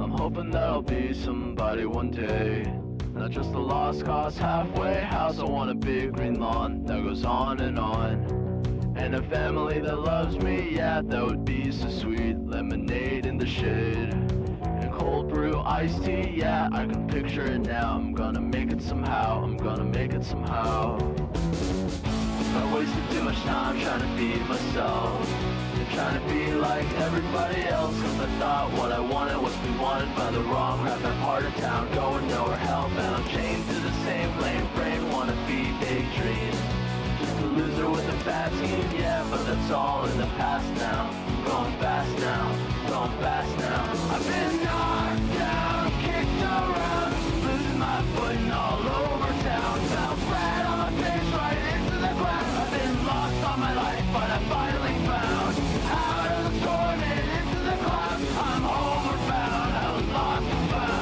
I'm hoping that I'll be somebody one day, not just a lost cause halfway house. I want a big green lawn that goes on, and a family that loves me, yeah, that would be so sweet. Lemonade in the shade, and cold brew iced tea, yeah, I can picture it now. I'm gonna make it somehow, I'm gonna make it somehow. I wasted too much time trying to be myself, and trying to be like everybody else, cause I thought what I wanted was be wanted by the wrong crap. That part of town, going nowhere, hellbound, chained to the same lame brain, wanna be big dreams. Just a loser with a bad scheme, yeah, but that's all in the past now. I'm going fast now, going fast now. I've been knocked down, kicked around, losing my footing all over town. Fell flat on my face right into the ground. I've been lost all my life, but I finally found out of the storm and into the clouds. I'm homeward bound, I was lost and found.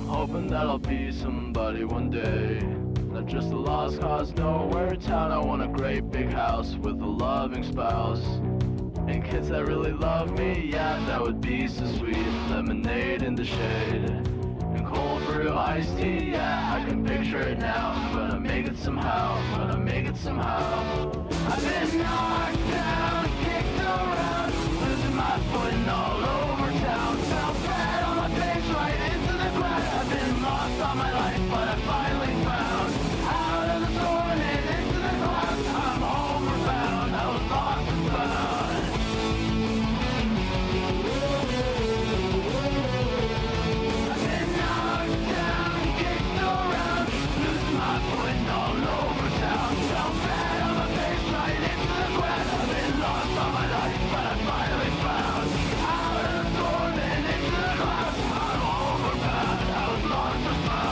Hoping that I'll be somebody one day, not just a lost cause nowhere town. I want a great big house with a loving spouse, and kids that really love me, yeah, that would be so sweet. Lemonade in the shade, and cold brew iced tea, yeah, I can picture it now. I'm gonna make it somehow, I'm gonna make it somehow. I've been knocked down, kicked around, losing my footing all over town. Fell flat on my face right into the ground. I've been lost all my life, but I finally found out of the storm and into the clouds. I'm homeward bound, I was lost and found. I've been knocked down, kicked around, losing my footing all over town. Fell flat on my face right into the ground. I've been lost all my life, but I finally found out of the storm and into the clouds. I'm homeward bound, I was lost and found.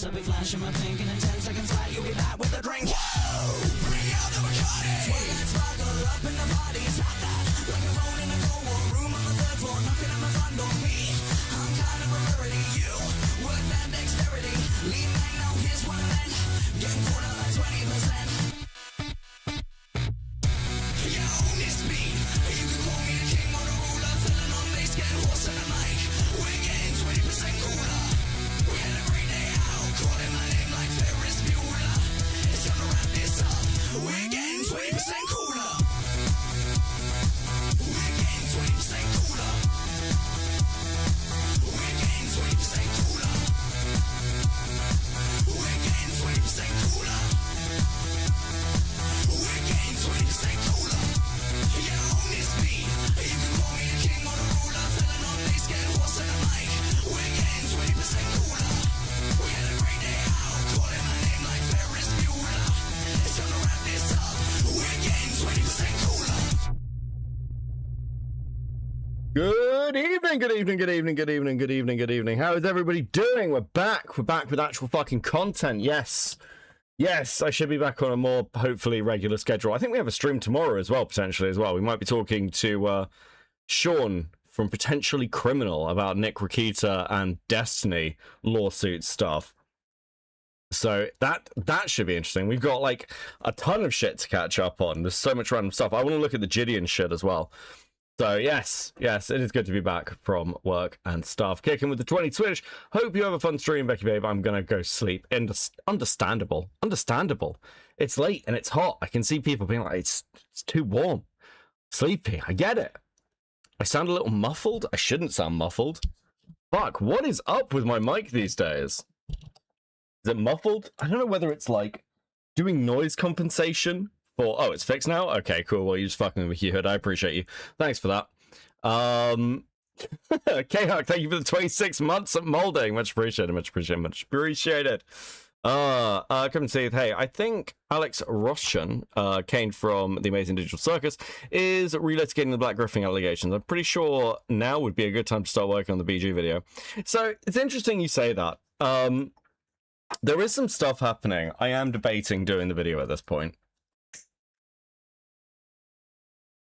I'll be flashing my pink, and in 10 seconds flat, you'll be back with a drink. Whoa! Bring out the Bacardi! Swirl and sparkle up in the party. Good evening, good evening, good evening, good evening, good evening, good evening. How is everybody doing? We're back with actual fucking content. Yes, I should be back on a more, hopefully, regular schedule. I think we have a stream tomorrow as well, potentially as well. We might be talking to Sean from Potentially Criminal about Nick Rakita and Destiny lawsuit stuff. So that should be interesting. We've got like a ton of shit to catch up on. There's so much random stuff. I want to look at the Gideon shit as well. So yes, it is good to be back from work and stuff. Kicking with the 20 Twitch. Hope you have a fun stream, Becky Babe. I'm gonna go sleep. Understandable. It's late and it's hot. I can see people being like, it's too warm. Sleepy. I get it. I sound a little muffled. I shouldn't sound muffled. Fuck, what is up with my mic these days? Is it muffled? I don't know whether it's like doing noise compensation. Oh, it's fixed now? Okay, cool. Well, you're just fucking with you, Hood. I appreciate you. Thanks for that. K-Huck, thank you for the 26 months of molding. Much appreciated, much appreciated. Come and see. Hey, I think Alex Roshan, Kane from the Amazing Digital Circus, is relitigating the Black Griffin allegations. I'm pretty sure now would be a good time to start working on the BG video. So, it's interesting you say that. There is some stuff happening. I am debating doing the video at this point.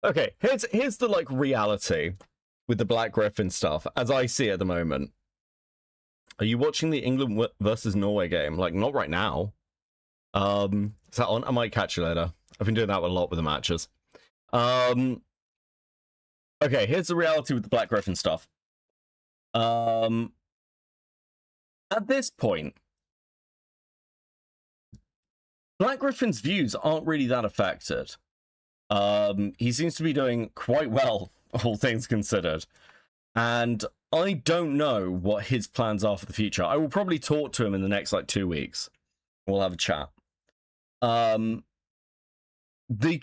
Okay, here's the like reality with the Black Griffin stuff as I see it at the moment. Are you watching the England versus Norway game? Like, not right now. Is that on? I might catch you later. I've been doing that a lot with the matches. Okay, here's the reality with the Black Griffin stuff. At this point, Black Griffin's views aren't really that affected. He seems to be doing quite well, all things considered. And I don't know what his plans are for the future. I will probably talk to him in the next, like, 2 weeks. We'll have a chat. The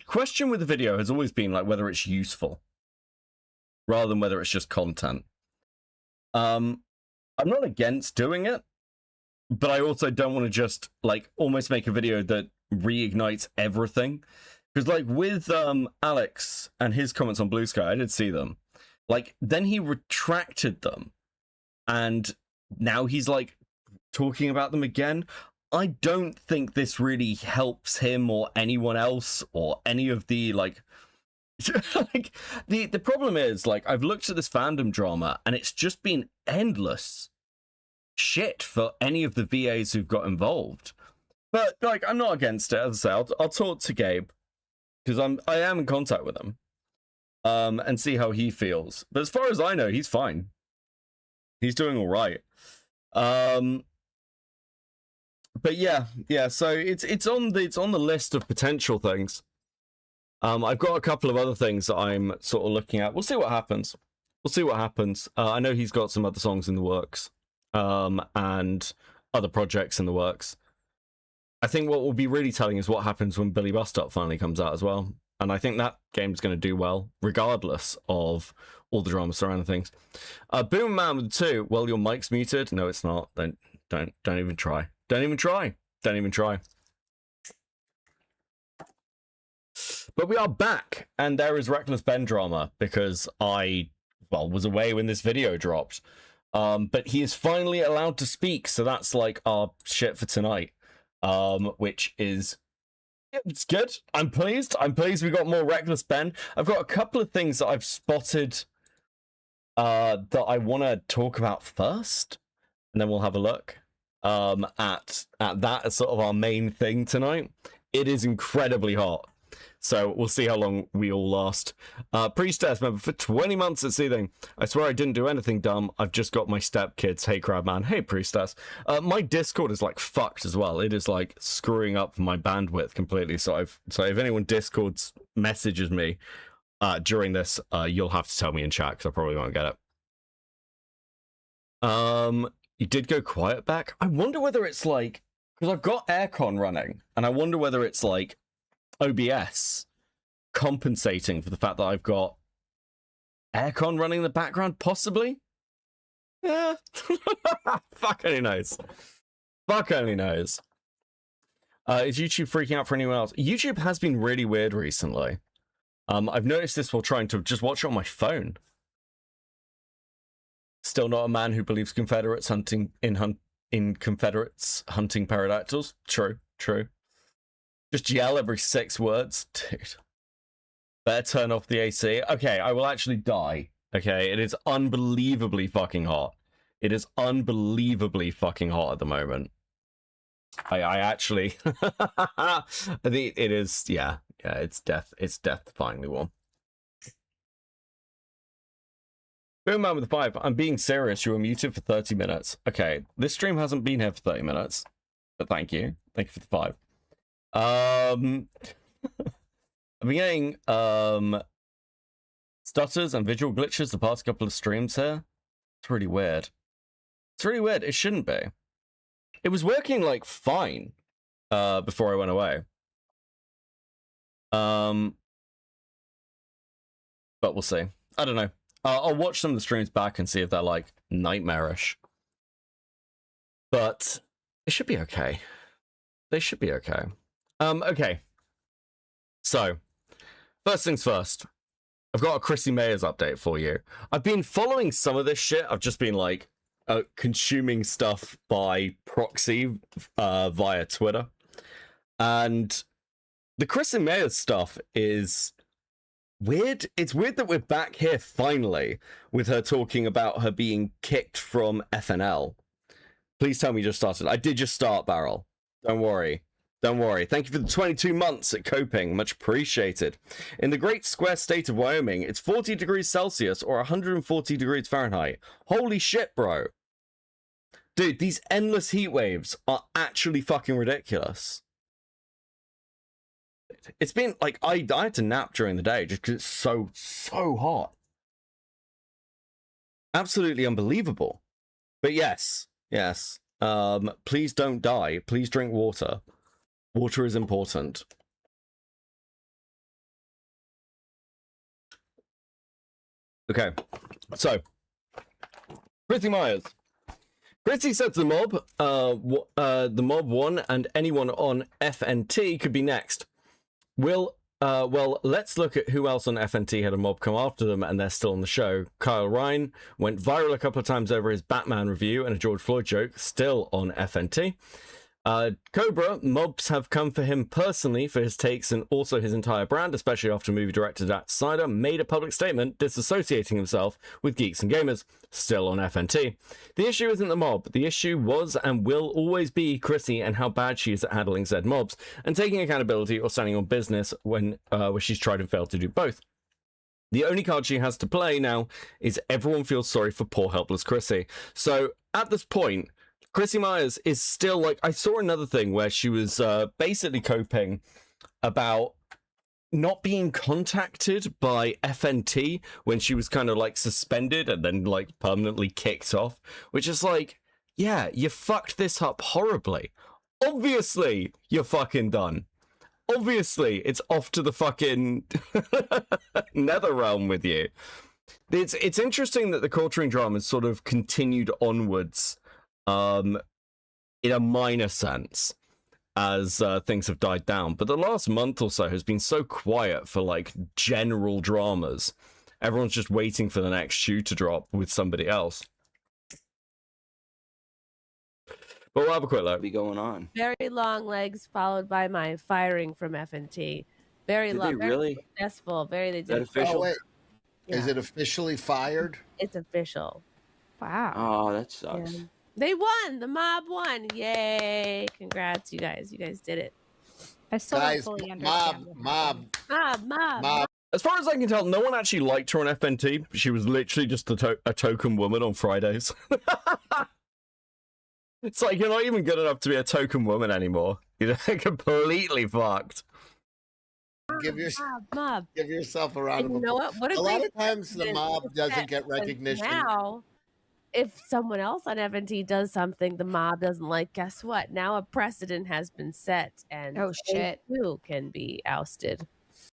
question with the video has always been, like, whether it's useful. Rather than whether it's just content. I'm not against doing it. But I also don't want to just, like, almost make a video that reignites everything. Because, like, with Alex and his comments on Blue Sky, I did see them. Like, then he retracted them. And now he's, like, talking about them again. I don't think this really helps him or anyone else or any of the, like... like the problem is, like, I've looked at this fandom drama and it's just been endless shit for any of the VAs who've got involved. But, like, I'm not against it. As I say, I'll talk to Gabe. Because I am in contact with him. And see how he feels. But as far as I know, he's fine. He's doing all right. But yeah, so it's on the list of potential things. I've got a couple of other things that I'm sort of looking at. We'll see what happens. I know he's got some other songs in the works. And other projects in the works. I think what will be really telling is what happens when Billy Bust Up finally comes out as well. And I think that game's going to do well, regardless of all the drama surrounding things. Boom Man with 2. Well, your mic's muted. No, it's not. Don't even try. Don't even try. But we are back, and there is Reckless Ben drama because I was away when this video dropped. But he is finally allowed to speak, so that's like our shit for tonight. Which is, it's good. I'm pleased we got more Reckless Ben. I've got a couple of things that I've spotted that I want to talk about first, and then we'll have a look. at that as sort of our main thing tonight. It is incredibly hot. So we'll see how long we all last. Priestess member for 20 months at Seething. I swear I didn't do anything dumb. I've just got my stepkids. Hey, Crabman. Hey, Priestess. My Discord is like fucked as well. It is like screwing up my bandwidth completely. So if anyone Discords messages me during this, you'll have to tell me in chat because I probably won't get it. You did go quiet back. I wonder whether it's like, because I've got aircon running, and I wonder whether it's like OBS compensating for the fact that I've got aircon running in the background, possibly. Yeah. Fuck only knows. Fuck only knows. Is YouTube freaking out for anyone else? YouTube has been really weird recently. I've noticed this while trying to just watch it on my phone. Still not a man who believes Confederates hunting in Confederates hunting pterodactyls. True. Just yell every 6 words. Dude. Better turn off the AC. Okay, I will actually die. Okay, it is unbelievably fucking hot. It is unbelievably fucking hot at the moment. I actually... I think it is... Yeah, it's death. It's death-defyingly warm. Boom Man with the 5. I'm being serious. You were muted for 30 minutes. Okay, this stream hasn't been here for 30 minutes. But thank you. Thank you for the 5. I've been getting stutters and visual glitches the past couple of streams here. It's really weird. It's really weird. It shouldn't be. It was working like fine before I went away. But we'll see. I don't know. I'll watch some of the streams back and see if they're like nightmarish. But it should be okay. They should be okay. Okay. So, first things first. I've got a Chrissy Mayers update for you. I've been following some of this shit. I've just been like consuming stuff by proxy via Twitter. And the Chrissy Mayers stuff is weird. It's weird that we're back here finally with her talking about her being kicked from FNL. Please tell me you just started. I did just start, Barrel. Don't worry. Don't worry. Thank you for the 22 months at Coping. Much appreciated. In the great square state of Wyoming, it's 40 degrees Celsius or 140 degrees Fahrenheit. Holy shit, bro. Dude, these endless heat waves are actually fucking ridiculous. It's been, like, I had to nap during the day just because it's so hot. Absolutely unbelievable. But yes. Please don't die. Please drink water. Water is important. Okay, so Chrissy Myers. Chrissy said to the mob won, and anyone on FNT could be next. Well, let's look at who else on FNT had a mob come after them, and they're still on the show. Kyle Ryan went viral a couple of times over his Batman review and a George Floyd joke, still on FNT. Cobra, mobs have come for him personally for his takes and also his entire brand, especially after movie director Zack Snyder made a public statement disassociating himself with geeks and gamers, still on FNT. The issue isn't the mob. The issue was and will always be Chrissy and how bad she is at handling said mobs and taking accountability or standing on business when where she's tried and failed to do both. The only card she has to play now is everyone feels sorry for poor helpless Chrissy. So at this point, Chrissy Myers is still like, I saw another thing where she was basically coping about not being contacted by FNT when she was kind of like suspended and then like permanently kicked off, which is like, yeah, you fucked this up horribly. Obviously, you're fucking done. Obviously, it's off to the fucking nether realm with you. It's interesting that the culturing drama has sort of continued onwards in a minor sense as things have died down, but the last month or so has been so quiet for like general dramas. Everyone's just waiting for the next shoe to drop with somebody else. But we'll have a quick look. Be going on. Very long legs followed by my firing from FNT. Very long, very really successful. Very Is that official? Oh, wait. Yeah. Is it officially fired? It's official. Wow. Oh, that sucks. Yeah. They won. The mob won. Yay! Congrats, you guys. You guys did it. I still don't Guys, fully mob, understand. Mob. As far as I can tell, no one actually liked her on FNT. She was literally just a token woman on Fridays. It's like, you're not even good enough to be a token woman anymore. You're completely fucked. Give Mob. yourself a round of And you know applause. what? What A a lot great of times the precedent mob to doesn't set, get because recognition. now, if someone else on FNT does something the mob doesn't like, guess what? Now a precedent has been set, and Oh, shit. they too can be ousted.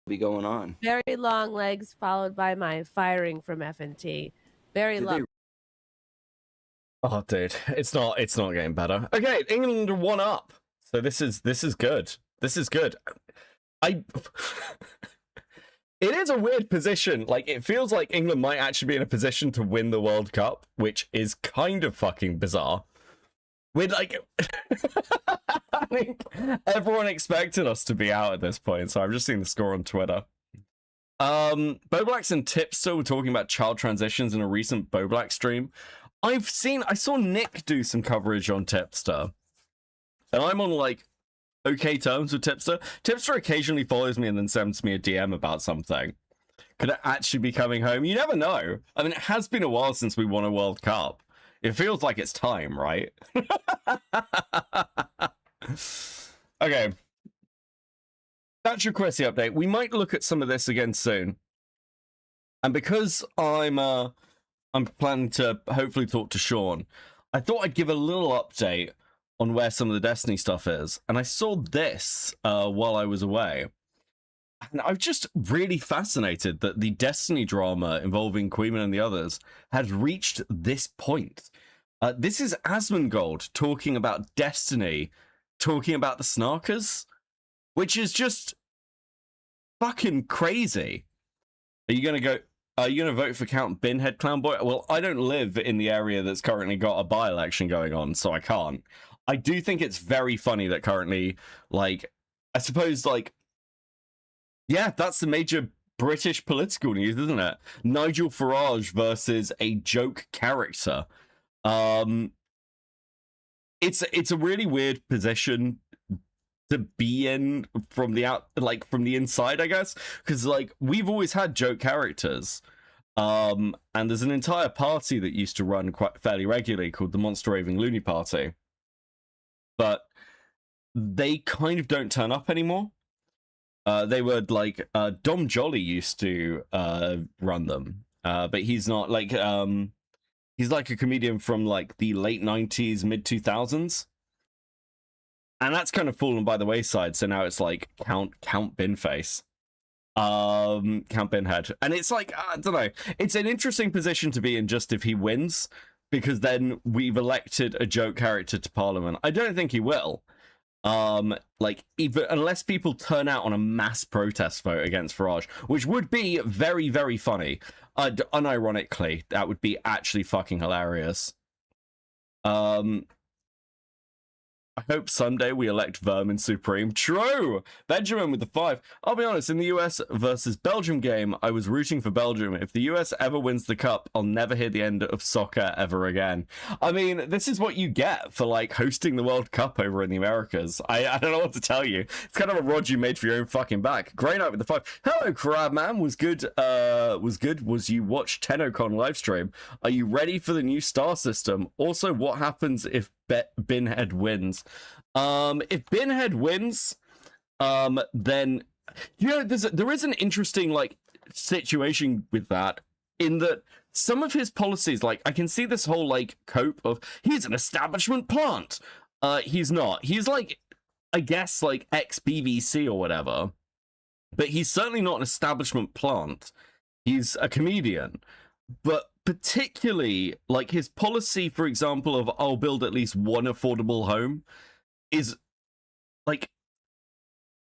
Be going on. Very long legs, followed by my firing from FNT. Very Did long. they- Oh, dude, it's not getting better. Okay, England are 1 up. So this is good. This is good. It is a weird position. Like, it feels like England might actually be in a position to win the World Cup, which is kind of fucking bizarre. With like, I think everyone expected us to be out at this point. So I've just seen the score on Twitter. Boblax and Tipster were talking about child transitions in a recent Boblax stream. I saw Nick do some coverage on Tipster, and I'm on like okay terms with Tipster. Tipster occasionally follows me and then sends me a DM about something. Could it actually be coming home? You never know. I mean, it has been a while since we won a World Cup. It feels like it's time, right? Okay. That's your Quessy update. We might look at some of this again soon. And because I'm planning to hopefully talk to Sean, I thought I'd give a little update on where some of the Destiny stuff is. And I saw this while I was away. And I'm just really fascinated that the Destiny drama involving Queeman and the others has reached this point. This is Asmongold talking about Destiny, talking about the Snarkers, which is just fucking crazy. Are you going to vote for Count Binhead Clownboy? Well, I don't live in the area that's currently got a by-election going on, so I can't. I do think it's very funny that currently, like, I suppose, like, yeah, that's the major British political news, isn't it? Nigel Farage versus a joke character. It's a really weird position to be in from the inside, I guess, because like we've always had joke characters. And there's an entire party that used to run quite fairly regularly called the Monster Raving Loony Party. But they kind of don't turn up anymore. They were like Dom Jolly used to run them, but he's not like he's like a comedian from like the late 90s, mid 2000s, and that's kind of fallen by the wayside. So now it's like Count Binface, Count Binhead, and it's like I don't know. It's an interesting position to be in just if he wins, because then we've elected a joke character to Parliament. I don't think he will. Like even unless people turn out on a mass protest vote against Farage, which would be very, very funny. Unironically, that would be actually fucking hilarious. I hope someday we elect Vermin Supreme. True! Benjamin with the 5. I'll be honest, in the US versus Belgium game, I was rooting for Belgium. If the US ever wins the cup, I'll never hear the end of soccer ever again. I mean, this is what you get for, like, hosting the World Cup over in the Americas. I don't know what to tell you. It's kind of a rod you made for your own fucking back. Grey Knight with the 5. Hello, Crabman. Was good. Was you watched TennoCon livestream? Are you ready for the new star system? Also, what happens if Binhead wins? If Binhead wins, then you know there is an interesting like situation with that, in that some of his policies, like I can see this whole like cope of he's an establishment plant. He's not. He's like, I guess like ex-BBC or whatever, but he's certainly not an establishment plant. He's a comedian. But particularly like his policy, for example, of I'll build at least one affordable home is like,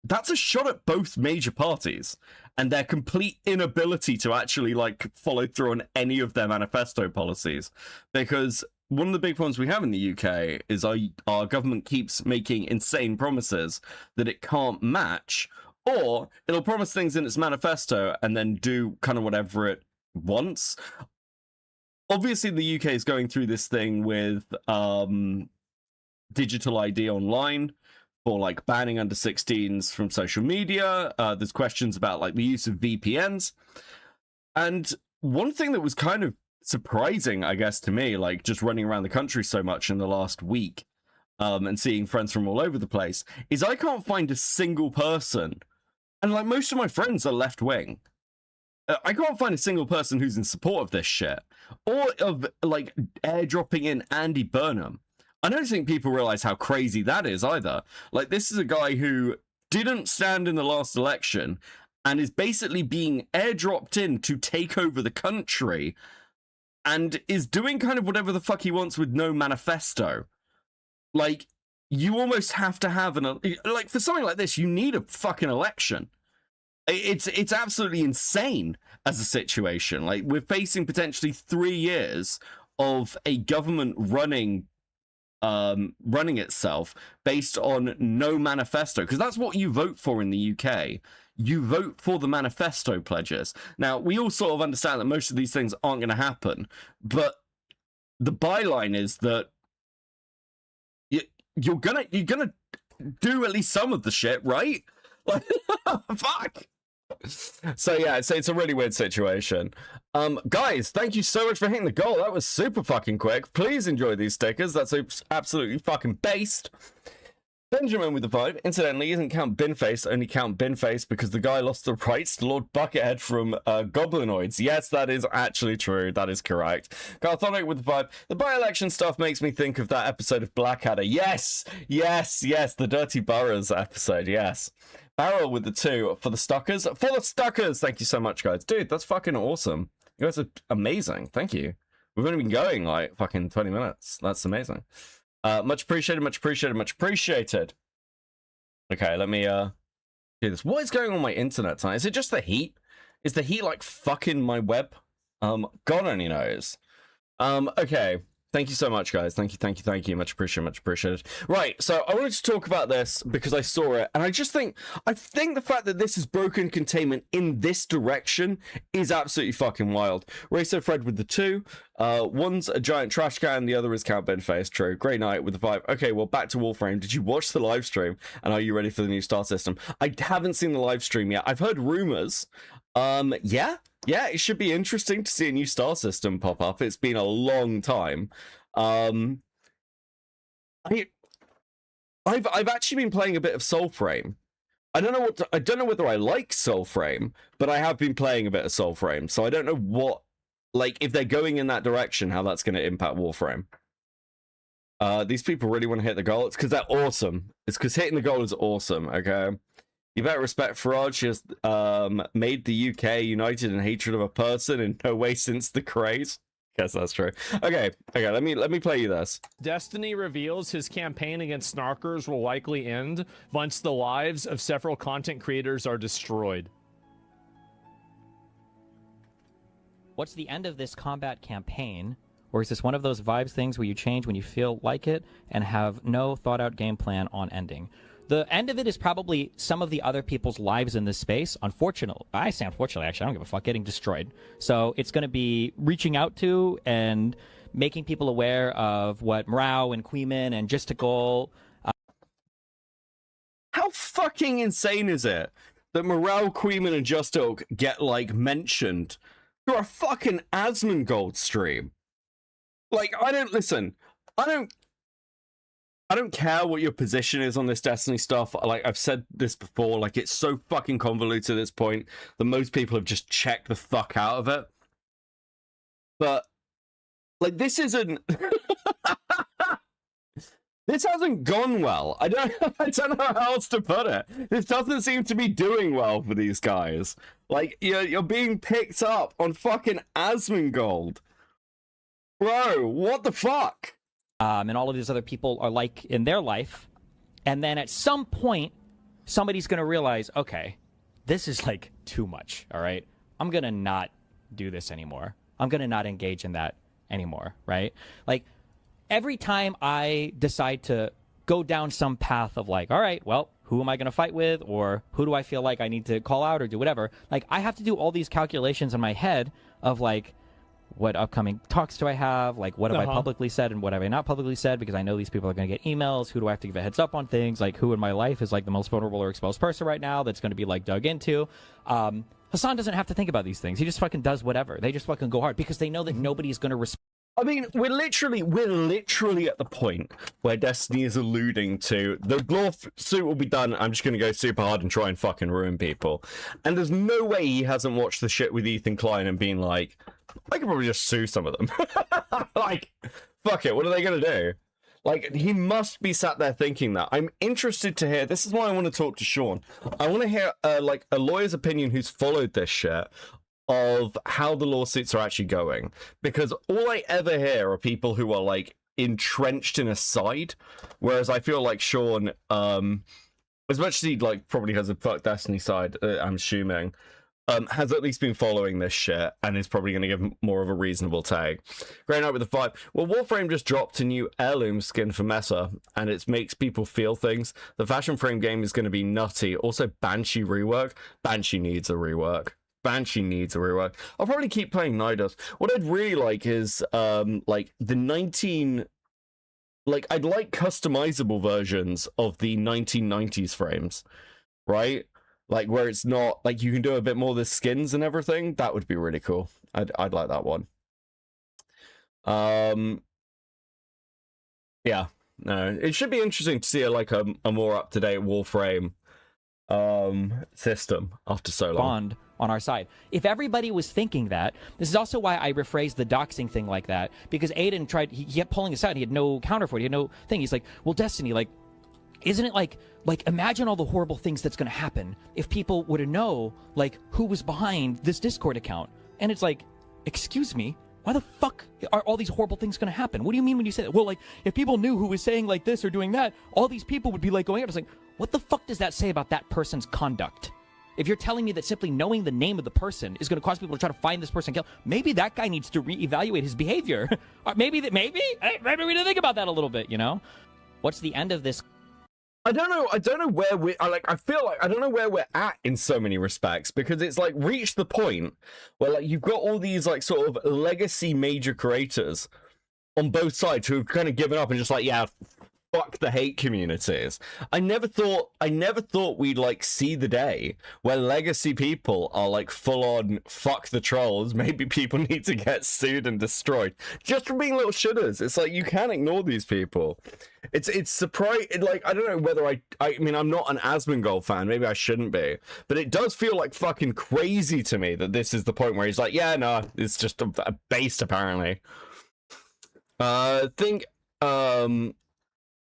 that's a shot at both major parties and their complete inability to actually like follow through on any of their manifesto policies. Because one of the big problems we have in the UK is our government keeps making insane promises that it can't match, or it'll promise things in its manifesto and then do kind of whatever it wants. obviously the UK is going through this thing with digital ID online for like banning under 16s from social media. There's questions about like the use of VPNs. And one thing that was kind of surprising, I guess, to me, like just running around the country so much in the last week and seeing friends from all over the place, is I can't find a single person, and like most of my friends are left wing. I can't find a single person who's in support of this shit or of like airdropping in Andy Burnham. I don't think people realize how crazy that is either. Like, this is a guy who didn't stand in the last election and is basically being airdropped in to take over the country and is doing kind of whatever the fuck he wants with no manifesto. Like, you almost have to have like, for something like this, you need a fucking election. It's absolutely insane as a situation. Like, we're facing potentially 3 years of a government running itself based on no manifesto, because that's what you vote for in the UK. You vote for the manifesto pledges. Now, we all sort of understand that most of these things aren't going to happen, but the byline is that you're gonna do at least some of the shit, right? Like, fuck. So yeah, it's a really weird situation. Guys, thank you so much for hitting the goal. That was super fucking quick. Please enjoy these stickers. That's absolutely fucking based. Benjamin with the 5. Incidentally, isn't count Binface only count Binface because the guy lost the rights to Lord Buckethead from Goblinoids. Yes, that is actually true. That is correct. Carthonic with the 5. The by-election stuff makes me think of that episode of Blackadder. Yes, the Dirty Boroughs episode. Yes. Barrel with the 2 for the Stuckers. For the Stuckers! Thank you so much, guys. Dude, that's fucking awesome. You guys are amazing. Thank you. We've only been going like fucking 20 minutes. That's amazing. Much appreciated, much appreciated, much appreciated. Okay, let me do this. What is going on with my internet tonight? Is it just the heat? Is the heat like fucking my web? God only knows. Okay. Thank you so much, guys. Thank you. Much appreciated, much appreciated. Right, so I wanted to talk about this because I saw it, and I think the fact that this has broken containment in this direction is absolutely fucking wild. Racer Fred with the 2. One's a giant trash can, the other is Count Benface. True. Great night with the 5. Okay, well, back to Warframe. Did you watch the live stream? And are you ready for the new star system? I haven't seen the live stream yet. I've heard rumors. Yeah, it should be interesting to see a new star system pop up. It's been a long time. I've actually been playing a bit of Soulframe. I don't know whether I like Soulframe, but I have been playing a bit of Soulframe, so I don't know what, like, if they're going in that direction, how that's going to impact Warframe. These people really want to hit the goal. It's because they're awesome. It's because hitting the goal is awesome. Okay. You better respect Farage. She has made the UK united in hatred of a person in no way since the craze. Guess that's true. Okay, let me play you this. Destiny reveals his campaign against Snarkers will likely end once the lives of several content creators are destroyed. What's the end of this combat campaign? Or is this one of those vibes things where you change when you feel like it and have no thought out game plan on ending? The end of it is probably some of the other people's lives in this space. Unfortunately, actually, I don't give a fuck, getting destroyed. So it's going to be reaching out to and making people aware of what Morau and Queeman and Justical. How fucking insane is it that Morau, Queeman, and Justical get, like, mentioned through a fucking Asmongold stream? Like, I don't care what your position is on this Destiny stuff. Like, I've said this before, like, it's so fucking convoluted at this point that most people have just checked the fuck out of it. But, like, this isn't... This hasn't gone well. I don't know how else to put it. This doesn't seem to be doing well for these guys. Like, you're being picked up on fucking Asmongold. Bro, what the fuck? And all of these other people are like in their life. And then at some point, somebody's going to realize, okay, this is like too much, all right? I'm going to not do this anymore. I'm going to not engage in that anymore, right? Like, every time I decide to go down some path of like, all right, well, who am I going to fight with? Or who do I feel like I need to call out or do whatever? Like, I have to do all these calculations in my head of like, what upcoming talks do I have? Like, what have I Uh-huh. publicly said and what have I not publicly said? Because I know these people are going to get emails. Who do I have to give a heads up on things? Like, who in my life is like the most vulnerable or exposed person right now that's going to be like dug into? Hassan doesn't have to think about these things. He just fucking does whatever. They just fucking go hard because they know that nobody's going to respond. I mean, we're literally at the point where Destiny is alluding to the lawsuit will be done. I'm just going to go super hard and try and fucking ruin people. And there's no way he hasn't watched the shit with Ethan Klein and been like, I could probably just sue some of them. Like, fuck it. What are they going to do? Like, he must be sat there thinking that. I'm interested to hear. This is why I want to talk to Sean. I want to hear like a lawyer's opinion who's followed this shit of how the lawsuits are actually going, because all I ever hear are people who are like entrenched in a side, whereas I feel like Sean, as much as he like probably has a fuck Destiny side, I'm assuming, has at least been following this shit and is probably going to give more of a reasonable take. Great night with the 5. Well, Warframe just dropped a new heirloom skin for Mesa, and it makes people feel things. The Fashion Frame game is going to be nutty. Also, Banshee rework. Banshee needs a rework. I'll probably keep playing Nidus. What I'd really like is like the 19, like I'd like customizable versions of the 1990s frames, right? Like where it's not like you can do a bit more of the skins and everything. That would be really cool. I'd like that one. Yeah, no, it should be interesting to see like a more up-to-date Warframe system after so long. On our side. If everybody was thinking that, this is also why I rephrased the doxing thing like that, because Aiden tried, he kept pulling us out, he had no counter for it, he had no thing. He's like, well, Destiny, like, isn't it like imagine all the horrible things that's going to happen if people were to know, like, who was behind this Discord account? And it's like, excuse me, why the fuck are all these horrible things going to happen? What do you mean when you say that? Well, like, if people knew who was saying like this or doing that, all these people would be like going out. It's like, what the fuck does that say about that person's conduct? If you're telling me that simply knowing the name of the person is going to cause people to try to find this person and kill, maybe that guy needs to reevaluate his behavior. maybe we need to think about that a little bit, you know? What's the end of this? I don't know where I feel like I don't know where we're at in so many respects, because it's like reached the point where like you've got all these like sort of legacy major creators on both sides who have kind of given up and just like, yeah, fuck the hate communities. I never thought we'd like see the day where legacy people are like full on fuck the trolls. Maybe people need to get sued and destroyed just for being little shitters. It's like you can't ignore these people. It's surprising. Like I don't know whether I mean I'm not an Asmongold fan. Maybe I shouldn't be, but it does feel like fucking crazy to me that this is the point where he's like, yeah, no, it's just a based apparently.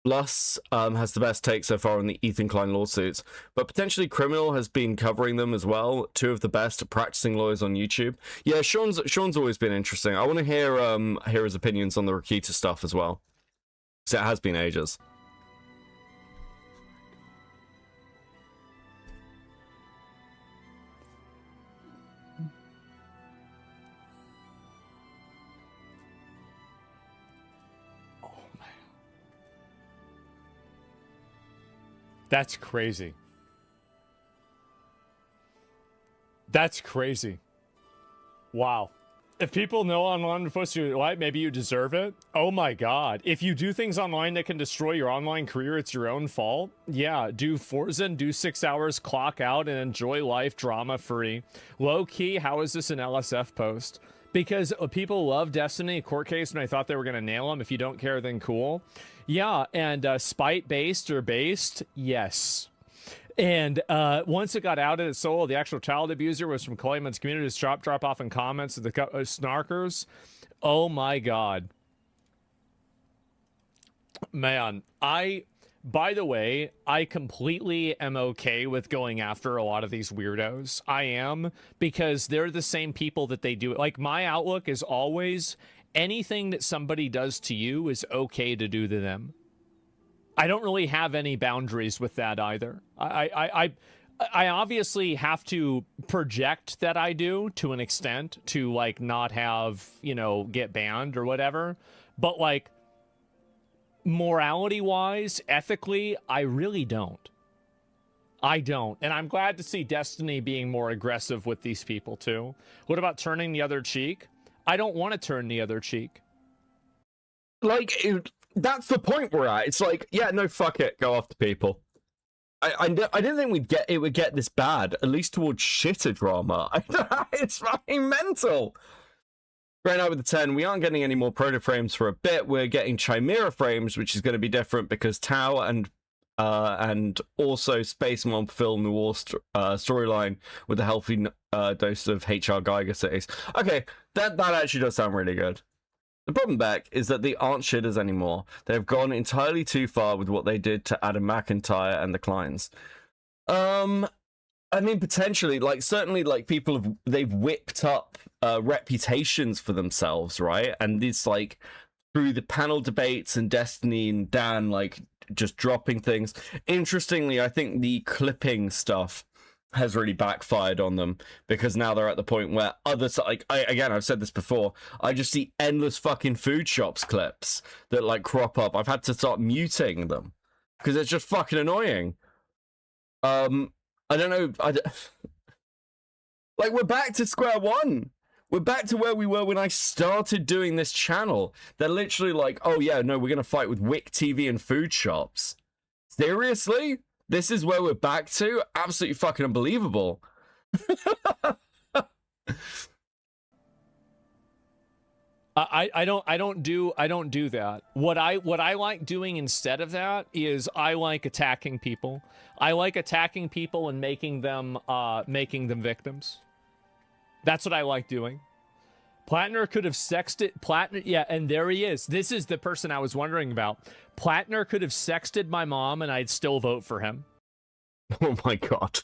Luss has the best take so far on the Ethan Klein lawsuits, but potentially Criminal has been covering them as well. Two of the best practicing lawyers on YouTube. Yeah, Sean's always been interesting. I want to hear his opinions on the Rakita stuff as well, because it has been ages. That's crazy. That's crazy. Wow. If people know online before you like, maybe you deserve it. Oh my god. If you do things online that can destroy your online career, it's your own fault. Yeah, do Forza and do 6 hours, clock out, and enjoy life drama free. Low key, how is this an LSF post? Because people love Destiny court case, and I thought they were going to nail them. If you don't care, then cool. Yeah, and spite-based or based, yes. And once it got outed at Solo, the actual child abuser was from Coleman's community to drop off in comments of the snarkers. Oh my god. Man, by the way, I completely am okay with going after a lot of these weirdos. I am, because they're the same people that they do it. Like, my outlook is always anything that somebody does to you is okay to do to them. I don't really have any boundaries with that either. I obviously have to project that I do to an extent to, like, not have, you know, get banned or whatever. But, like, morality-wise, ethically, I really don't. I don't. And I'm glad to see Destiny being more aggressive with these people, too. What about turning the other cheek? I don't want to turn the other cheek. Like, that's the point we're at. It's like, yeah, no, fuck it, go after people. I didn't think it would get this bad, at least towards shitter drama. It's fucking mental. Right now with the 10, we aren't getting any more proto frames for a bit. We're getting Chimera frames, which is going to be different because Tau and also Space Mom film Noir storyline with a healthy dose of HR Geiger cities. Okay, that actually does sound really good. The problem, Beck, is that they aren't shitters anymore. They've gone entirely too far with what they did to Adam McIntyre and the Kleins. I mean, potentially, like, certainly, like, they've whipped up reputations for themselves, right? And it's like, through the panel debates and Destiny and Dan, like, just dropping things. Interestingly, I think the clipping stuff has really backfired on them, because now they're at the point where again, I've said this before, I just see endless fucking food shops clips that like crop up. I've had to start muting them because it's just fucking annoying. I don't know. Like, we're back to square one. We're back to where we were when I started doing this channel. They're literally like, oh yeah, no, we're gonna fight with Wick TV and food shops. Seriously? This is where we're back to? Absolutely fucking unbelievable. I don't do that. What I like doing instead of that is I like attacking people. I like attacking people and making them victims. That's what I like doing. Plattner could have sexted Plattner, yeah, and there he is. This is the person I was wondering about. Plattner could have sexted my mom and I'd still vote for him. Oh my god.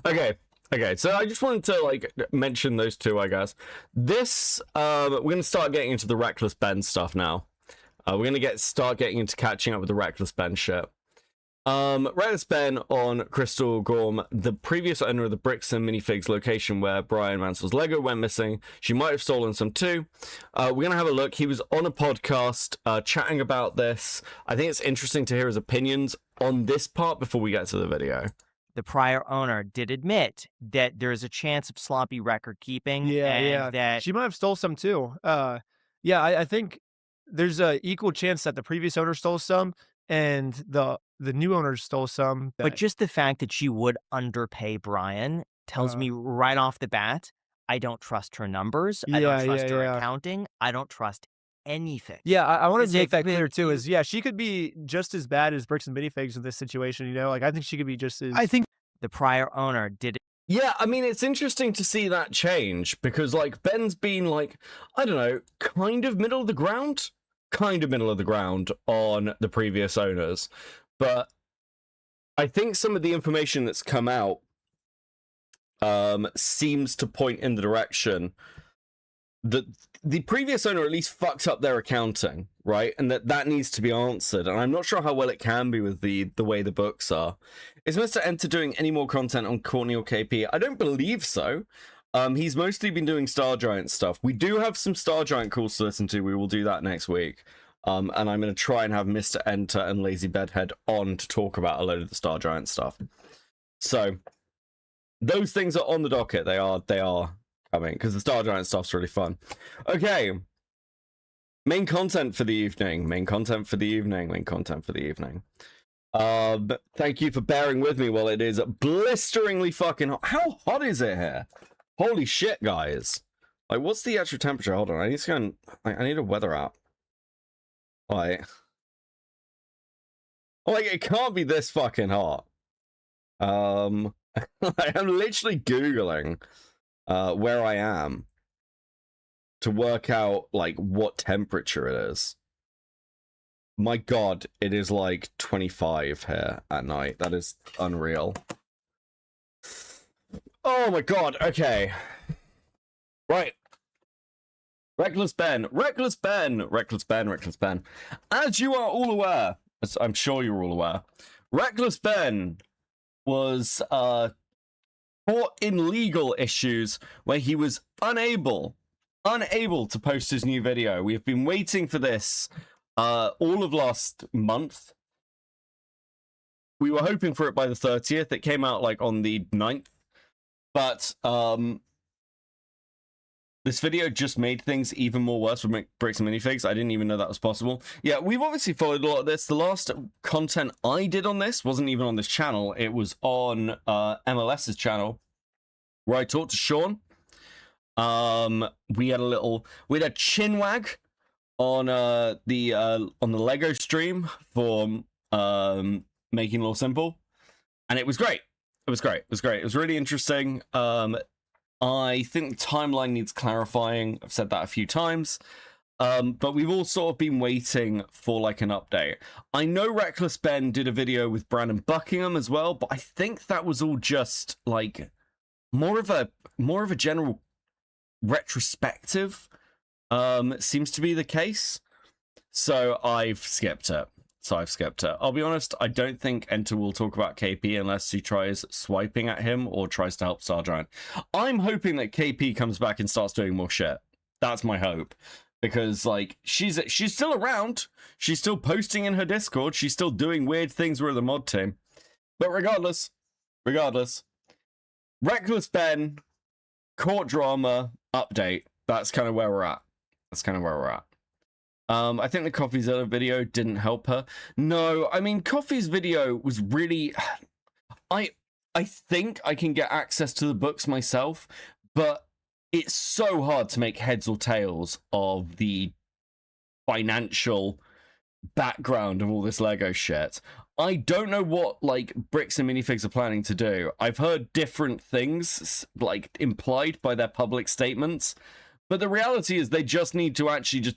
Okay, so I just wanted to like mention those two, I guess. This we're gonna start getting into the Reckless Ben stuff now. We're gonna start getting into catching up with the Reckless Ben shit. Reckless Ben on Crystal Gorm, the previous owner of the Bricks and Minifigs location where Brian Mansell's Lego went missing. She might have stolen some too. We're gonna have a look. He was on a podcast chatting about this. I think it's interesting to hear his opinions on this part before we get to the video. The prior owner did admit that there is a chance of sloppy record keeping. Yeah. That She might have stole some too. I think there's a equal chance that the previous owner stole some and the new owner stole some. But just the fact that she would underpay Brian tells me right off the bat, I don't trust her numbers. I don't trust her accounting. I don't trust anything. Yeah, I want to make that clear too. Is she could be just as bad as Bricks and Minifigs in this situation. You know, like I think she could be just as. I think the prior owner did it. Yeah, I mean, it's interesting to see that change because, like, Ben's been, like, I don't know, kind of middle of the ground on the previous owners. But I think some of the information that's come out seems to point in the direction that the previous owner at least fucked up their accounting, right? And that needs to be answered. And I'm not sure how well it can be with the way the books are. Is Mr. Enter doing any more content on Courtney or KP? I don't believe so. He's mostly been doing Star Giant stuff. We do have some Star Giant calls to listen to. We will do that next week. And I'm going to try and have Mr. Enter and Lazy Bedhead on to talk about a load of the Star Giant stuff. So those things are on the docket. They are coming because the Star Giant stuff's really fun. Okay. Main content for the evening. Thank you for bearing with me while it is blisteringly fucking hot. How hot is it here? Holy shit, guys. Like, what's the actual temperature? Hold on, I need to go and... I need a weather app. Like, it can't be this fucking hot. I'm literally Googling where I am to work out, like, what temperature it is. My god, it is like 25 here at night. That is unreal. Oh my god, okay. Right. Reckless Ben. As you are all aware, as I'm sure you're all aware, Reckless Ben was caught in legal issues where he was unable to post his new video. We have been waiting for this all of last month. We were hoping for it by the 30th. It came out like on the 9th. But This video just made things even more worse with Bricks and Minifigs. I didn't even know that was possible. Yeah, we've obviously followed a lot of this. The last content I did on this wasn't even on this channel. It was on MLS's channel, where I talked to Sean. We had a chin wag on the Lego stream for making Law Simple, and it was great. It was really interesting. I think the timeline needs clarifying. I've said that a few times. But we've all sort of been waiting for like an update. I know Reckless Ben did a video with Brandon Buckingham as well, but I think that was all just like more of a general retrospective. Seems to be the case. So I've skipped it. I'll be honest, I don't think Enter will talk about KP unless he tries swiping at him or tries to help Stargiant. I'm hoping that KP comes back and starts doing more shit. That's my hope. Because, like, she's still around. She's still posting in her Discord. She's still doing weird things with the mod team. But regardless, Reckless Ben, court drama, update. That's kind of where we're at. I think the CoffeeZilla video didn't help her. No, I mean, Coffee's video was really... I think I can get access to the books myself, but it's so hard to make heads or tails of the financial background of all this Lego shit. I don't know what, like, Bricks and Minifigs are planning to do. I've heard different things, like, implied by their public statements, but the reality is they just need to actually just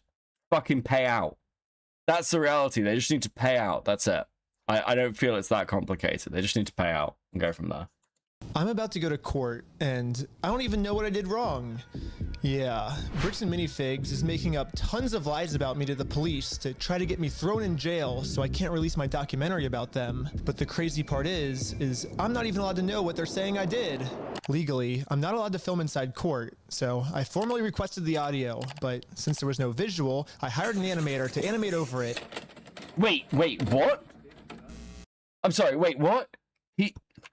fucking pay out. That's the reality. They just need to pay out. That's it. I don't feel it's that complicated. They just need to pay out and go from there. I'm about to go to court, and I don't even know what I did wrong. Yeah, Bricks and Minifigs is making up tons of lies about me to the police to try to get me thrown in jail so I can't release my documentary about them. But the crazy part is I'm not even allowed to know what they're saying I did. Legally, I'm not allowed to film inside court, so I formally requested the audio, but since there was no visual, I hired an animator to animate over it. Wait, what? I'm sorry, wait, what?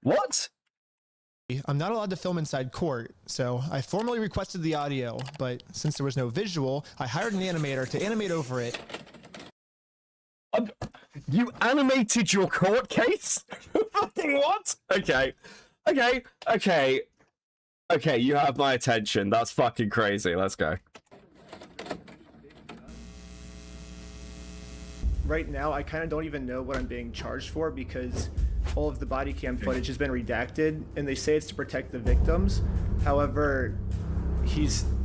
What? I'm not allowed to film inside court, so I formally requested the audio, but since there was no visual, I hired an animator to animate over it. You animated your court case? Fucking what? Okay, you have my attention. That's fucking crazy. Let's go. Right now, I kind of don't even know what I'm being charged for because all of the body cam footage has been redacted, and they say it's to protect the victims. However,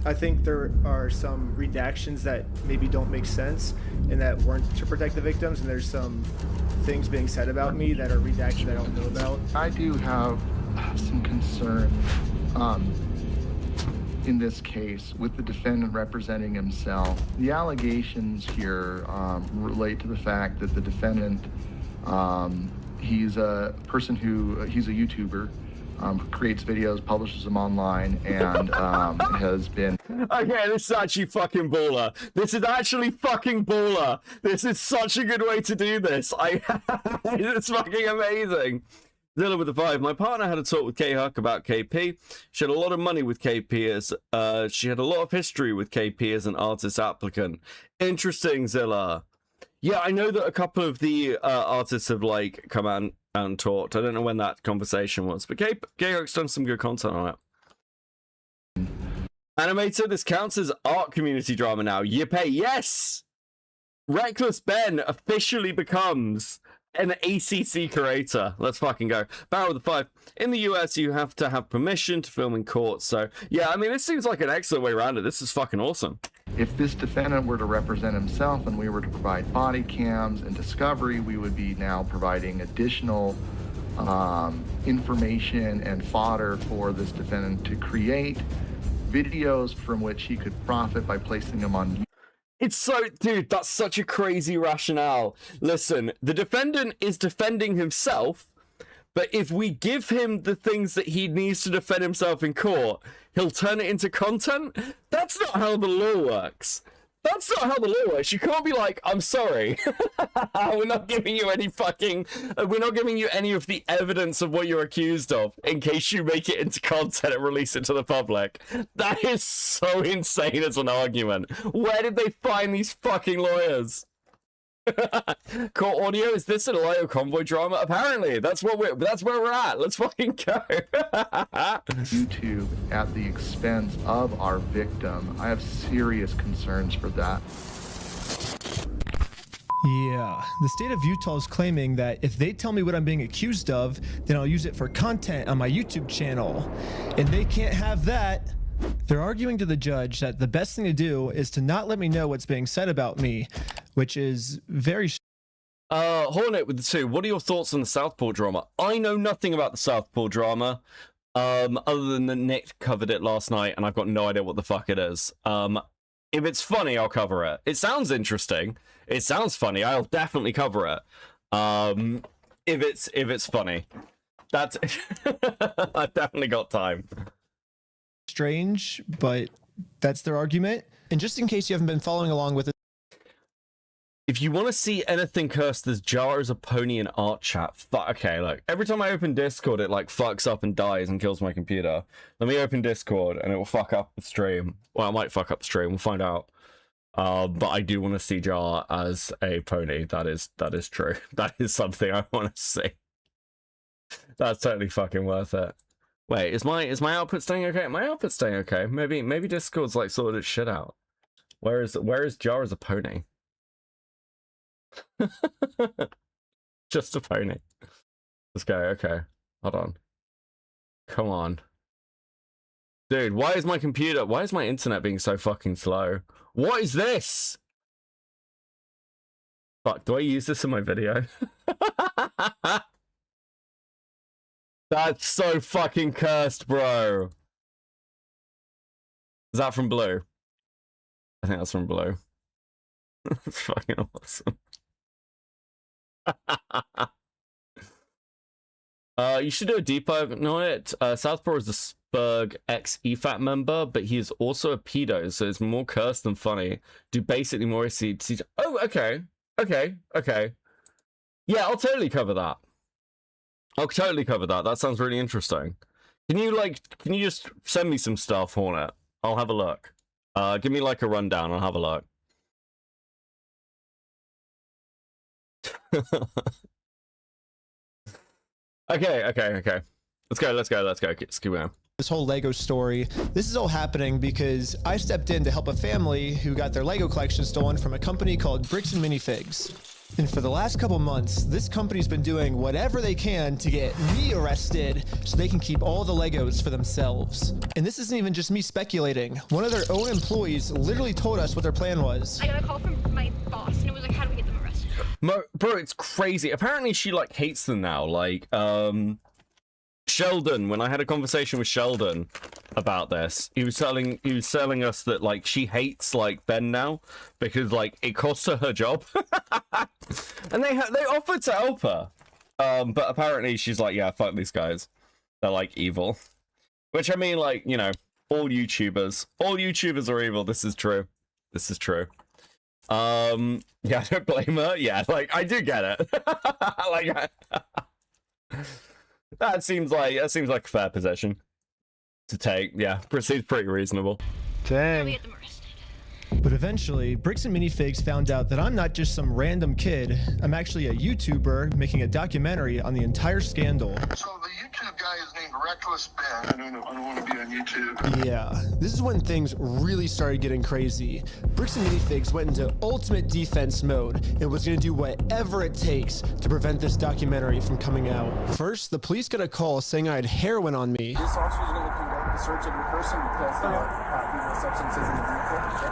I think there are some redactions that maybe don't make sense and that weren't to protect the victims, and there's some things being said about me that are redacted that I don't know about. I do have some concern in this case with the defendant representing himself. The allegations here relate to the fact that the defendant, he's a person he's a YouTuber, who creates videos, publishes them online, and has been... Okay, this is actually fucking baller. This is actually fucking baller. This is such a good way to do this. It's fucking amazing. Zilla with the 5. My partner had a talk with K-Huck about KP. She had a lot of money with KP as... she had a lot of history with KP as an artist applicant. Interesting, Zilla. Yeah, I know that a couple of the artists have, like, come out and talked. I don't know when that conversation was, but K-Huck's done some good content on it. Animator, this counts as art community drama now. Yippee, yes! Reckless Ben officially becomes an ACC creator. Let's fucking go. Barrel with the 5. In the US, you have to have permission to film in court. So, yeah, I mean, this seems like an excellent way around it. This is fucking awesome. If this defendant were to represent himself and we were to provide body cams and discovery, we would be now providing additional information and fodder for this defendant to create videos from which he could profit by placing them on YouTube. It's so, dude, that's such a crazy rationale. Listen, the defendant is defending himself, but if we give him the things that he needs to defend himself in court, he'll turn it into content? That's not how the law works. That's not how the law works. You can't be like, I'm sorry. We're not giving you any we're not giving you any of the evidence of what you're accused of in case you make it into content and release it to the public. That is so insane as an argument. Where did they find these fucking lawyers? Court audio, is this an Ohio convoy drama? Apparently, that's where we're at. Let's fucking go. YouTube at the expense of our victim. I have serious concerns for that. Yeah, the state of Utah is claiming that if they tell me what I'm being accused of, then I'll use it for content on my YouTube channel. And they can't have that. They're arguing to the judge that the best thing to do is to not let me know what's being said about me, which is very... Hornet with the 2, what are your thoughts on the Southport drama? I know nothing about the Southport drama, other than that Nick covered it last night, and I've got no idea what the fuck it is. If it's funny, I'll cover it. It sounds interesting. It sounds funny. I'll definitely cover it. If it's funny. That's... I've definitely got time. strange, but that's their argument. And just in case you haven't been following along with it, if you want to see anything cursed, there's Jar as a pony in art chat. Okay, look, every time I open Discord, it like fucks up and dies and kills my computer. Let me open Discord and it will fuck up the stream. Well, it might fuck up the stream. We'll find out. But I do want to see Jar as a pony. That is true. That is something I want to see. That's totally fucking worth it. Wait, is my output staying okay? My output's staying okay. Maybe Discord's like sorted its shit out. Where is Jar as a pony? Just a pony. Let's go. Okay, hold on. Come on, dude. Why is my internet being so fucking slow? What is this? Fuck, do I use this in my video? That's so fucking cursed, bro. Is that from Blue? I think that's from Blue. That's fucking awesome. You should do a deep dive on it. Southpaw is a Spurg ex-EFAT member, but he is also a pedo, so it's more cursed than funny. Do basically more CG. Oh, okay. Yeah, I'll totally cover that. That sounds really interesting. Can you just send me some stuff, Hornet? I'll have a look. Give me like a rundown. I'll have a look. Okay. Let's go. Let's keep going. This whole Lego story, this is all happening because I stepped in to help a family who got their Lego collection stolen from a company called Bricks and Minifigs. And for the last couple months, this company's been doing whatever they can to get me arrested so they can keep all the Legos for themselves. And this isn't even just me speculating. One of their own employees literally told us what their plan was. I got a call from my boss and it was like, how do we get them arrested? Bro, it's crazy. Apparently she like hates them now. Like, Sheldon, when I had a conversation with Sheldon about this, he was telling us that like she hates like Ben now because like it costs her job, and they offered to help her, but apparently she's like, yeah, fuck these guys, they're like evil. Which I mean, like, you know, all YouTubers are evil. This is true. Yeah, I don't blame her. Yeah, like I do get it. Like. That seems like a fair position to take. Yeah, seems pretty reasonable. Dang. But eventually, Bricks and Minifigs found out that I'm not just some random kid. I'm actually a YouTuber making a documentary on the entire scandal. So the YouTube guy is named Reckless Ben. I don't want to be on YouTube. Yeah, this is when things really started getting crazy. Bricks and Minifigs went into ultimate defense mode and was going to do whatever it takes to prevent this documentary from coming out. First, the police got a call saying I had heroin on me. This officer is going to conduct the search of your person because there are substances in the vehicle.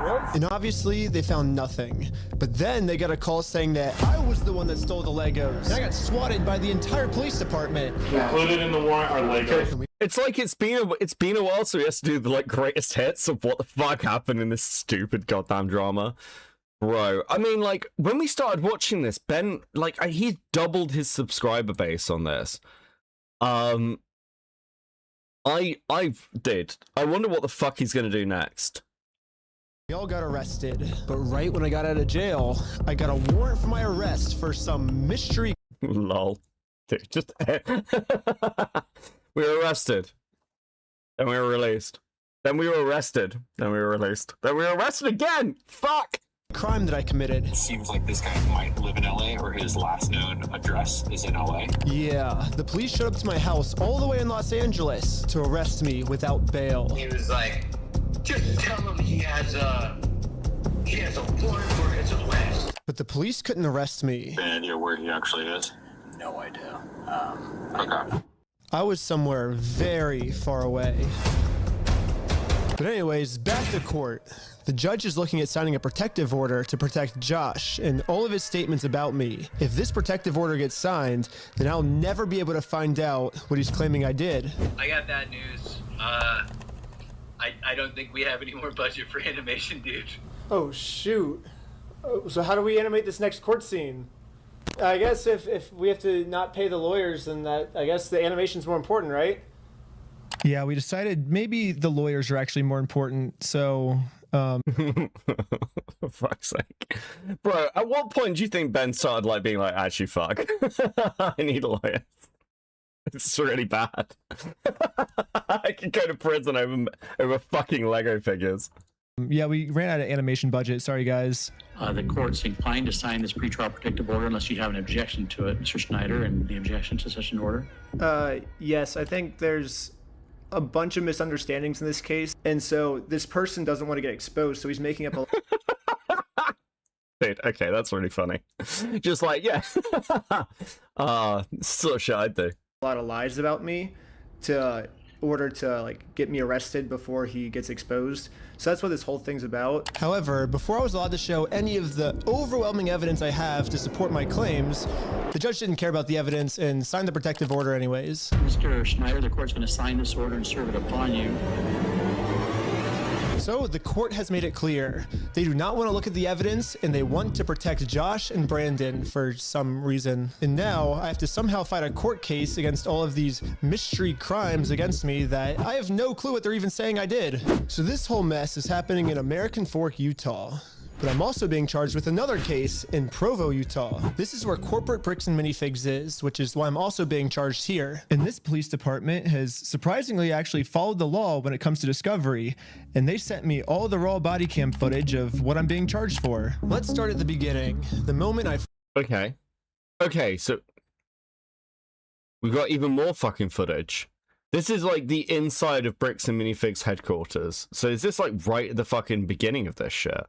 Really? And obviously, they found nothing. But then they got a call saying that I was the one that stole the Legos. And I got swatted by the entire police department. Included in the warrant are Legos. It's like it's been a while, so he has to do the like greatest hits of what the fuck happened in this stupid goddamn drama. Bro, I mean, like, when we started watching this, Ben, like, he doubled his subscriber base on this. I wonder what the fuck he's gonna do next. We all got arrested, but right when I got out of jail, I got a warrant for my arrest for some mystery. Lol. Dude, just we were arrested. Then we were released. Then we were arrested. Then we were released. Then we were arrested again! Fuck! Crime that I committed. It seems like this guy might live in LA, or his last known address is in LA. Yeah, the police showed up to my house all the way in Los Angeles to arrest me without bail. He was like, just tell him he has a warrant for his arrest. But the police couldn't arrest me. Any idea where he actually is? No idea. Okay. I was somewhere very far away. But anyways, back to court. The judge is looking at signing a protective order to protect Josh and all of his statements about me. If this protective order gets signed, then I'll never be able to find out what he's claiming I did. I got bad news. I don't think we have any more budget for animation, dude. Oh, shoot. So how do we animate this next court scene? I guess if we have to not pay the lawyers, then I guess the animation's more important, right? Yeah, we decided maybe the lawyers are actually more important, so... For fuck's sake. Bro, at what point do you think Ben started like being like, actually fuck, I need a lawyer? It's really bad. I can go to prison over fucking Lego figures. Yeah, we ran out of animation budget. Sorry, guys. The court's inclined to sign this pretrial protective order unless you have an objection to it, Mr. Schneider, and the objection to such an order. Yes, I think there's a bunch of misunderstandings in this case, and so this person doesn't want to get exposed, so he's making up a... Dude, okay, that's really funny. Just like, yeah. Sort of shit I'd do. A lot of lies about me to order to like get me arrested before he gets exposed. So that's what this whole thing's about. However, before I was allowed to show any of the overwhelming evidence I have to support my claims, the judge didn't care about the evidence and signed the protective order anyways. Mr. Schneider, the court's going to sign this order and serve it upon you. So the court has made it clear. They do not want to look at the evidence, and they want to protect Josh and Brandon for some reason. And now I have to somehow fight a court case against all of these mystery crimes against me that I have no clue what they're even saying I did. So this whole mess is happening in American Fork, Utah. But I'm also being charged with another case in Provo, Utah. This is where corporate Bricks and Minifigs is, which is why I'm also being charged here. And this police department has surprisingly actually followed the law when it comes to discovery, and they sent me all the raw body cam footage of what I'm being charged for. Let's start at the beginning. The moment I... Okay, so we've got even more fucking footage. This is like the inside of Bricks and Minifigs headquarters. So is this like right at the fucking beginning of this shit?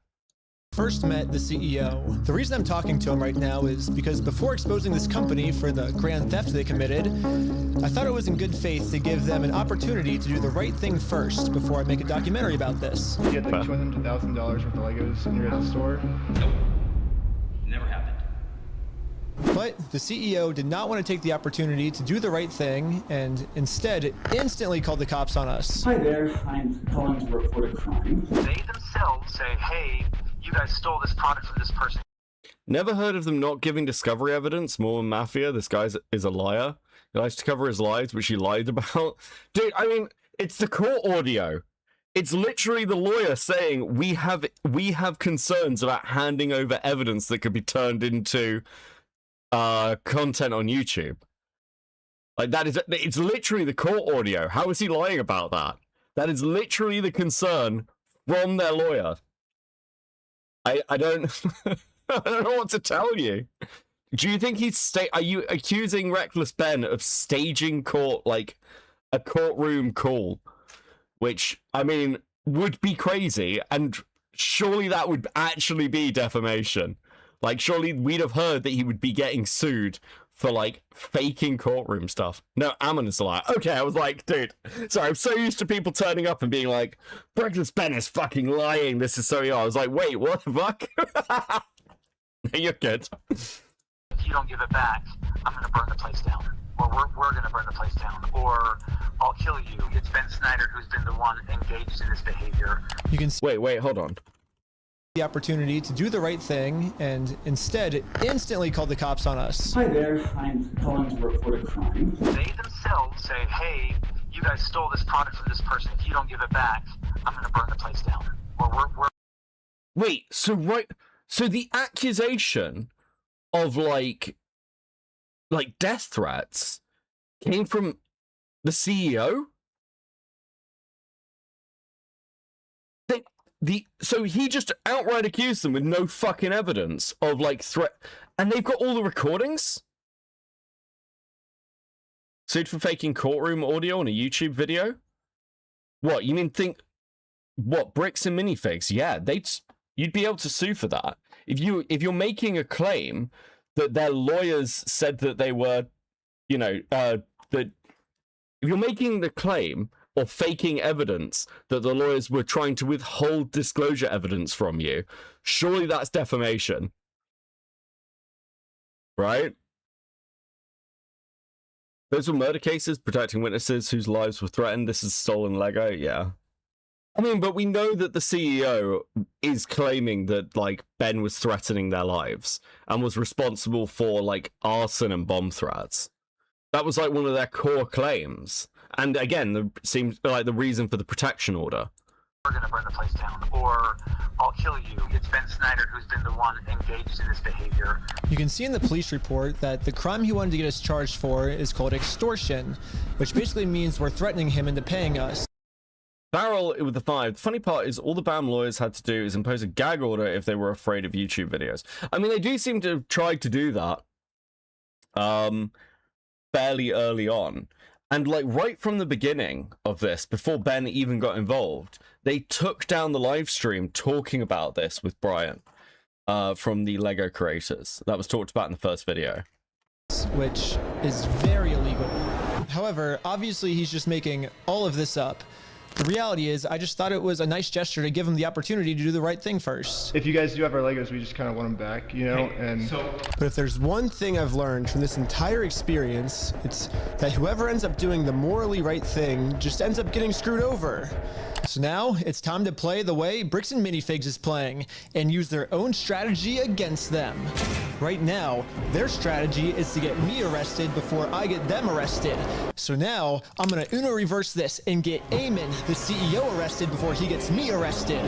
First met the CEO. The reason I'm talking to him right now is because before exposing this company for the grand theft they committed, I thought it was in good faith to give them an opportunity to do the right thing first before I make a documentary about this. You had like $200,000 worth of Legos in your store? Nope. Never happened. But the CEO did not want to take the opportunity to do the right thing and instead instantly called the cops on us. Hi there, I'm calling to report a crime. They themselves say, hey, you guys stole this product from this person. Never heard of them not giving discovery evidence. Mormon Mafia, this guy is a liar. He likes to cover his lies, which he lied about. Dude, I mean, it's the court audio. It's literally the lawyer saying, we have concerns about handing over evidence that could be turned into content on YouTube. Like, it's literally the court audio. How is he lying about that? That is literally the concern from their lawyer. I don't I don't know what to tell you. Do you think are you accusing Reckless Ben of staging court, like a courtroom call? Which, I mean, would be crazy, and surely that would actually be defamation. Like, surely we'd have heard that he would be getting sued for, like, faking courtroom stuff. No, Ammon is a liar. Okay, I was like, dude, sorry, I'm so used to people turning up and being like, Reckless Ben is fucking lying, this is so young. I was like, wait, what the fuck? You're good. If you don't give it back, I'm going to burn the place down. Or we're going to burn the place down. Or I'll kill you. It's Ben Snyder who's been the one engaged in this behavior. You can wait, hold on. The opportunity to do the right thing and instead instantly called the cops on us. Hi there, I'm calling to report a crime. They themselves say, hey, you guys stole this product from this person. If you don't give it back, I'm going to burn the place down. Or we're Wait, so the accusation of like death threats came from the CEO? So he just outright accused them with no fucking evidence of like threat, and they've got all the recordings? Sued for faking courtroom audio on a YouTube video? What, you mean what, Bricks and Minifigs? Yeah, you'd be able to sue for that. If you're making a claim that their lawyers said that they were, that if you're making the claim or faking evidence that the lawyers were trying to withhold disclosure evidence from you, surely that's defamation. Right? Those were murder cases, protecting witnesses whose lives were threatened. This is stolen Lego, yeah. I mean, but we know that the CEO is claiming that, like, Ben was threatening their lives and was responsible for, like, arson and bomb threats. That was, like, one of their core claims. And again, seems like the reason for the protection order. We're gonna burn the place down, or I'll kill you. It's Ben Snyder who's been the one engaged in this behavior. You can see in the police report that the crime he wanted to get us charged for is called extortion, which basically means we're threatening him into paying us. Barrel with the 5. The funny part is all the BAM lawyers had to do is impose a gag order if they were afraid of YouTube videos. I mean, they do seem to have tried to do that fairly early on. And like right from the beginning of this, before Ben even got involved, they took down the live stream talking about this with Brian from the Lego creators. That was talked about in the first video. Which is very illegal. However, obviously he's just making all of this up. The reality is, I just thought it was a nice gesture to give him the opportunity to do the right thing first. If you guys do have our Legos, we just kind of want them back, you know? But if there's one thing I've learned from this entire experience, it's that whoever ends up doing the morally right thing just ends up getting screwed over. So now, it's time to play the way Bricks and Minifigs is playing, and use their own strategy against them. Right now, their strategy is to get me arrested before I get them arrested. So now, I'm gonna Uno reverse this and get Eamon, the CEO, arrested before he gets me arrested.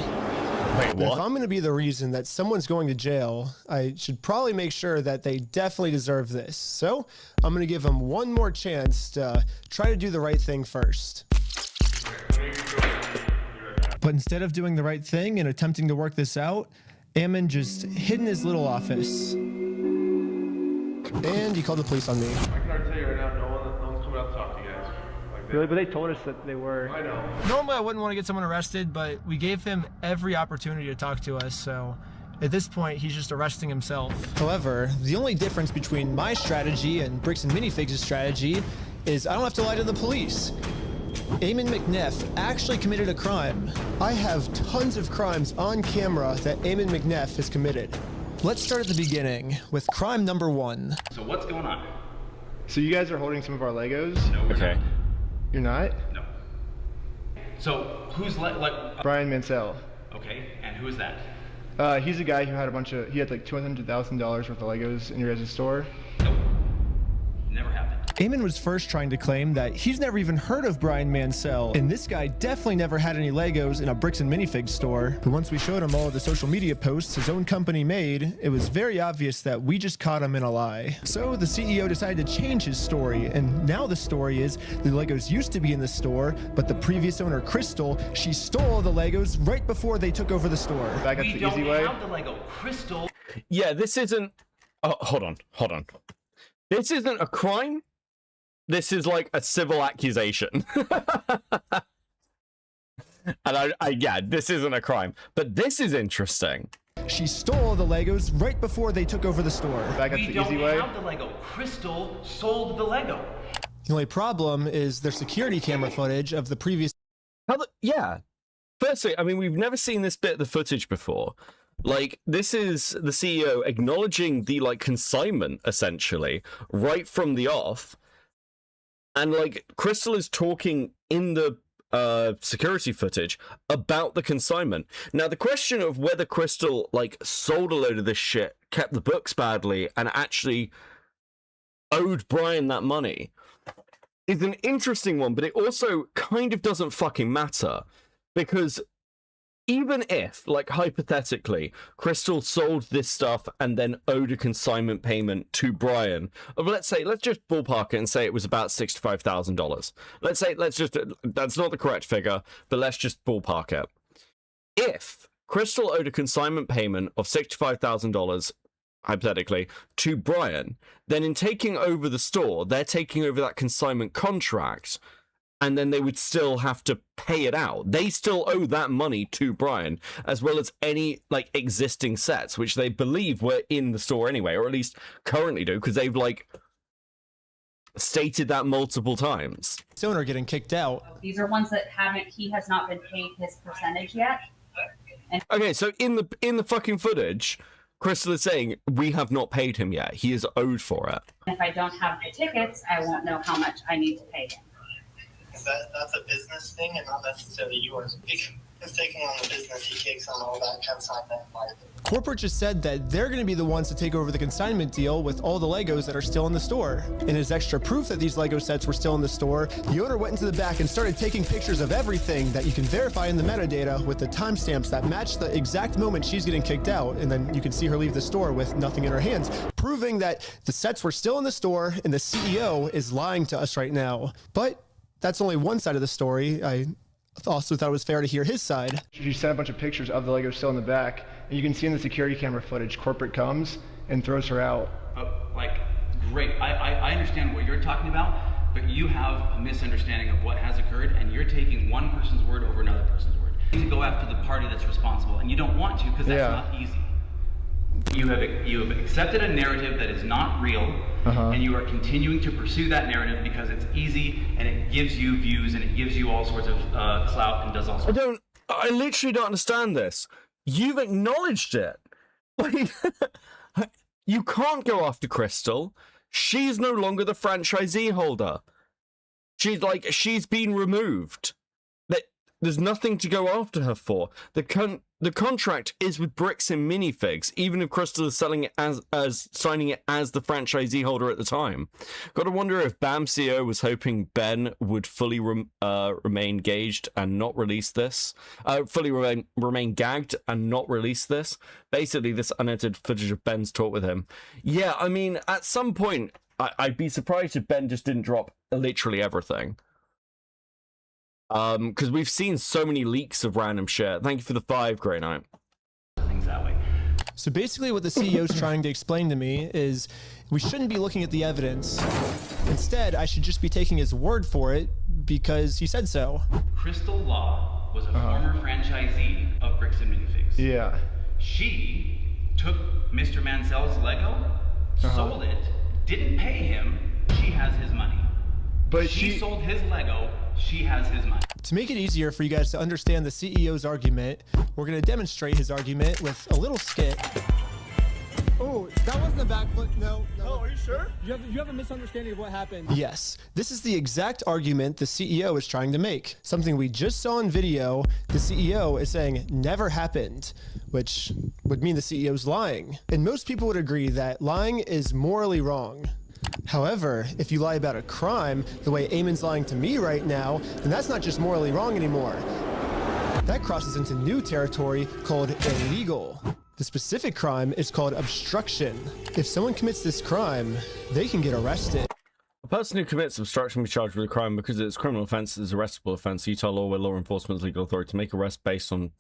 Wait, what? If I'm gonna be the reason that someone's going to jail, I should probably make sure that they definitely deserve this. So, I'm gonna give them one more chance to try to do the right thing first. But instead of doing the right thing and attempting to work this out, Eamon just hid in his little office. And he called the police on me. I can already tell you right now, no one's coming out to talk to you guys. Really? But they told us that they were. I know. Normally I wouldn't want to get someone arrested, but we gave him every opportunity to talk to us, so at this point he's just arresting himself. However, the only difference between my strategy and Bricks and Minifigs' strategy is I don't have to lie to the police. Eamon McNeff actually committed a crime. I have tons of crimes on camera that Eamon McNeff has committed. Let's start at the beginning with crime number 1. So what's going on? So you guys are holding some of our Legos? No, we're Okay. not. You're not? No. So who's Brian Mansell. Okay, and who is that? He's a guy who had he had like $200,000 worth of Legos in your guys' store. Nope. Never happened. Eamon was first trying to claim that he's never even heard of Brian Mansell, and this guy definitely never had any Legos in a Bricks and Minifigs store. But once we showed him all of the social media posts his own company made, it was very obvious that we just caught him in a lie. So the CEO decided to change his story, and now the story is the Legos used to be in the store, but the previous owner, Crystal, she stole the Legos right before they took over the store. Back up the easy way. We don't have the Lego Crystal. Yeah, this isn't... Oh, hold on. This isn't a crime. This is like a civil accusation. And yeah, this isn't a crime. But this is interesting. She stole the Legos right before they took over the store. Back up the easy way. We don't have the Lego. Crystal sold the Lego. The only problem is their security camera footage of the previous... Yeah. Firstly, I mean, we've never seen this bit of the footage before. Like, this is the CEO acknowledging the, like, consignment, essentially, right from the off. And, like, Crystal is talking in the security footage about the consignment. Now, the question of whether Crystal, like, sold a load of this shit, kept the books badly, and actually owed Brian that money is an interesting one, but it also kind of doesn't fucking matter. Because even if, like, hypothetically, Crystal sold this stuff and then owed a consignment payment to Brian, let's just ballpark it and say it was about $65,000. That's not the correct figure, but let's just ballpark it. If Crystal owed a consignment payment of $65,000, hypothetically, to Brian, then in taking over the store, they're taking over that consignment contract, and then they would still have to pay it out. They still owe that money to Brian, as well as any, like, existing sets, which they believe were in the store anyway, or at least currently do, because they've, like, stated that multiple times. This owner getting kicked out. These are ones that he has not been paid his percentage yet. And Okay, so in the fucking footage, Crystal is saying, we have not paid him yet. He is owed for it. if I don't have the tickets, I won't know how much I need to pay him. That's a business thing and not necessarily yours. He's taking on the business, he takes on all that consignment. Corporate just said that they're going to be the ones to take over the consignment deal with all the Legos that are still in the store. And as extra proof that these Lego sets were still in the store, the owner went into the back and started taking pictures of everything that you can verify in the metadata with the timestamps that match the exact moment she's getting kicked out. And then you can see her leave the store with nothing in her hands, proving that the sets were still in the store and the CEO is lying to us right now. But that's only one side of the story. I also thought it was fair to hear his side. She sent a bunch of pictures of the Legos still in the back, and you can see in the security camera footage, corporate comes and throws her out. Great. I understand what you're talking about, but you have a misunderstanding of what has occurred, and you're taking one person's word over another person's word. You need to go after the party that's responsible, and you don't want to because that's not easy. You have accepted a narrative that is not real, and you are continuing to pursue that narrative because it's easy and it gives you views and it gives you all sorts of clout and does all sorts. I literally don't understand this. You've acknowledged it. Like, you can't go after Crystal. She's no longer the franchisee holder. She's been removed. There's nothing to go after her for. The contract is with Bricks and Minifigs, even if Crystal is selling it as signing it as the franchisee holder at the time. Got to wonder if BAM CEO was hoping Ben would fully remain gagged and not release this. Remain gagged and not release this. Basically, this unedited footage of Ben's talk with him. Yeah, I mean, at some point, I'd be surprised if Ben just didn't drop literally everything. Because we've seen so many leaks of random shit. Thank you for the 5, Grey Knight. Things that way. So basically what the CEO is trying to explain to me is we shouldn't be looking at the evidence. Instead, I should just be taking his word for it because he said so. Crystal Law was a former franchisee of Bricks and Minifigs. Yeah. She took Mr. Mansell's Lego, sold it, didn't pay him, she has his money. But she sold his Lego, she has his money. To make it easier for you guys to understand the CEO's argument, we're going to demonstrate his argument with a little skit. Oh, that wasn't a backflip. No. Oh, are you sure? You have a misunderstanding of what happened. Yes, this is the exact argument the CEO is trying to make. Something we just saw in video, the CEO is saying never happened, which would mean the CEO's lying. And most people would agree that lying is morally wrong. However, if you lie about a crime, the way Eamon's lying to me right now, then that's not just morally wrong anymore. That crosses into new territory called illegal. The specific crime is called obstruction. If someone commits this crime, they can get arrested. A person who commits obstruction will be charged with a crime because it's a criminal offence, it's an arrestable offence. Utah law where law enforcement's legal authority to make arrests based on...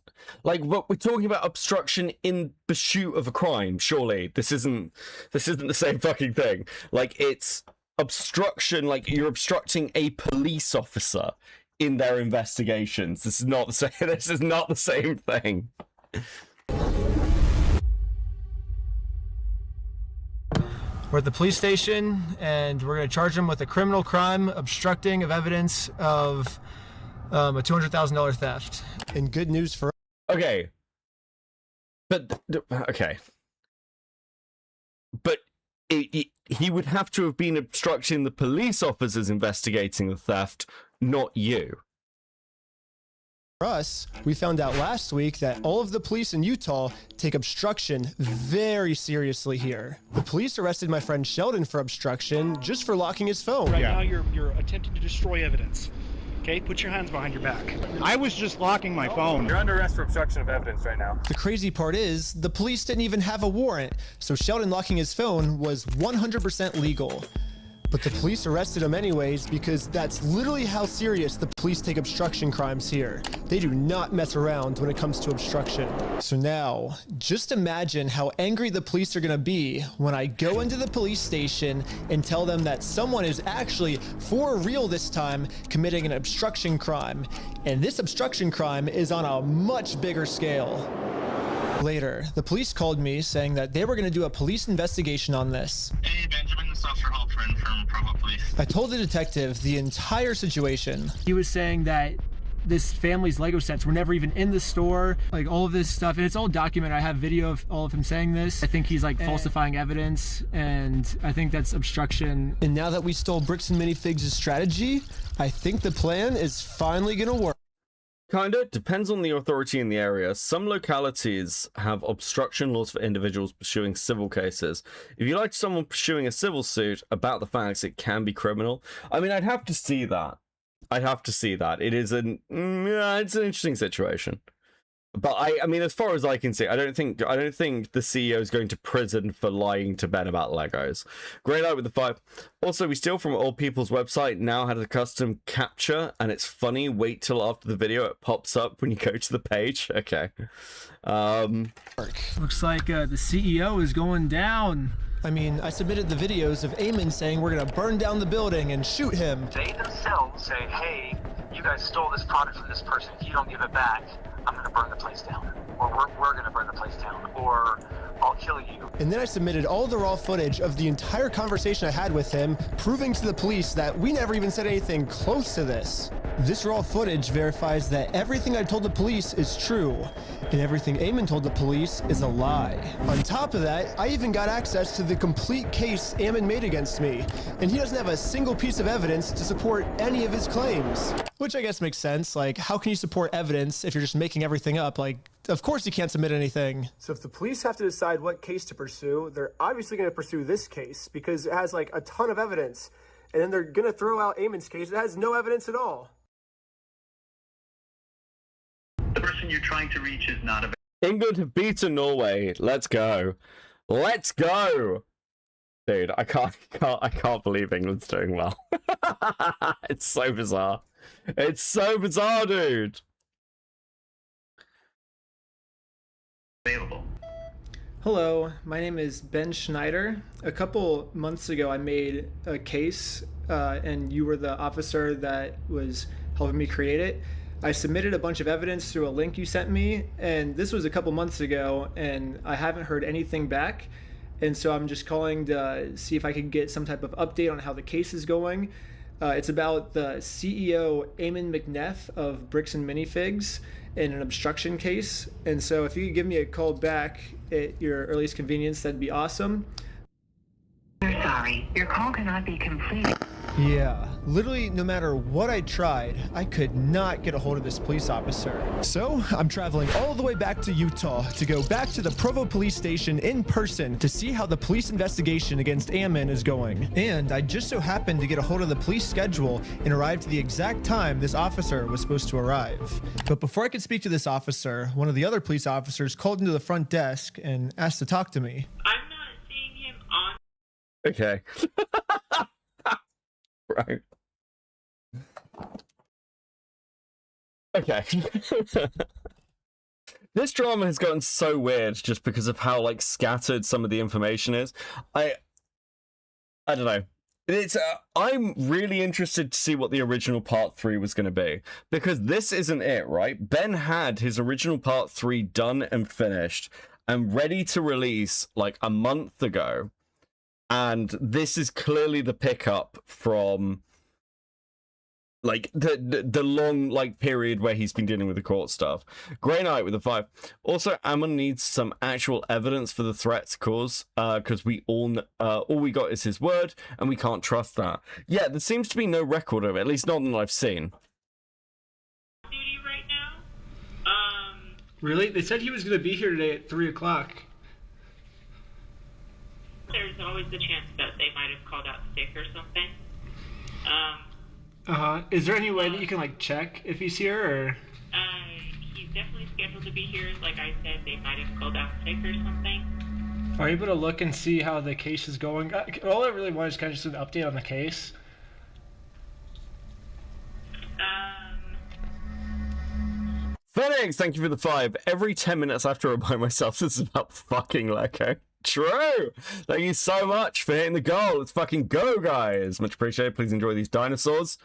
Like, what we're talking about obstruction in pursuit of a crime, surely. This isn't the same fucking thing. Like, it's obstruction, like you're obstructing a police officer in their investigations. This is not the same, this is not the same thing. We're at the police station, and we're going to charge him with a criminal crime, obstructing of evidence of a $200,000 theft. And good news for... Okay. But, okay. But he would have to have been obstructing the police officers investigating the theft, not you. For us, we found out last week that all of the police in Utah take obstruction very seriously here. The police arrested my friend Sheldon for obstruction just for locking his phone. Right now you're attempting to destroy evidence. okay? Put your hands behind your back. I was just locking my phone. You're under arrest for obstruction of evidence right now. The crazy part is, the police didn't even have a warrant, so Sheldon locking his phone was 100% legal. But the police arrested him anyways because that's literally how serious the police take obstruction crimes here. They do not mess around when it comes to obstruction. So now, just imagine how angry the police are gonna be when I go into the police station and tell them that someone is actually, for real this time, committing an obstruction crime. And this obstruction crime is on a much bigger scale. Later, the police called me saying that they were going to do a police investigation on this. Hey, Benjamin, this is Officer Halpern from Provo Police. I told the detective the entire situation. He was saying that this family's Lego sets were never even in the store, like all of this stuff, and it's all documented. I have video of all of him saying this. I think he's like falsifying evidence, and I think that's obstruction. And now that we stole Bricks and Minifigs' strategy, I think the plan is finally going to work. Kinda. Depends on the authority in the area. Some localities have obstruction laws for individuals pursuing civil cases. If you like someone pursuing a civil suit about the facts, it can be criminal. I mean, I'd have to see that. It is it's an interesting situation. But I mean, as far as I can see, I don't think the CEO is going to prison for lying to Ben about Legos. Great night with the 5. Also, we steal from Old People's website now has a custom capture, and it's funny. Wait till after the video, it pops up when you go to the page. Okay. Looks like the CEO is going down. I mean, I submitted the videos of Eamon saying we're gonna burn down the building and shoot him. They themselves say, hey, you guys stole this product from this person. If you don't give it back, I'm going to burn the place down. Or we're going to burn the place down. Or I'll kill you. And then I submitted all the raw footage of the entire conversation I had with him, proving to the police that we never even said anything close to this. This raw footage verifies that everything I told the police is true, and everything Eamon told the police is a lie. On top of that, I even got access to the complete case Eamon made against me, and he doesn't have a single piece of evidence to support any of his claims. Which I guess makes sense. Like, how can you support evidence if you're just making everything up? Like, of course you can't submit anything. So if the police have to decide what case to pursue, they're obviously going to pursue this case because it has like a ton of evidence. And then they're going to throw out Eamon's case that has no evidence at all. The person you're trying to reach is not available. England have beaten Norway. Let's go. Let's go. Dude, I can't believe England's doing well. It's so bizarre. It's so bizarre, dude. Available. Hello, my name is Ben Schneider. A couple months ago, I made a case, and you were the officer that was helping me create it. I submitted a bunch of evidence through a link you sent me, and this was a couple months ago, and I haven't heard anything back. And so I'm just calling to see if I can get some type of update on how the case is going. It's about the CEO, Eamon McNeff of Bricks and Minifigs, in an obstruction case. And so if you could give me a call back at your earliest convenience, that'd be awesome. We're sorry, your call cannot be completed. Yeah, literally no matter what I tried, I could not get a hold of this police officer. So I'm traveling all the way back to Utah to go back to the Provo police station in person to see how the police investigation against Eamon is going. And I just so happened to get a hold of the police schedule and arrived at the exact time this officer was supposed to arrive. But before I could speak to this officer, one of the other police officers called into the front desk and asked to talk to me. I'm not seeing him on. Okay. Right. Okay. This drama has gotten so weird just because of how like scattered some of the information is. I don't know. It's I'm really interested to see what the original part 3 was going to be, because this isn't it, right? Ben had his original part 3 done and finished and ready to release like a month ago. And this is clearly the pickup from like the long like period where he's been dealing with the court stuff. Grey Knight with a 5. Also, Ammon needs some actual evidence for the threats cause, because we all we got is his word, and we can't trust that. Yeah, there seems to be no record of it, at least not that I've seen. Duty right now. Really? They said he was going to be here today at 3 o'clock. There's always the chance that they might have called out sick or something. Is there any way that you can like check if he's here, or? He's definitely scheduled to be here. Like I said, they might have called out sick or something. Are you able to look and see how the case is going? All I really want is kind of just an update on the case. Phoenix, thank you for the 5. Every 10 minutes I have to remind myself this is about fucking Lego. True. Thank you so much for hitting the goal. Let's fucking go, guys. Much appreciated. Please enjoy these dinosaurs.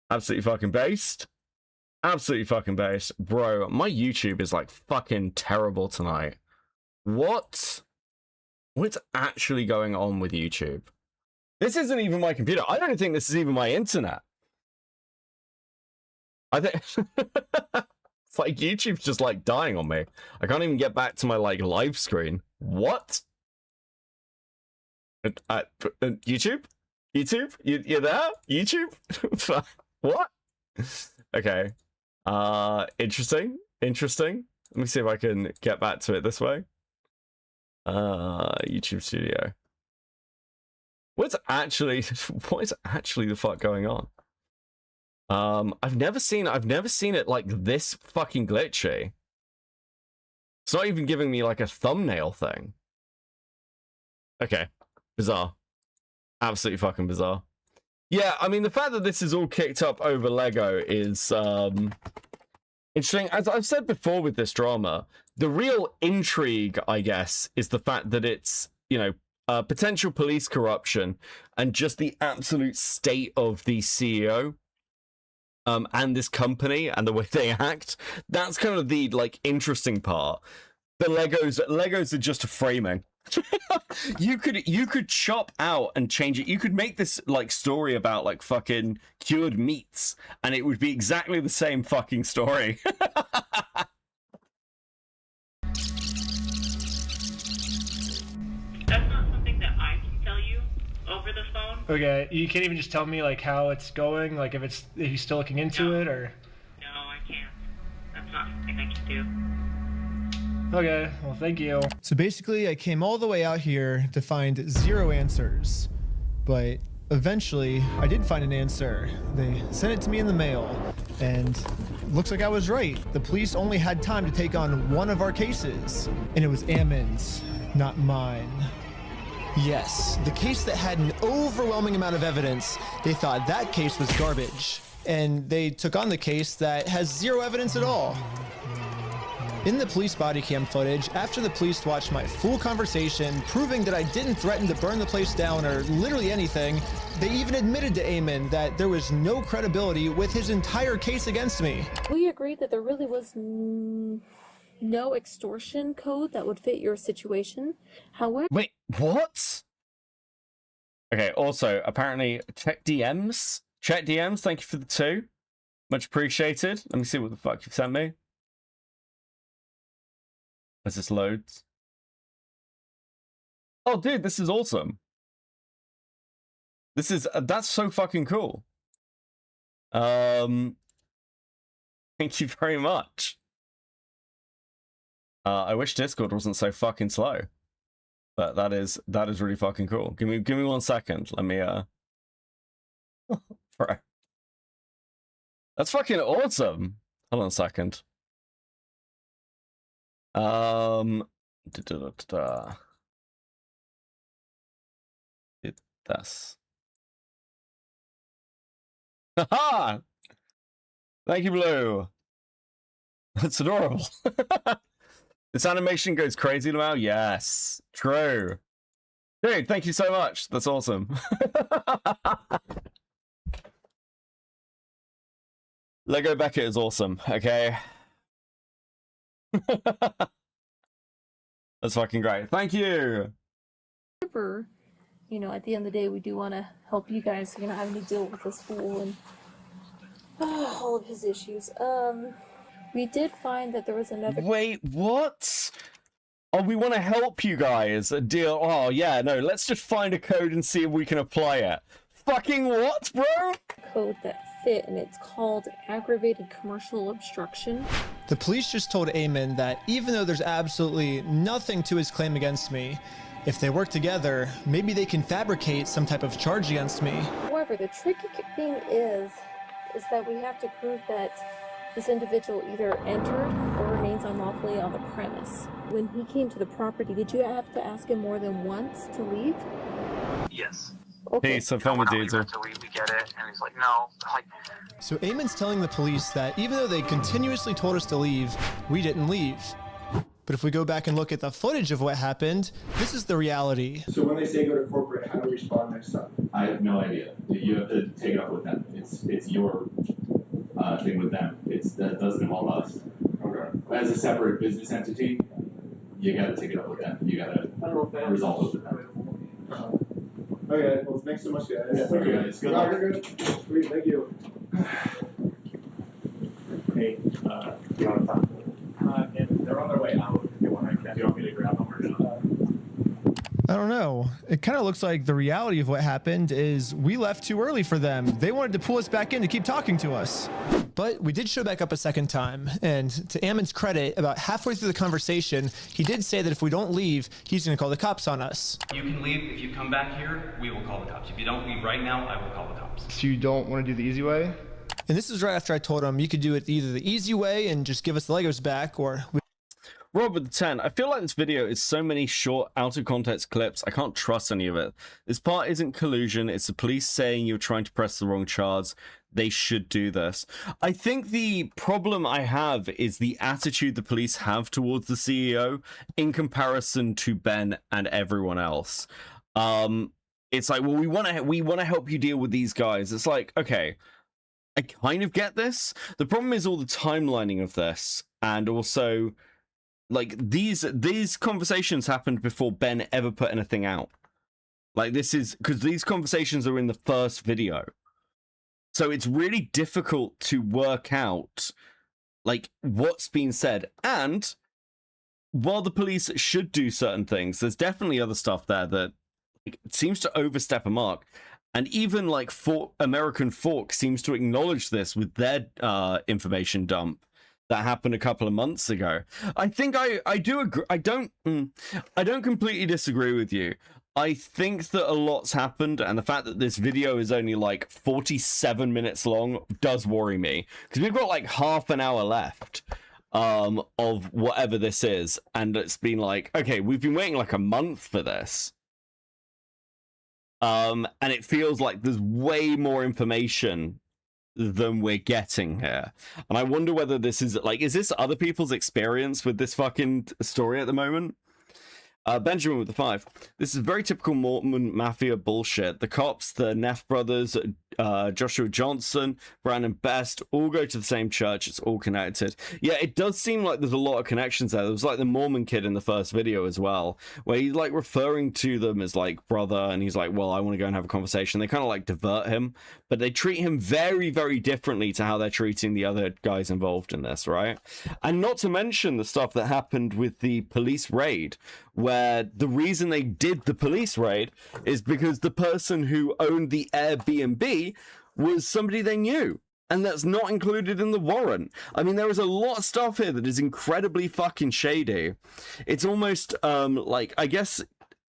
Absolutely fucking based. Absolutely fucking based. Bro, my YouTube is like fucking terrible tonight. What? What's actually going on with YouTube? This isn't even my computer. I don't think this is even my internet. I think... It's like YouTube's just like dying on me. I can't even get back to my like live screen. What? YouTube? YouTube? You're there? YouTube? What? Okay. Interesting. Interesting. Let me see if I can get back to it this way. YouTube Studio. What is actually the fuck going on? I've never seen it like this fucking glitchy. It's not even giving me like a thumbnail thing. Okay. Bizarre. Absolutely fucking bizarre. Yeah, I mean, the fact that this is all kicked up over Lego is interesting. As I've said before with this drama, the real intrigue, I guess, is the fact that it's, you know, potential police corruption and just the absolute state of the CEO. And this company and the way they act. That's kind of the like interesting part. The Legos are just a framing. you could chop out and change it. You could make this like story about like fucking cured meats and it would be exactly the same fucking story. That's not something that I can tell you over the phone. Okay, you can't even just tell me like how it's going, like if he's still looking into it, or? No, I can't. That's not something I can do. Okay, well, thank you. So basically, I came all the way out here to find 0 answers, but eventually I did find an answer. They sent it to me in the mail, and looks like I was right. The police only had time to take on one of our cases, and it was Ammon's, not mine. Yes, the case that had an overwhelming amount of evidence, they thought that case was garbage. And they took on the case that has 0 evidence at all. In the police body cam footage, after the police watched my full conversation, proving that I didn't threaten to burn the place down or literally anything, they even admitted to Eamon that there was no credibility with his entire case against me. We agreed that there really was no extortion code that would fit your situation. However... Wait, what? Okay, also, apparently, check DMs. Check DMs, thank you for the 2. Much appreciated. Let me see what the fuck you've sent me. As this loads. Oh, dude, this is awesome. This is, that's so fucking cool. Thank you very much. I wish Discord wasn't so fucking slow, but that is really fucking cool. Give me 1 second. Let me bro. That's fucking awesome. Hold on a second. That's. Haha! Thank you, Blue. That's adorable. This animation goes crazy now. Yes, true. Dude, thank you so much. That's awesome. Lego Beckett is awesome. Okay. That's fucking great. Thank you. However, you know, at the end of the day, we do want to help you guys so you're not having to deal with this fool and all of his issues. We did find that there was another... Wait, what? Oh, we want to help you guys deal... Oh, yeah, no, let's just find a code and see if we can apply it. Fucking what, bro? Code that fit, and it's called aggravated commercial obstruction. The police just told Eamon that even though there's absolutely nothing to his claim against me, If they work together, maybe they can fabricate some type of charge against me. However, the tricky thing is that we have to prove that this individual either entered or remains unlawfully on the premise. When he came to the property, did you have to ask him more than once to leave? Yes. Okay. Hey, so film a diesel. Until we get it, and he's like, no. Like, So Eamon's telling the police that even though they continuously told us to leave, we didn't leave. But if we go back and look at the footage of what happened, this is the reality. So when they say go to corporate, how do we respond next time? I have no idea. You have to take it up with them. It's your thing with them. That doesn't involve us. Okay. As a separate business entity, you got to take it up with them. You got to resolve it with them. Okay. Well, thanks so much, guys. Yeah, thank you, guys. Good luck. You're good. Sweet. Thank you. Hey, you want to talk? They're on their way out. If you want me to grab them or not? I don't know. It kind of looks like the reality of what happened is we left too early for them. They wanted to pull us back in to keep talking to us. But we did show back up a second time. And to Ammon's credit, about halfway through the conversation, he did say that if we don't leave, he's going to call the cops on us. You can leave. If you come back here, we will call the cops. If you don't leave right now, I will call the cops. So you don't want to do the easy way? And this is right after I told him you could do it either the easy way and just give us the Legos back, or... Robert the 10, I feel like this video is so many short, out of context clips, I can't trust any of it. This part isn't collusion, it's the police saying you're trying to press the wrong charge. They should do this. I think the problem I have is the attitude the police have towards the CEO in comparison to Ben and everyone else. It's like, well, we want to help you deal with these guys. It's like, okay, I kind of get this. The problem is all the timelining of this, and also... like these conversations happened before Ben ever put anything out. Like this is because these conversations are in the first video. So it's really difficult to work out like what's been said. And while the police should do certain things, there's definitely other stuff there that seems to overstep a mark. And even like American Fork seems to acknowledge this with their information dump that happened a couple of months ago. I think I do agree. I don't completely disagree with you. I think that a lot's happened, and the fact that this video is only like 47 minutes long does worry me, because we've got like half an hour left of whatever this is, and it's been like, okay, we've been waiting like a month for this. And it feels like there's way more information than we're getting here. And I wonder whether this is like, is this other people's experience with this fucking story at the moment? Benjamin with the 5. This is very typical Mormon Mafia bullshit. The cops, the Neff brothers, Joshua Johnson, Brandon Best, all go to the same church. It's all connected. Yeah, it does seem like there's a lot of connections there. There was like the Mormon kid in the first video as well, where he's like referring to them as like brother, and he's like, well, I want to go and have a conversation. They kind of like divert him, but they treat him very, very differently to how they're treating the other guys involved in this, right? And not to mention the stuff that happened with the police raid, where the reason they did the police raid is because the person who owned the Airbnb was somebody they knew, and that's not included in the warrant. I mean, there is a lot of stuff here that is incredibly fucking shady. It's almost like, I guess,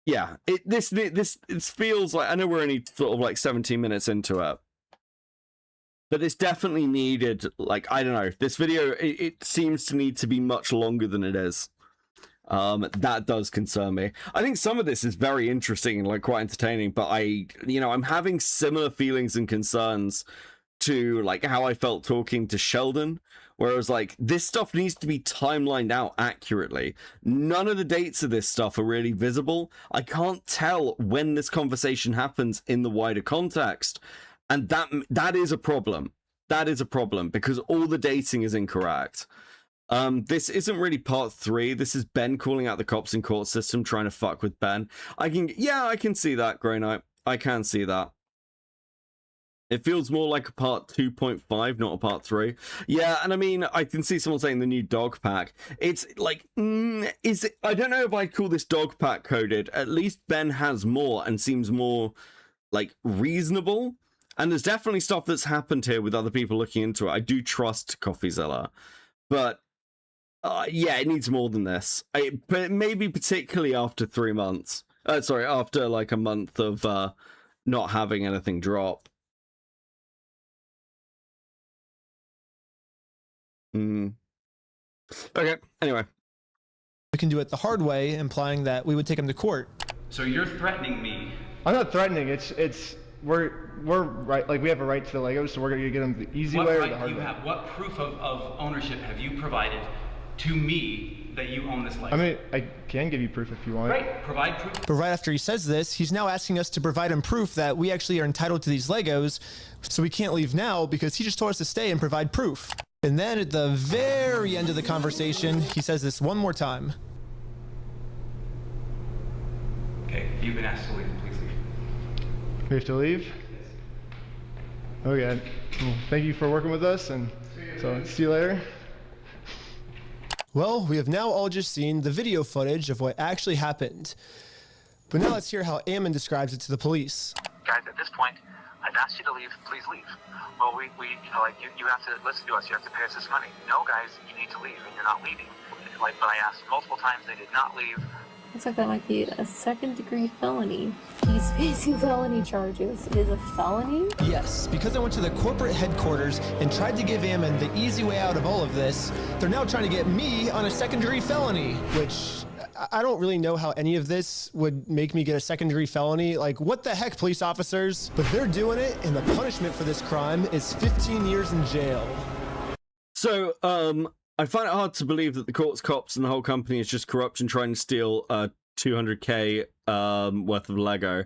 yeah, it feels like, I know we're only sort of like 17 minutes into it, but this definitely needed, like, I don't know, this video, it seems to need to be much longer than it is. That does concern me. I think some of this is very interesting and like quite entertaining, but I'm having similar feelings and concerns to like how I felt talking to Sheldon, where I was like, this stuff needs to be timelined out accurately. None of the dates of this stuff are really visible. I can't tell when this conversation happens in the wider context, and that is a problem. That is a problem because all the dating is incorrect. This isn't really part 3. This is Ben calling out the cops and court system, trying to fuck with Ben. I can see that, Grey Knight. I can see that. It feels more like a part 2.5, not a part 3. Yeah, and I mean, I can see someone saying the new dog pack. It's like, I don't know if I'd call this dog pack coded. At least Ben has more and seems more, like, reasonable. And there's definitely stuff that's happened here with other people looking into it. I do trust CoffeeZilla. But yeah, it needs more than this. But maybe particularly after 3 months. Sorry, after like a month of not having anything drop. Okay, anyway. We can do it the hard way, implying that we would take him to court. So you're threatening me. I'm not threatening. We're right. Like, we have a right to the Legos, so we're gonna get them the easy way or the hard way. What proof of ownership have you provided to me that you own this Lego? I mean, I can give you proof if you want. Great, provide proof. But right after he says this, he's now asking us to provide him proof that we actually are entitled to these Legos, so we can't leave now because he just told us to stay and provide proof. And then at the very end of the conversation, he says this one more time. Okay, you've been asked to leave. Please leave. We have to leave? Okay. Well, thank you for working with us, and so see you later. Well, we have now all just seen the video footage of what actually happened. But now let's hear how Ammon describes it to the police. Guys, at this point, I've asked you to leave. Please leave. Well, you have to listen to us. You have to pay us this money. No, guys, you need to leave, and you're not leaving. But I asked multiple times. They did not leave. Looks like that might be a second-degree felony. He's facing felony charges. It is a felony? Yes, because I went to the corporate headquarters and tried to give Ammon the easy way out of all of this, they're now trying to get me on a second-degree felony, which I don't really know how any of this would make me get a second-degree felony. Like, what the heck, police officers? But they're doing it, and the punishment for this crime is 15 years in jail. So, I find it hard to believe that the courts, cops, and the whole company is just corrupt and trying to steal 200k worth of Lego.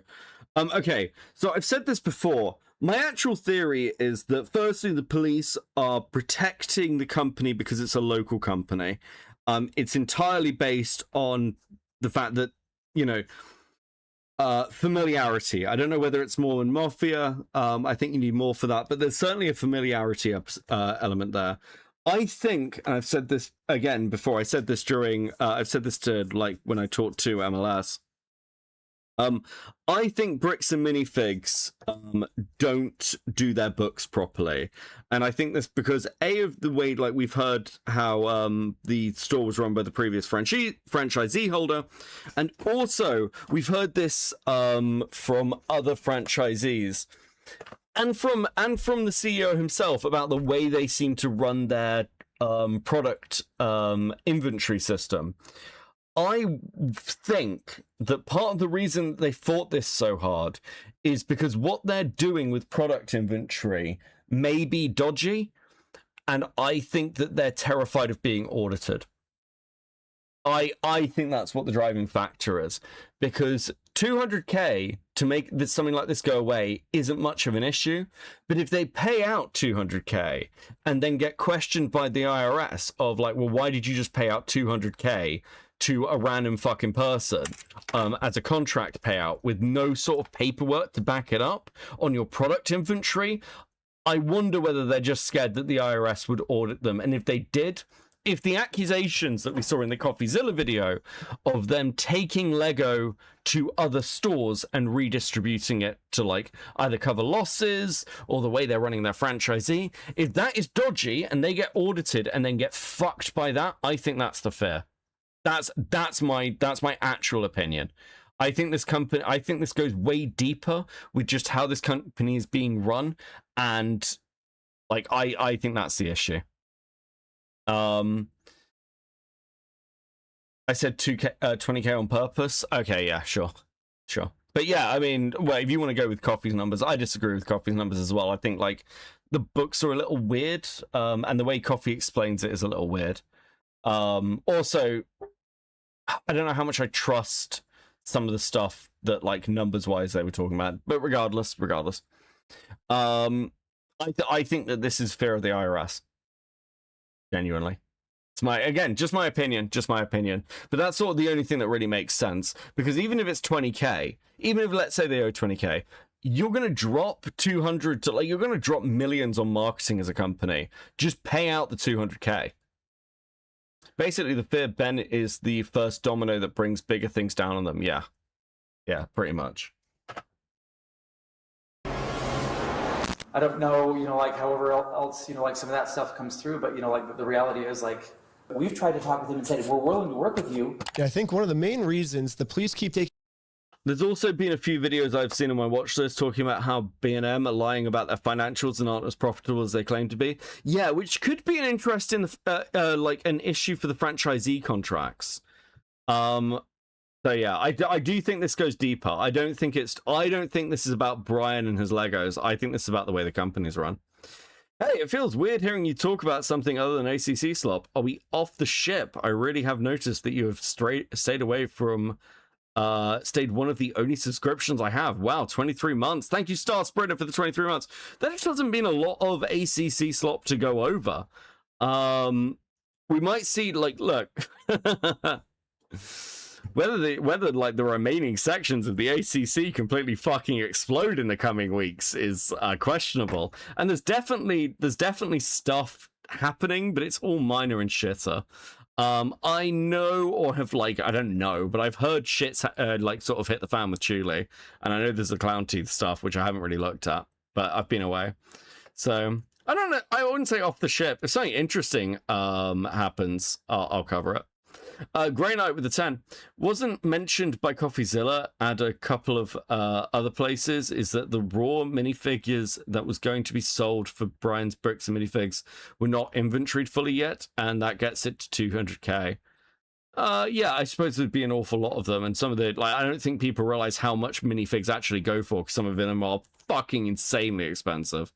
Okay, so I've said this before. My actual theory is that firstly, the police are protecting the company because it's a local company. It's entirely based on the fact that, you know, familiarity. I don't know whether it's more than Mafia. I think you need more for that, but there's certainly a familiarity element there. I think, and I've said this again before, I said this during, I've said this to, like, when I talked to MLS. I think Bricks and Minifigs don't do their books properly. And I think this because, A, of the way, like, we've heard how the store was run by the previous franchisee holder, and also we've heard this from other franchisees. And from the CEO himself about the way they seem to run their product inventory system. I think that part of the reason they fought this so hard is because what they're doing with product inventory may be dodgy, and I think that they're terrified of being audited. I think that's what the driving factor is, because 200k to make something like this go away isn't much of an issue, but if they pay out 200k and then get questioned by the IRS of like, well, why did you just pay out 200k to a random fucking person as a contract payout with no sort of paperwork to back it up on your product inventory, I wonder whether they're just scared that the IRS would audit them. And if they did, if the accusations that we saw in the CoffeeZilla video of them taking Lego to other stores and redistributing it to like either cover losses or the way they're running their franchisee, if that is dodgy and they get audited and then get fucked by that, I think that's the fear. That's my actual opinion. I think this goes way deeper with just how this company is being run, and like I think that's the issue. I said 20k on purpose. Okay, yeah, sure. But yeah, I mean, well, if you want to go with Coffee's numbers, I disagree with Coffee's numbers as well. I think like the books are a little weird, and the way Coffee explains it is a little weird. Also, I don't know how much I trust some of the stuff that like numbers wise they were talking about, but regardless, I think that this is fear of the IRS. Genuinely. It's just my opinion, but that's sort of the only thing that really makes sense, because even if it's 20k, even if let's say they owe 20k, you're going to drop 200 to like, you're going to drop millions on marketing as a company. Just pay out the 200k. Basically, the fear, Ben, is the first domino that brings bigger things down on them. Yeah, pretty much. I don't know, like however else, like some of that stuff comes through, but, like the reality is like, we've tried to talk with him and said, we're willing to work with you. Yeah, I think one of the main reasons the police keep taking There's also been a few videos I've seen on my watch list talking about how B&M are lying about their financials and aren't as profitable as they claim to be. Yeah, which could be an interesting, like an issue for the franchisee contracts. So yeah, I do think this goes deeper. I don't think this is about Brian and his Legos. I think this is about the way the company's run. Hey, it feels weird hearing you talk about something other than ACC slop. Are we off the ship? I really have noticed that you have stayed away from stayed one of the only subscriptions I have. Wow, 23 months. Thank you, Star Sprinter, for the 23 months. That just hasn't been a lot of ACC slop to go over. We might see, like, look, whether like the remaining sections of the ACC completely fucking explode in the coming weeks is questionable. And there's definitely stuff happening, but it's all minor and shitter. I know, or have, like, I don't know, but I've heard shit's like sort of hit the fan with Chuli, and I know there's the Clown Teeth stuff, which I haven't really looked at, but I've been away. So I don't know. I wouldn't say off the ship. If something interesting happens, I'll cover it. Grey Knight with the 10 wasn't mentioned by CoffeeZilla and a couple of other places. Is that the raw minifigures that was going to be sold for Brian's Bricks and Minifigs were not inventoried fully yet, and that gets it to 200k. Yeah, I suppose there'd be an awful lot of them, and some of the, like, I don't think people realize how much minifigs actually go for, because some of them are fucking insanely expensive.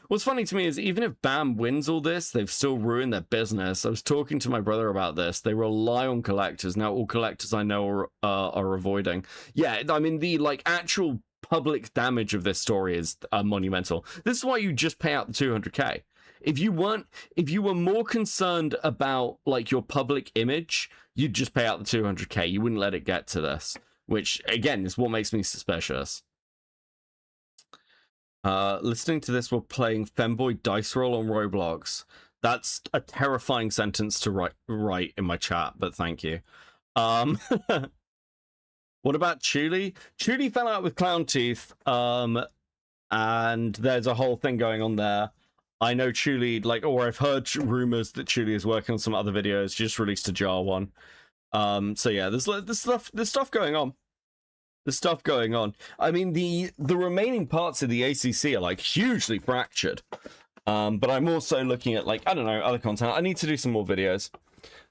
What's funny to me is even if BAM wins all this, they've still ruined their business. I was talking to my brother about this. They rely on collectors. Now all collectors I know are avoiding. Yeah, I mean, the like actual public damage of this story is monumental. This is why you just pay out the 200k. If you were more concerned about like your public image, you'd just pay out the 200k. You wouldn't let it get to this, which again is what makes me suspicious. Listening to this while playing Femboy Dice Roll on Roblox. That's a terrifying sentence to write in my chat, but thank you. What about Chuli? Chuli fell out with Clown Teeth, and there's a whole thing going on there. I know Chuli, like, or I've heard rumors that Chuli is working on some other videos. She just released a jar one. So yeah, there's stuff going on. There's stuff going on. I mean, the remaining parts of the ACC are like hugely fractured. But I'm also looking at, like, I don't know, other content. I need to do some more videos.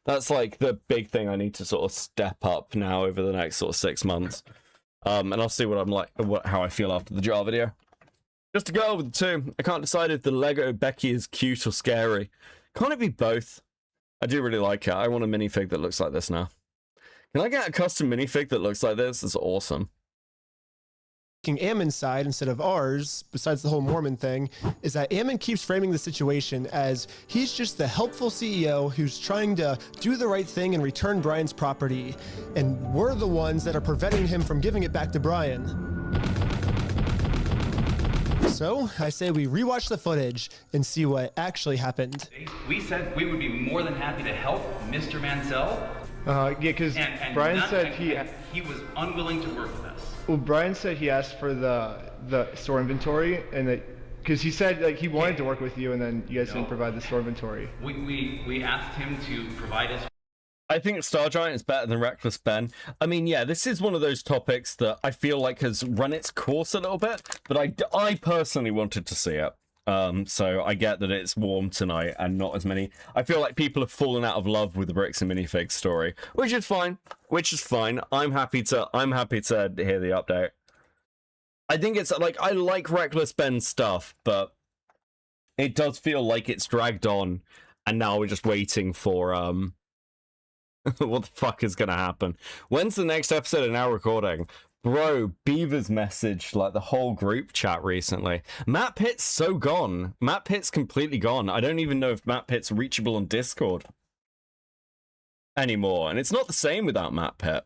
That's like the big thing I need to sort of step up now over the next sort of 6 months. And I'll see what I'm like, how I feel after the jar video. Just to go with the two, I can't decide if the Lego Becky is cute or scary. Can't it be both? I do really like it. I want a minifig that looks like this now. Can I get a custom minifig that looks like this? It's awesome. Ammon's side instead of ours, besides the whole Mormon thing, is that Ammon keeps framing the situation as he's just the helpful CEO who's trying to do the right thing and return Brian's property, and we're the ones that are preventing him from giving it back to Brian. So I say we rewatch the footage and see what actually happened. We said we would be more than happy to help Mr. Mansell. Yeah, because Brian said he was unwilling to work with us. Well, Brian said he asked for the store inventory, and that because he said like he wanted to work with you, and then you guys didn't provide the store inventory. We asked him to provide us. I think Star Giant is better than Reckless Ben. I mean, yeah, this is one of those topics that I feel like has run its course a little bit, but I personally wanted to see it. So I get that it's warm tonight and not as many. I feel like people have fallen out of love with the Bricks and Minifigs story, which is fine. I'm happy to hear the update. I think it's like, I like Reckless Ben's stuff, but it does feel like it's dragged on, and now we're just waiting for what the fuck is gonna happen? When's the next episode of Now Recording? Bro, Beaver's messaged like the whole group chat recently. Matt Pitt's so gone. Matt Pitt's completely gone. I don't even know if Matt Pitt's reachable on Discord anymore. And it's not the same without Matt Pitt.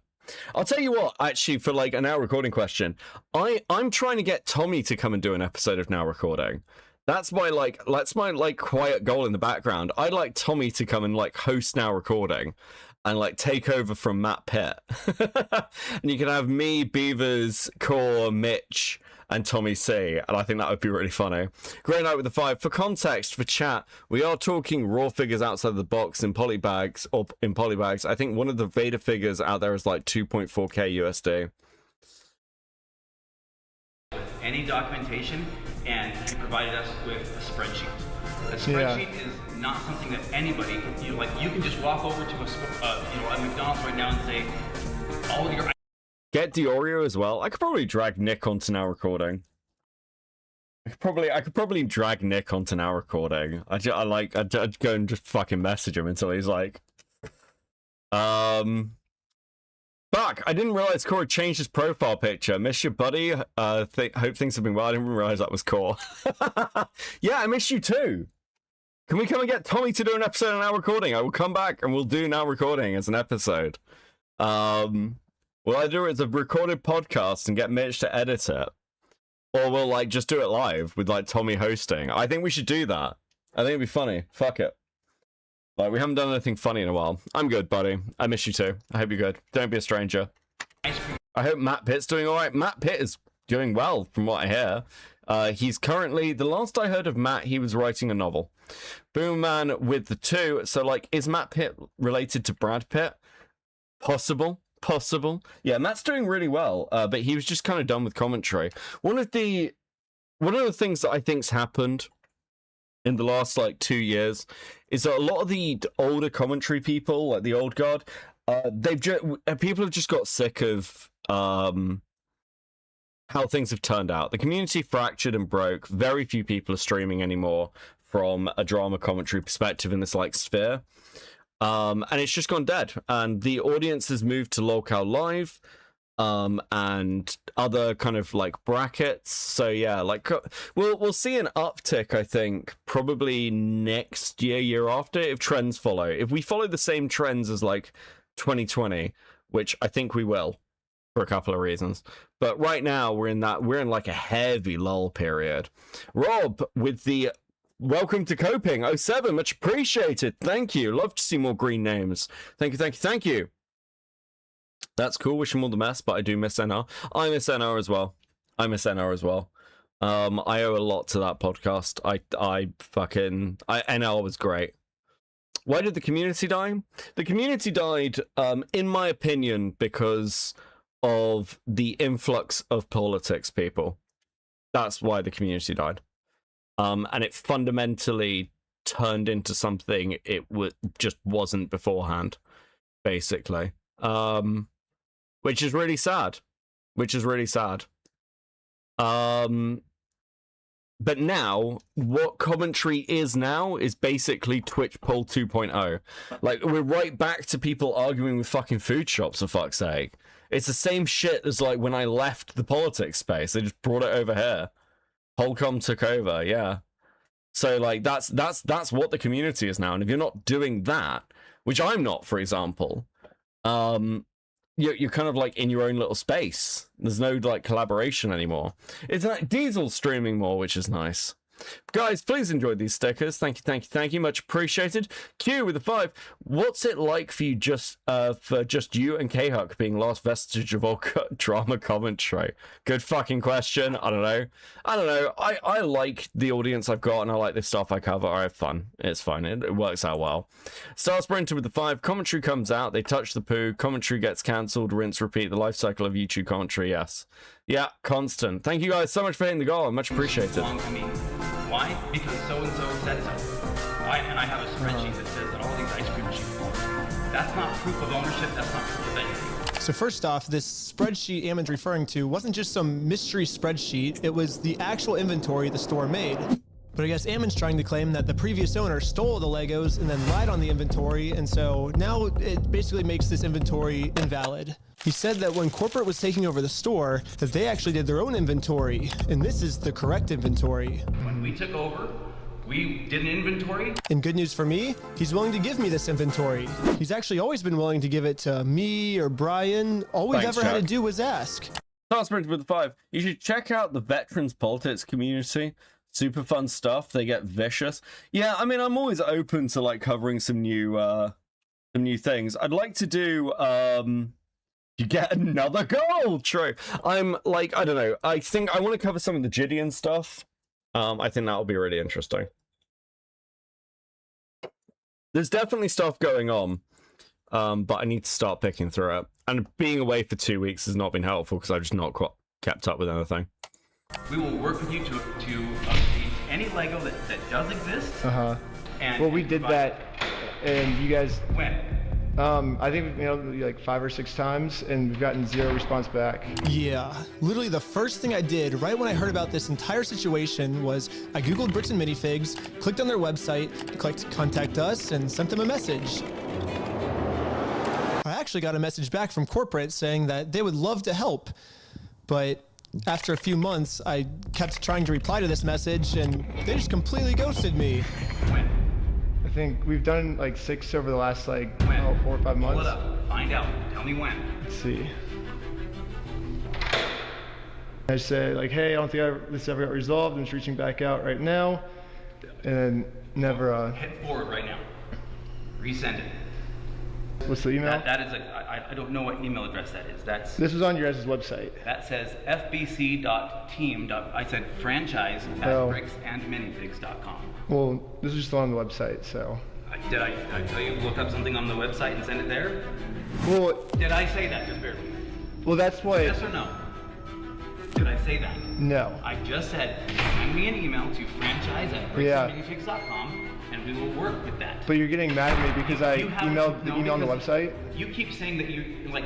I'll tell you what, actually, for like a Now Recording question, I'm trying to get Tommy to come and do an episode of Now Recording. That's my quiet goal in the background. I'd like Tommy to come and like host Now Recording and like take over from Matt Pitt. And you can have me, Beavers, Core, Mitch, and Tommy C. And I think that would be really funny. Grey Knight with the 5. For context, for chat, we are talking raw figures outside the box in polybags. I think one of the Vader figures out there is like 2.4k USD. any documentation, and he provided us with a spreadsheet. A spreadsheet is not something that anybody, you can just walk over to a McDonald's right now and say, all of your... Get Diorio as well. I could probably drag Nick onto now recording. I could probably drag Nick onto now recording. I'd go and just fucking message him until he's like, fuck, I didn't realize Core changed his profile picture. Miss you, buddy. Hope things have been well. I didn't realize that was Core. Yeah, I miss you too. Can we come and get Tommy to do an episode of Now Recording? I will come back and we'll do Now Recording as an episode. Will I do it as a recorded podcast and get Mitch to edit it? Or we'll like just do it live with like Tommy hosting. I think we should do that. I think it'd be funny. Fuck it. Like, we haven't done anything funny in a while. I'm good, buddy. I miss you too. I hope you're good. Don't be a stranger. I hope Matt Pitt's doing alright. Matt Pitt is doing well from what I hear. He's currently, the last I heard of Matt, he was writing a novel. Boom Man with the 2. So like, is Matt Pitt related to Brad Pitt? Possible. Yeah, Matt's doing really well, but he was just kind of done with commentary. One of the things that I think's happened in the last like 2 years is that a lot of the older commentary people, like the old guard, people have just got sick of how things have turned out. The community fractured and broke. Very few people are streaming anymore from a drama commentary perspective in this like sphere. And it's just gone dead. And the audience has moved to Lolcow Live, and other kind of like brackets. So yeah, like we'll see an uptick, I think, probably next year after, if trends follow. If we follow the same trends as like 2020, which I think we will for a couple of reasons. But right now we're in like a heavy lull period. Rob with the welcome to Coping 07, much appreciated. Thank you. Love to see more green names. Thank you. That's cool. Wish him all the best, but I do miss NR. I miss NR as well. I owe a lot to that podcast. NR was great. Why did the community die? The community died, in my opinion, because of the influx of politics people. That's why the community died. And it fundamentally turned into something it just wasn't beforehand, basically. Which is really sad. But now, what commentary is now is basically Twitch poll 2.0. Like, we're right back to people arguing with fucking food shops, for fuck's sake. It's the same shit as, like, when I left the politics space. They just brought it over here. Holcom took over, yeah. So, like, that's what the community is now. And if you're not doing that, which I'm not, for example, you're kind of like in your own little space. There's no like collaboration anymore. It's like Diesel streaming more, which is nice. Guys, please enjoy these stickers. Thank you, much appreciated. Q with the 5. What's it like for you for just you and K-Huck being last vestige of all drama commentary? Good fucking question. I don't know. I like the audience I've got, and I like the stuff I cover. I have fun. It's fun. It works out well. Star Sprinter with the 5. Commentary comes out. They touch the poo. Commentary gets cancelled. Rinse, repeat. The life cycle of YouTube commentary. Yes. Yeah, constant. Thank you guys so much for hitting the goal. Much appreciated. Why? Because so-and-so said so. And I have a spreadsheet that says that all these ice cream machines are. That's not proof of ownership. That's not proof of anything. So first off, this spreadsheet Ammon's referring to wasn't just some mystery spreadsheet. It was the actual inventory the store made. But I guess Ammon's trying to claim that the previous owner stole the Legos and then lied on the inventory, and so now it basically makes this inventory invalid. He said that when corporate was taking over the store, that they actually did their own inventory, and this is the correct inventory. When we took over, we did an inventory. And good news for me, he's willing to give me this inventory. He's actually always been willing to give it to me or Brian. All we've ever had to do was ask. With the 5. You should check out the Veterans Politics community. Super fun stuff. They get vicious. Yeah, I mean, I'm always open to like covering some new things. I'd like to do you get another goal. True. I'm like, I don't know. I think I want to cover some of the Gideon stuff. I think that'll be really interesting. There's definitely stuff going on, but I need to start picking through it. And being away for 2 weeks has not been helpful because I've just not kept up with anything. We will work with you to obtain any Lego that does exist. And well, we did that, and you guys. When? I think we've mailed like 5 or 6 times, and we've gotten 0 response back. Yeah, literally the first thing I did right when I heard about this entire situation was I Googled Bricks and Minifigs, clicked on their website, clicked contact us, and sent them a message. I actually got a message back from corporate saying that they would love to help, but after a few months, I kept trying to reply to this message, and they just completely ghosted me. When? I think we've done like 6 over the last like 4 or 5 months. Pull it up. Find out. Tell me when. Let's see. I say like, hey, I don't think this ever got resolved. I'm just reaching back out right now, and then never. Hit forward right now. Resend it. What's the email? That is I don't know what email address that is. This was on your guys' website. That says fbc.team. I said franchise@bricksandminifigs.com. Well, this is just on the website, so. Did I tell you to look up something on the website and send it there? Well. Did I say that? Just barely. Well, that's what. Yes or no? Did I say that? No. I just said send me an email to franchise@bricksandminifigs.com. And we will work with that. But you're getting mad at me because I emailed the email on the website? You keep saying that you, like,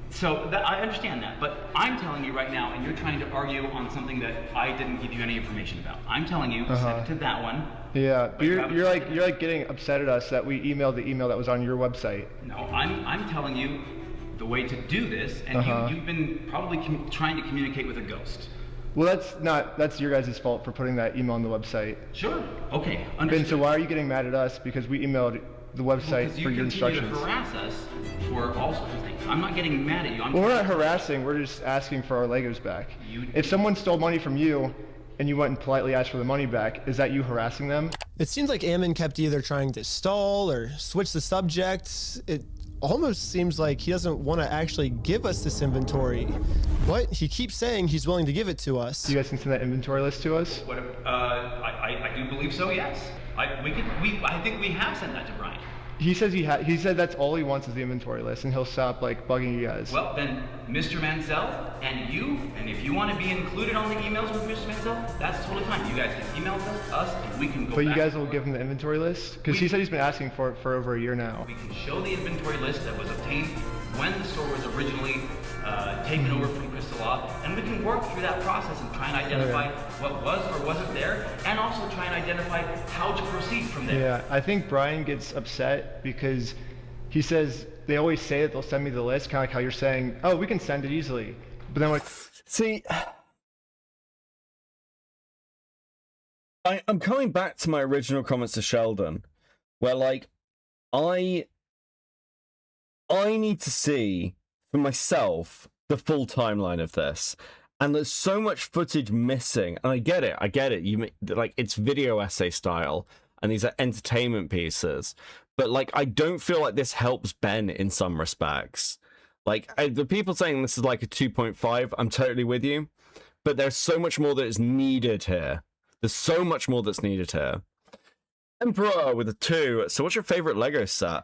so that, I understand that, but I'm telling you right now, and you're trying to argue on something that I didn't give you any information about. I'm telling you, send it to that one. Yeah, but you're like getting upset at us that we emailed the email that was on your website. No, I'm telling you the way to do this, and you've been probably trying to communicate with a ghost. Well, that's your guys' fault for putting that email on the website. Sure. Okay. Understood. Ben, so why are you getting mad at us because we emailed the website for your instructions? Because you continue to harass us for all sorts of things. I'm not getting mad at you. Well, we're not harassing. We're just asking for our Legos back. If someone stole money from you and you went and politely asked for the money back, is that you harassing them? It seems like Ammon kept either trying to stall or switch the subject. It almost seems like he doesn't want to actually give us this inventory, but he keeps saying he's willing to give it to us. You guys can send that inventory list to us? I do believe so, yes. I think we have sent that to Brian. He says he said that's all he wants is the inventory list, and he'll stop like bugging you guys. Well, then Mr. Mansell and you, and if you want to be included on the emails with Mr. Mansell, that's totally fine. You guys can email us, and we can go. But you guys will give him the inventory list because he said he's been asking for it for over a year now. We can show the inventory list that was obtained when the store was originally taken over from Crystal Law, and we can work through that process and try and identify what was or wasn't there, and also try and identify how to proceed from there. Yeah, I think Brian gets upset because he says they always say that they'll send me the list, kind of like how you're saying, oh, we can send it easily, but then like, see, I'm coming back to my original comments to Sheldon, where like I need to see for myself the full timeline of this, and there's so much footage missing. And I get it. You like it's video essay style, and these are entertainment pieces, but like I don't feel like this helps Ben in some respects. Like the people saying this is like a 2.5, I'm totally with you, but there's so much more that is needed here. There's so much more that's needed here. Emperor with a 2. So what's your favorite Lego set?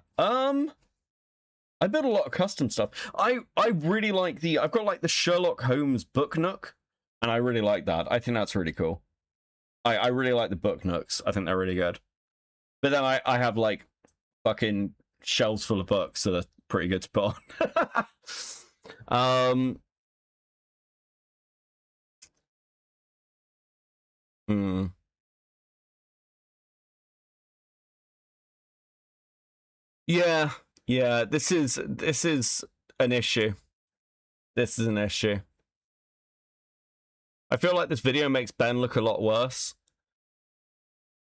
I built a lot of custom stuff. I really like I've got like the Sherlock Holmes book nook, and I really like that. I think that's really cool. I really like the book nooks. I think they're really good. But then I have like fucking shelves full of books that are pretty good to put on. Yeah, this is an issue. This is an issue. I feel like this video makes Ben look a lot worse.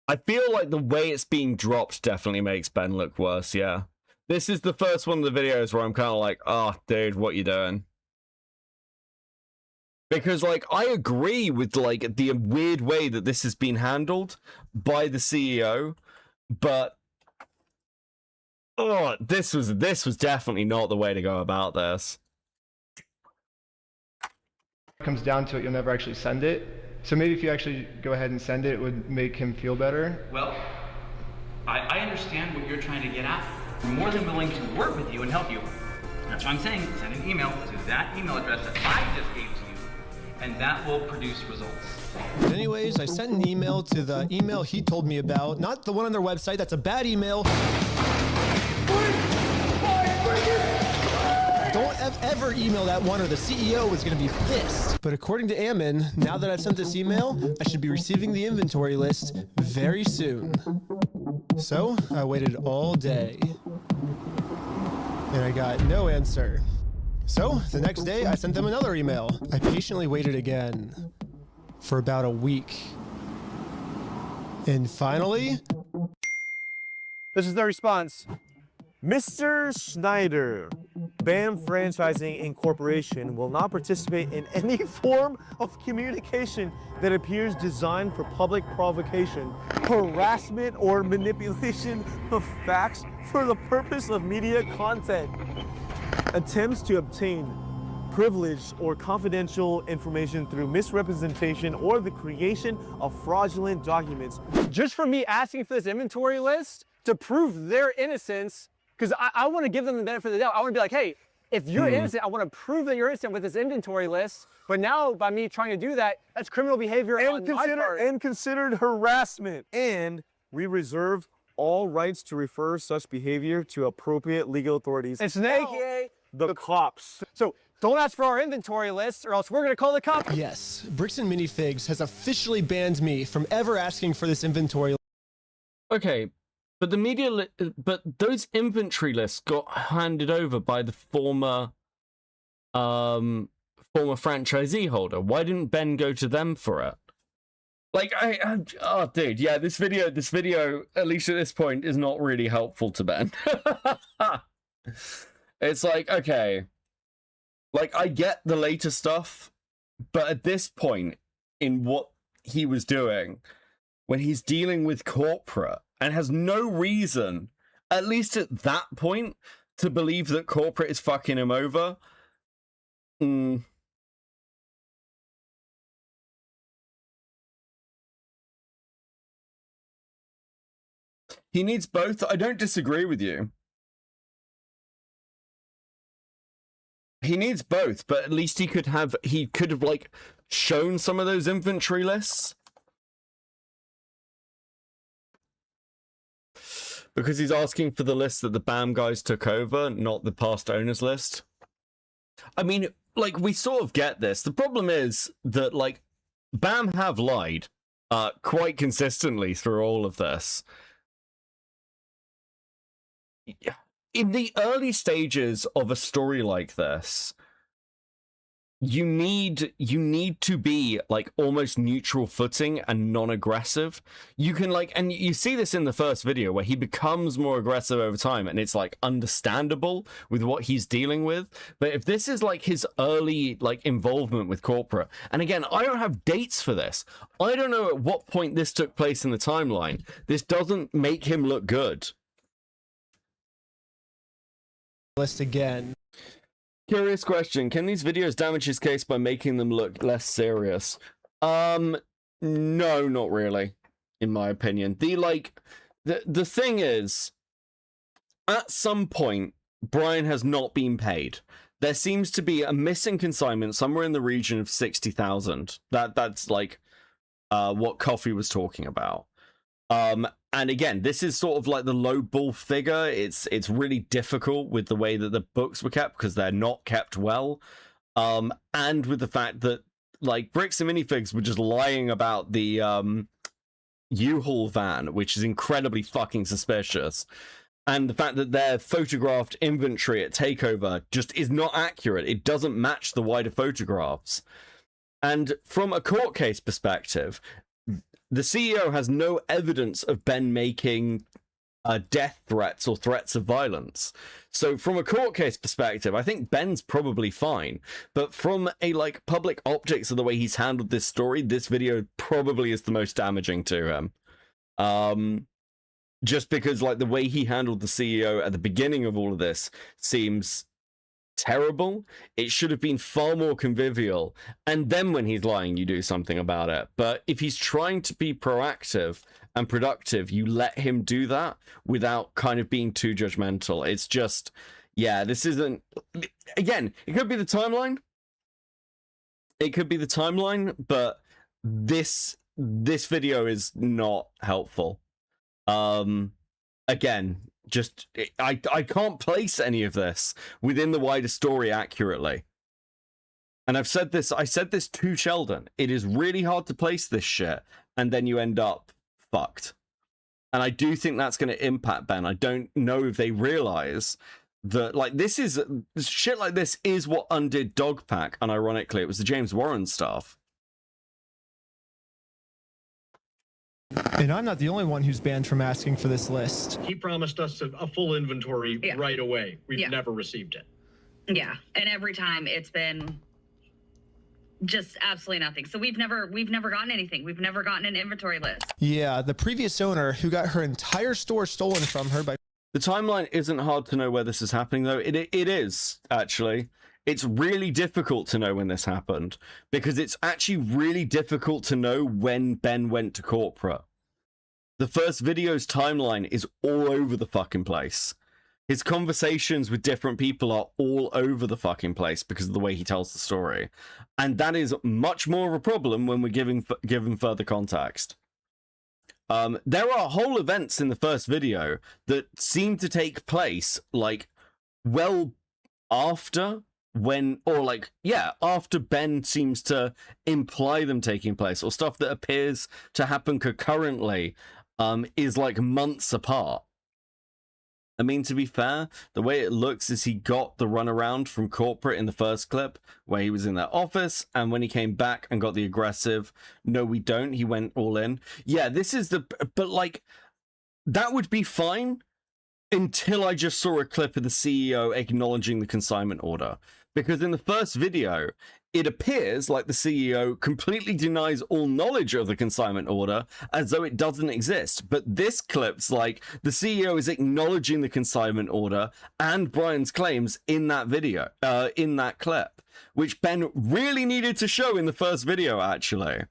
I feel like the way it's being dropped definitely makes Ben look worse, yeah. This is the first one of the videos where I'm kind of like, oh, dude, what you doing? Because, like, I agree with, like, the weird way that this has been handled by the CEO, but oh, this was definitely not the way to go about this. When it comes down to it, you'll never actually send it. So maybe if you actually go ahead and send it, it would make him feel better. Well, I understand what you're trying to get at. We're more than willing to work with you and help you. That's what I'm saying. Send an email to that email address that I just gave to you, and that will produce results. Anyways, I sent an email to the email he told me about, not the one on their website. That's a bad email. Don't ever email that one or the CEO is going to be pissed. But according to Ammon, now that I've sent this email, I should be receiving the inventory list very soon. So I waited all day and I got no answer. So the next day I sent them another email. I patiently waited again for about a week. And finally, this is the response. Mr. Schneider, BAM Franchising Incorporation will not participate in any form of communication that appears designed for public provocation, harassment, or manipulation of facts for the purpose of media content. Attempts to obtain privileged or confidential information through misrepresentation or the creation of fraudulent documents. Just for me asking for this inventory list to prove their innocence, because I want to give them the benefit of the doubt. I want to be like, hey, if you're innocent, I want to prove that you're innocent with this inventory list. But now, by me trying to do that, that's criminal behavior on my part. And considered harassment. And we reserve all rights to refer such behavior to appropriate legal authorities, It's now, aka the cops. So don't ask for our inventory list, or else we're going to call the cops. yes, Bricks and Minifigs has officially banned me from ever asking for this inventory. Okay, but the media, but those inventory lists got handed over by the former franchisee holder. Why didn't Ben go to them for it? Like, oh, dude, yeah, this video, at least at this point, is not really helpful to Ben. It's like, okay, like, I get the later stuff, but at this point in what he was doing, when he's dealing with corporate and has no reason, at least at that point, to believe that corporate is fucking him over, he needs both. I don't disagree with you. He needs both, but at least he could have like shown some of those inventory lists. Because he's asking for the list that the BAM guys took over, not the past owners list. I mean, like, we sort of get this. The problem is that, like, BAM have lied quite consistently through all of this. In the early stages of a story like this, you need to be like almost neutral footing and non-aggressive. You can like, and you see this in the first video where he becomes more aggressive over time, and it's like understandable with what he's dealing with. But if this is like his early like involvement with corporate, and again, I don't have dates for this. I don't know at what point this took place in the timeline. This doesn't make him look good. List again. Curious question. Can these videos damage his case by making them look less serious? No, not really, in my opinion. The thing is, at some point, Brian has not been paid. There seems to be a missing consignment somewhere in the region of 60,000. That's like what Coffee was talking about. And again, this is sort of like the low ball figure. It's really difficult with the way that the books were kept because they're not kept well. And with the fact that like Bricks and Minifigs were just lying about the U-Haul van, which is incredibly fucking suspicious. And the fact that their photographed inventory at Takeover just is not accurate. It doesn't match the wider photographs. And from a court case perspective, the CEO has no evidence of Ben making death threats or threats of violence. So from a court case perspective, I think Ben's probably fine. But from a like public optics of the way he's handled this story, this video probably is the most damaging to him. Just because like the way he handled the CEO at the beginning of all of this seems terrible. It should have been far more convivial, and then when he's lying you do something about it. But if he's trying to be proactive and productive, you let him do that without kind of being too judgmental. It's just, yeah, this isn't, again, it could be the timeline. It could be the timeline, but this video is not helpful. Again, just I can't place any of this within the wider story accurately. And I said this to Sheldon. It is really hard to place this shit, and then you end up fucked. And I do think that's going to impact Ben. I don't know if they realize that, like, shit like this is what undid Dogpack, and ironically, it was the James Warren stuff. And I'm not the only one who's banned from asking for this list. He promised us a full inventory right away. We've never received it. Yeah, and every time it's been just absolutely nothing. So we've never gotten anything. We've never gotten an inventory list. Yeah, the previous owner who got her entire store stolen from her by... The timeline isn't hard to know where this is happening, though. It is, actually. It's really difficult to know when this happened, because it's actually really difficult to know when Ben went to corporate. The first video's timeline is all over the fucking place. His conversations with different people are all over the fucking place because of the way he tells the story. And that is much more of a problem when we're giving further context. There are whole events in the first video that seem to take place, like, well after after Ben seems to imply them taking place, or stuff that appears to happen concurrently is like months apart. I mean, to be fair, the way it looks is he got the runaround from corporate in the first clip, where he was in that office, and when he came back and got the aggressive, no, we don't, he went all in. Yeah, but like, that would be fine until I just saw a clip of the CEO acknowledging the consignment order. Because in the first video, it appears like the CEO completely denies all knowledge of the consignment order as though it doesn't exist. But this clip's like the CEO is acknowledging the consignment order and Brian's claims in that video, in that clip, which Ben really needed to show in the first video, actually.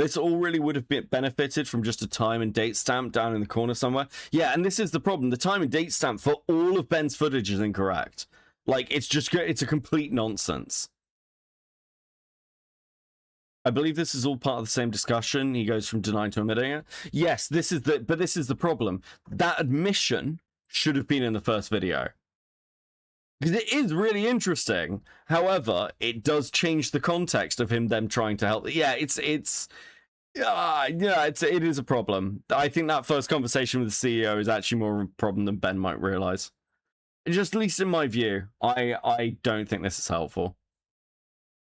This all really would have benefited from just a time and date stamp down in the corner somewhere. Yeah, and this is the problem. The time and date stamp for all of Ben's footage is incorrect. Like, it's a complete nonsense. I believe this is all part of the same discussion. He goes from denying to admitting it. Yes, this is the problem. That admission should have been in the first video. Because it is really interesting. However, it does change the context of them trying to help. Yeah, it is a problem. I think that first conversation with the CEO is actually more of a problem than Ben might realize. Just at least in my view, I don't think this is helpful.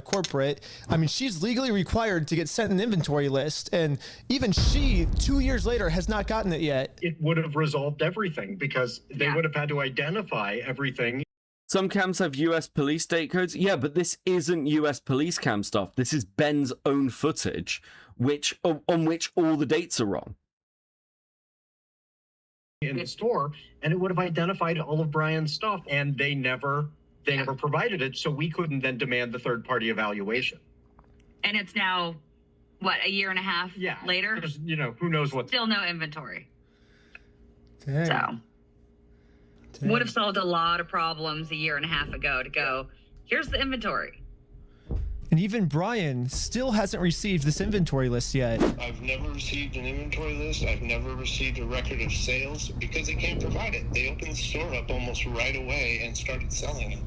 Corporate, I mean, she's legally required to get sent an inventory list, and even she, 2 years later, has not gotten it yet. It would have resolved everything because they would have had to identify everything. Some cams have US police date codes. Yeah, but this isn't US police cam stuff. This is Ben's own footage, on which all the dates are wrong. In the store, and it would have identified all of Brian's stuff, and they never provided it, so we couldn't then demand the third-party evaluation. And it's now, what, a year and a half later? Who knows what. Still no inventory. Dang. So. Dang. Would have solved a lot of problems a year and a half ago to go, here's the inventory. And even Brian still hasn't received this inventory list yet. I've never received an inventory list. I've never received a record of sales because they can't provide it. They opened the store up almost right away and started selling it.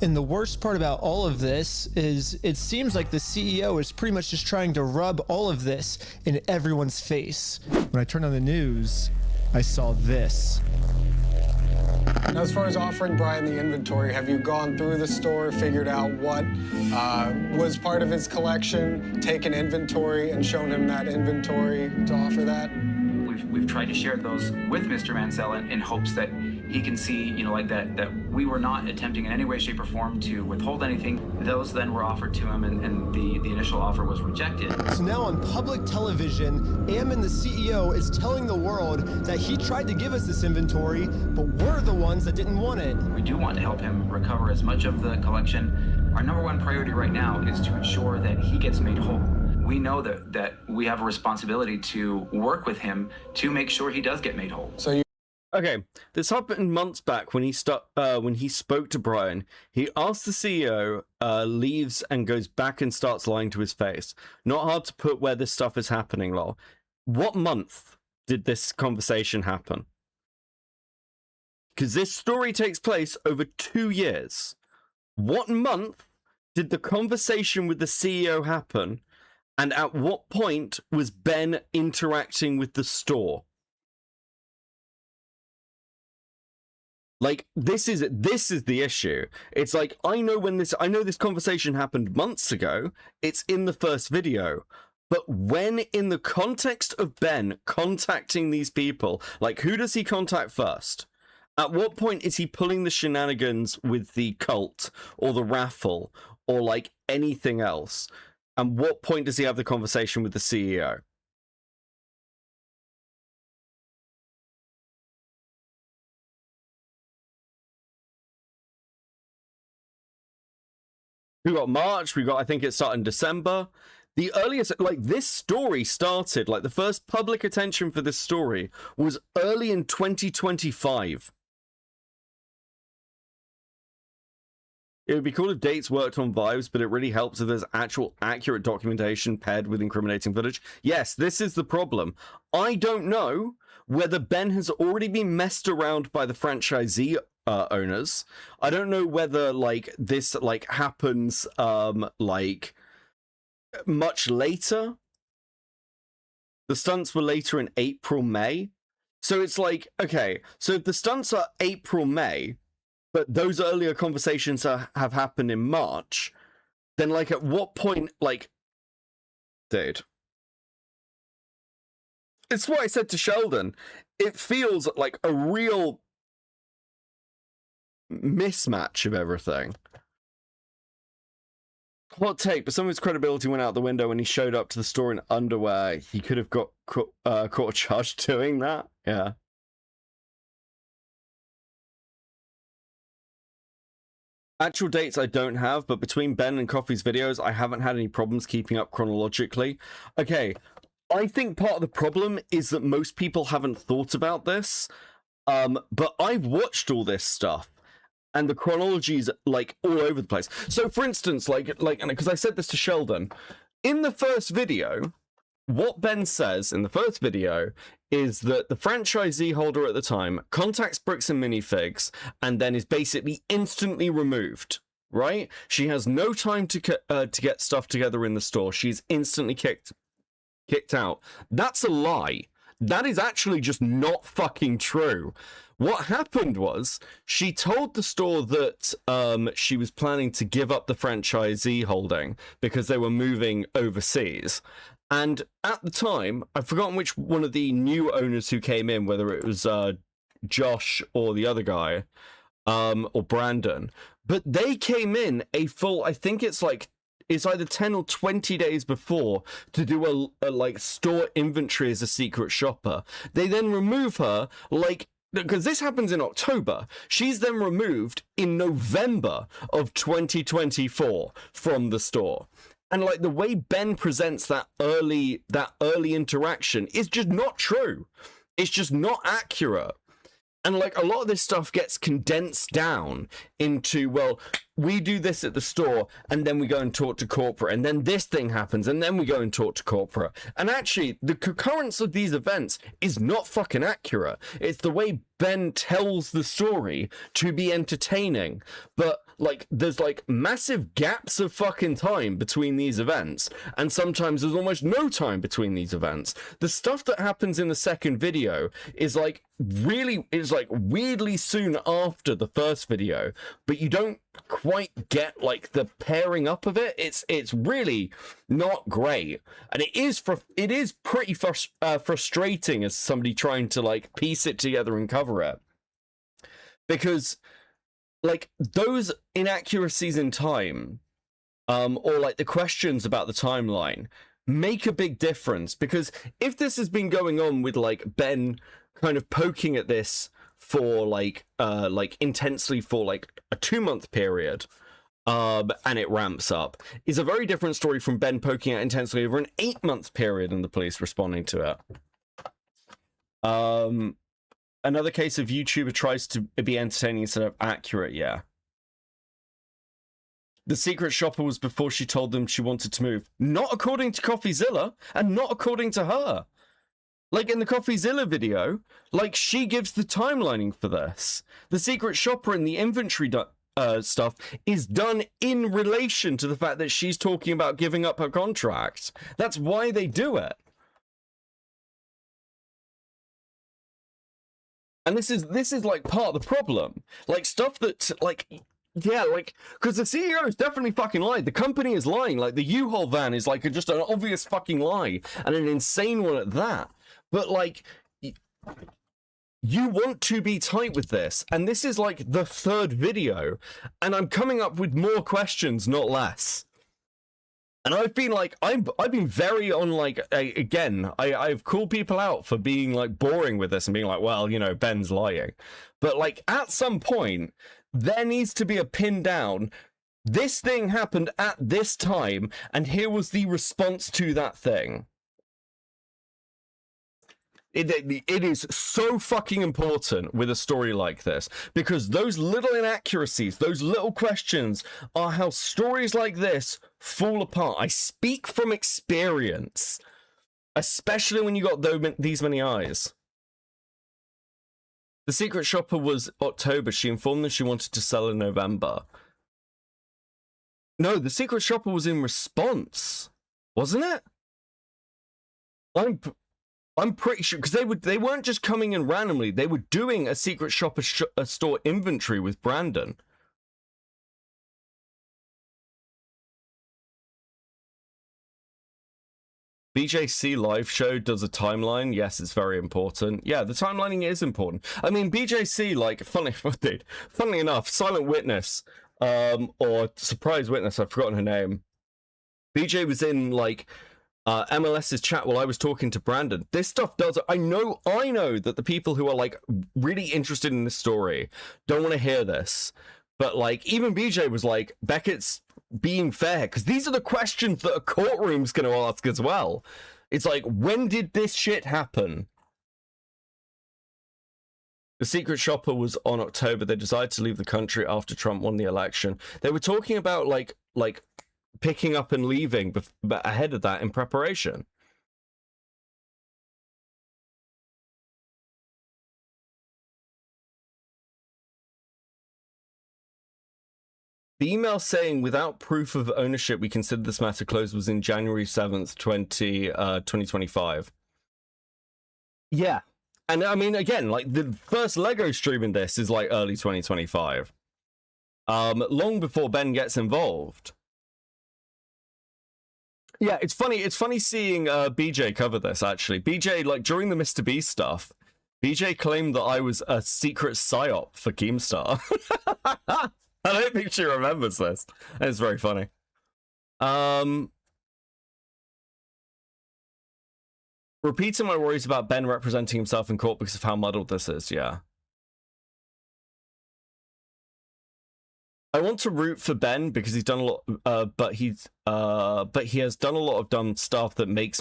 And the worst part about all of this is it seems like the CEO is pretty much just trying to rub all of this in everyone's face. When I turned on the news, I saw this. Now, as far as offering Brian the inventory, have you gone through the store, figured out what was part of his collection, taken inventory and shown him that inventory to offer that? We've tried to share those with Mr. Mansell in hopes that he can see, that we were not attempting in any way, shape, or form to withhold anything. Those then were offered to him, and the initial offer was rejected. So now on public television, Ammon, the CEO, is telling the world that he tried to give us this inventory, but we're the ones that didn't want it. We do want to help him recover as much of the collection. Our number one priority right now is to ensure that he gets made whole. We know that we have a responsibility to work with him to make sure he does get made whole. Okay, this happened months back when he spoke to Brian. He asked the CEO, leaves and goes back and starts lying to his face. Not hard to put where this stuff is happening, lol. What month did this conversation happen? Because this story takes place over 2 years. What month did the conversation with the CEO happen? And at what point was Ben interacting with the store? Like, this is the issue. It's like, I know this conversation happened months ago. It's in the first video. But when in the context of Ben contacting these people, like, who does he contact first? At what point is he pulling the shenanigans with the cult or the raffle or like anything else? And what point does he have the conversation with the CEO? We got March, I think it started in December. The earliest, like, this story started, like, the first public attention for this story was early in 2025. It would be cool if dates worked on vibes, but it really helps if there's actual accurate documentation paired with incriminating footage. Yes, this is the problem. I don't know whether Ben has already been messed around by the franchisee owners. I don't know whether, like, this, like, happens, like, much later. The stunts were later in April, May. So it's like, okay, so if the stunts are April, May, but those earlier conversations have happened in March, then, like, at what point, like, dude. It's what I said to Sheldon. It feels like a real mismatch of everything. Hot take, but some of his credibility went out the window when he showed up to the store in underwear. He could have got caught charged doing that. Yeah. Actual dates I don't have, but between Ben and Coffee's videos, I haven't had any problems keeping up chronologically. Okay, I think part of the problem is that most people haven't thought about this, but I've watched all this stuff, and the chronology is, like, all over the place. So, for instance, like, because I said this to Sheldon, in the first video, what Ben says in the first video is that the franchisee holder at the time contacts Bricks and Minifigs and then is basically instantly removed, right? She has no time to get stuff together in the store. She's instantly kicked out. That's a lie. That is actually just not fucking true. What happened was she told the store that she was planning to give up the franchisee holding because they were moving overseas. And at the time, I've forgotten which one of the new owners who came in, whether it was Josh or the other guy, or Brandon, but they came in a full, I think it's either 10 or 20 days before to do a like store inventory as a secret shopper. They then remove her, like, because this happens in October. She's then removed in November of 2024 from the store. And, like, the way Ben presents that early interaction is just not true. It's just not accurate. And, like, a lot of this stuff gets condensed down into, well, we do this at the store, and then we go and talk to corporate, and then this thing happens, and then we go and talk to corporate. And actually, the concurrence of these events is not fucking accurate. It's the way Ben tells the story to be entertaining. But, like, there's, like, massive gaps of fucking time between these events, and sometimes there's almost no time between these events. The stuff that happens in the second video is, like, weirdly soon after the first video, but you don't quite get, like, the pairing up of it. It's really not great, and it is pretty frustrating as somebody trying to, like, piece it together and cover it, because, like, those inaccuracies in time, or, like, the questions about the timeline make a big difference. Because if this has been going on with, like, Ben kind of poking at this for like intensely for like a 2-month period, and it ramps up, is a very different story from Ben poking at intensely over an 8-month period and the police responding to it. another case of YouTuber tries to be entertaining instead of accurate, yeah. The secret shopper was before she told them she wanted to move. Not according to CoffeeZilla, and not according to her. Like in the CoffeeZilla video, like she gives the timelining for this. The secret shopper and the inventory stuff is done in relation to the fact that she's talking about giving up her contract. That's why they do it. And this is like part of the problem. Like stuff that like, yeah, like, because the CEO is definitely fucking lied. The company is lying. Like the U-Haul van is like just an obvious fucking lie and an insane one at that. But like, you want to be tight with this, and this is like the third video, and I'm coming up with more questions, not less. And I've been like, I've been very on like, again, I've called people out for being like boring with this and being like, well, you know, Ben's lying. But like at some point, there needs to be a pin down. This thing happened at this time, and here was the response to that thing. It is so fucking important with a story like this, because those little inaccuracies, those little questions are how stories like this fall apart. I speak from experience, especially when you got these many eyes. The secret shopper was October. She informed them she wanted to sell in November. No, the secret shopper was in response, wasn't it? I'm pretty sure, because they weren't just coming in randomly. They were doing a secret shopper store inventory with Brandon. BJC live show does a timeline. Yes, it's very important. Yeah, the timelining is important. I mean, BJC, like, funnily enough, Silent Witness, or Surprise Witness, I've forgotten her name. BJ was in, like, MLS's chat while I was talking to Brandon. This stuff does. I know that the people who are like really interested in this story don't want to hear this, but like even BJ was like, Beckett's being fair, because these are the questions that a courtroom's going to ask as well. It's like, when did this shit happen? The secret shopper was on October. They decided to leave the country after Trump won the election. They were talking about like picking up and leaving ahead of that in preparation. The email saying, without proof of ownership, we consider this matter closed, was in January 7th, 2025. Yeah. And I mean, again, like the first Lego stream in this is like early 2025. Long before Ben gets involved. Yeah, it's funny seeing BJ cover this, actually. BJ, like, during the Mr. Beast stuff, BJ claimed that I was a secret psyop for Keemstar. I don't think she remembers this. It's very funny. Repeating my worries about Ben representing himself in court because of how muddled this is, yeah. I want to root for Ben because he's done a lot, but he has done a lot of dumb stuff that makes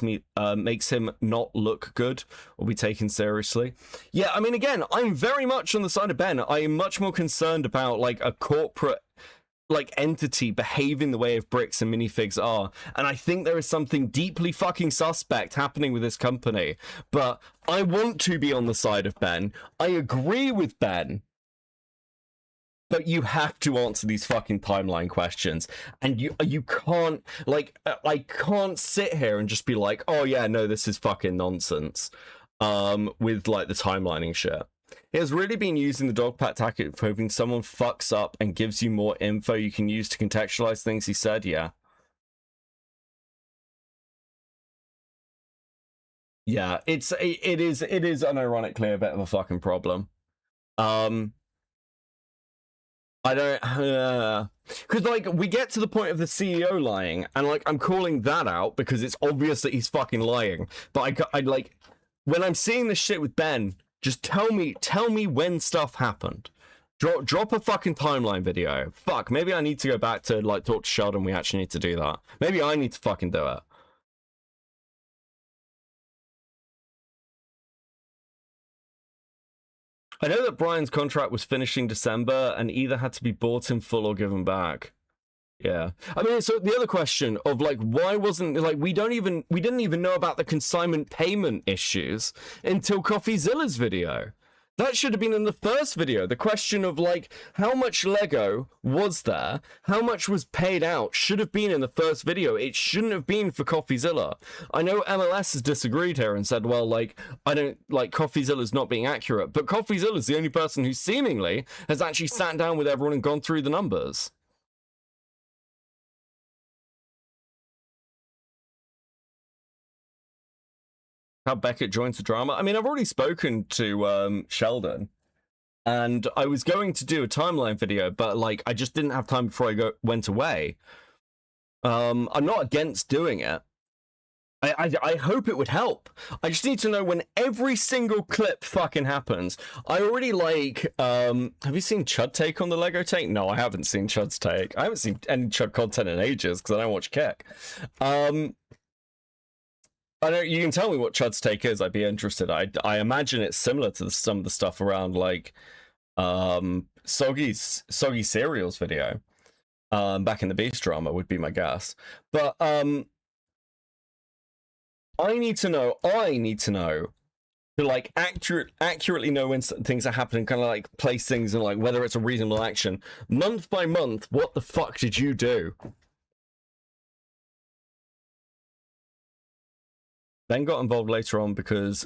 him not look good or be taken seriously. Yeah, I mean, again, I'm very much on the side of Ben. I am much more concerned about like a corporate like entity behaving the way of Bricks and Minifigs are, and I think there is something deeply fucking suspect happening with this company. But I want to be on the side of Ben. I agree with Ben. But you have to answer these fucking timeline questions, and you can't, like, I can't sit here and just be like, oh yeah, no, this is fucking nonsense, with like the timelining shit. He has really been using the dog pat tactic for hoping someone fucks up and gives you more info you can use to contextualize things he said, yeah. Yeah, it is unironically a bit of a fucking problem. I don't, because like we get to the point of the CEO lying, and like I'm calling that out because it's obvious that he's fucking lying. But I like when I'm seeing this shit with Ben, just tell me when stuff happened. Drop a fucking timeline video. Fuck, maybe I need to go back to like talk to Sheldon. We actually need to do that. Maybe I need to fucking do it. I know that Brian's contract was finishing December and either had to be bought in full or given back. Yeah. I mean, so the other question of like, why wasn't like, we didn't even know about the consignment payment issues until CoffeeZilla's video. That should have been in the first video. The question of like, how much Lego was there? How much was paid out? Should have been in the first video. It shouldn't have been for CoffeeZilla. I know MLS has disagreed here and said, well, like, I don't like CoffeeZilla's not being accurate, but CoffeeZilla's the only person who seemingly has actually sat down with everyone and gone through the numbers. How Beckett joins the drama. I mean, I've already spoken to Sheldon, and I was going to do a timeline video, but like I just didn't have time before I went away. I'm not against doing it. I hope it would help. I just need to know when every single clip fucking happens. I already like, have you seen Chud take on the Lego take? No, I haven't seen Chud's take. I haven't seen any Chud content in ages because I don't watch Keck. I don't. You can tell me what Chud's take is. I'd be interested. I imagine it's similar to some of the stuff around like Soggy Cereal's video back in the Beast drama would be my guess. But I need to know to like accurately know when things are happening, kind of like place things and like whether it's a reasonable action month by month. What the fuck did you do? Ben got involved later on because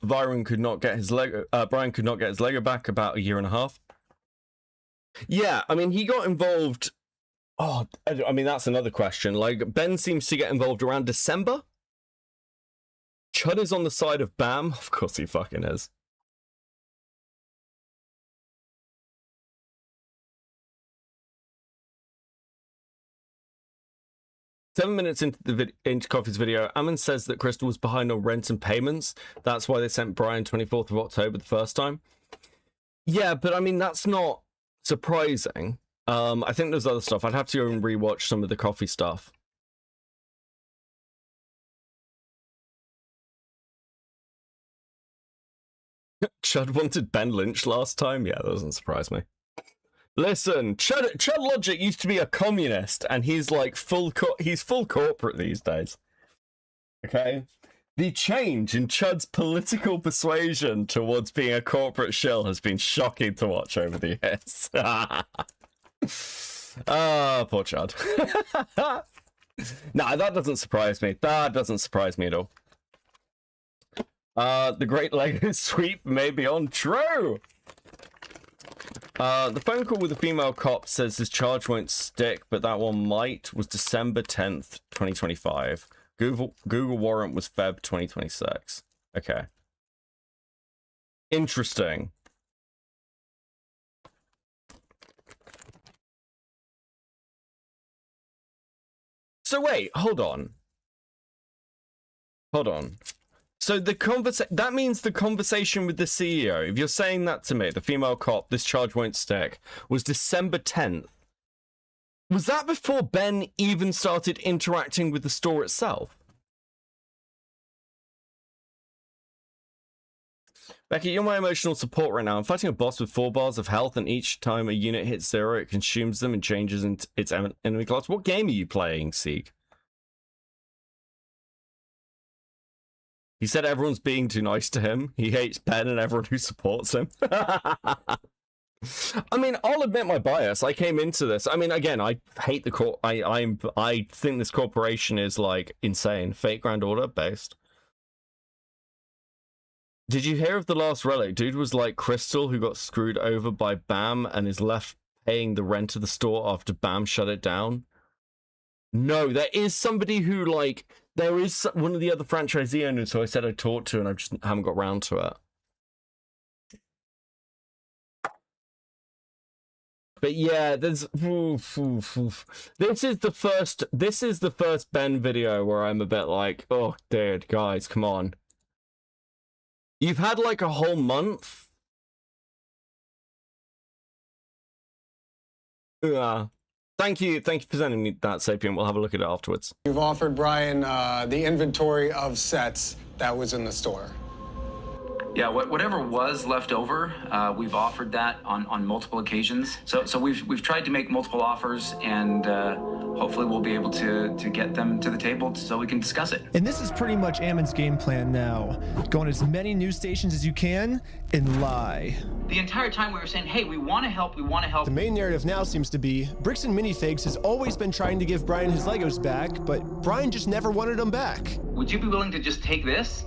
Byron could not get his Lego. Brian could not get his Lego back about a year and a half. Yeah, I mean, he got involved. Oh, I mean, that's another question. Like, Ben seems to get involved around December. Chud is on the side of Bam. Of course he fucking is. Seven minutes into Coffee's video, Ammon says that Crystal was behind on rent and payments. That's why they sent Brian 24th of October the first time. Yeah, but I mean, that's not surprising. I think there's other stuff. I'd have to go and rewatch some of the Coffee stuff. Chud wanted Ben Lynch last time? Yeah, that doesn't surprise me. Listen, Chud Logic used to be a communist, and he's like full corporate these days. Okay? The change in Chud's political persuasion towards being a corporate shill has been shocking to watch over the years. Ah, poor Chud. Nah, that doesn't surprise me. That doesn't surprise me at all. The Great Lego Sweep may be on. True! The phone call with the female cop says his charge won't stick, but that one might. Was December 10th, 2025. Google warrant was Feb 2026. Okay. Interesting. So wait, hold on. Hold on. So that means the conversation with the CEO, if you're saying that to me, the female cop, this charge won't stick, was December 10th. Was that before Ben even started interacting with the store itself? Becky, you're my emotional support right now. I'm fighting a boss with 4 bars of health, and each time a unit hits 0, it consumes them and changes into its enemy class. What game are you playing, Seek? He said everyone's being too nice to him. He hates Ben and everyone who supports him. I mean, I'll admit my bias. I came into this. I mean, again, I hate the I think this corporation is like insane. Fake Grand Order based. Did you hear of the last relic? Dude was like Crystal, who got screwed over by BAM and is left paying the rent of the store after BAM shut it down. No, there is somebody who like. There is one of the other franchisee owners who I said I talked to, and I just haven't got round to it. But yeah, there's this is the first Ben video where I'm a bit like, oh, dude, guys, come on. You've had like a whole month. Yeah. Thank you for sending me that, Sapien. We'll have a look at it afterwards. You've offered Brian the inventory of sets that was in the store. Yeah, whatever was left over, we've offered that on multiple occasions. So we've tried to make multiple offers, and hopefully we'll be able to get them to the table so we can discuss it. And this is pretty much Ammon's game plan now. Go on as many news stations as you can and lie. The entire time we were saying, hey, we want to help, we want to help. The main narrative now seems to be Bricks and Minifigs has always been trying to give Brian his Legos back, but Brian just never wanted them back. Would you be willing to just take this?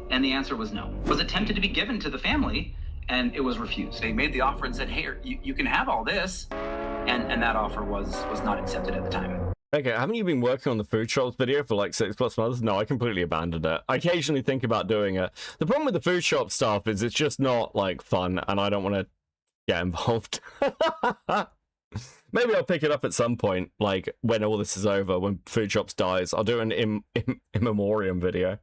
And the answer was no. It was attempted to be given to the family, and it was refused. They made the offer and said, hey, you can have all this. And that offer was not accepted at the time. Okay, haven't you been working on the food shops video for like 6+ months? No, I completely abandoned it. I occasionally think about doing it. The problem with the food shop stuff is it's just not like fun, and I don't want to get involved. Maybe I'll pick it up at some point, like when all this is over, when Food Shops dies. I'll do an in memoriam video.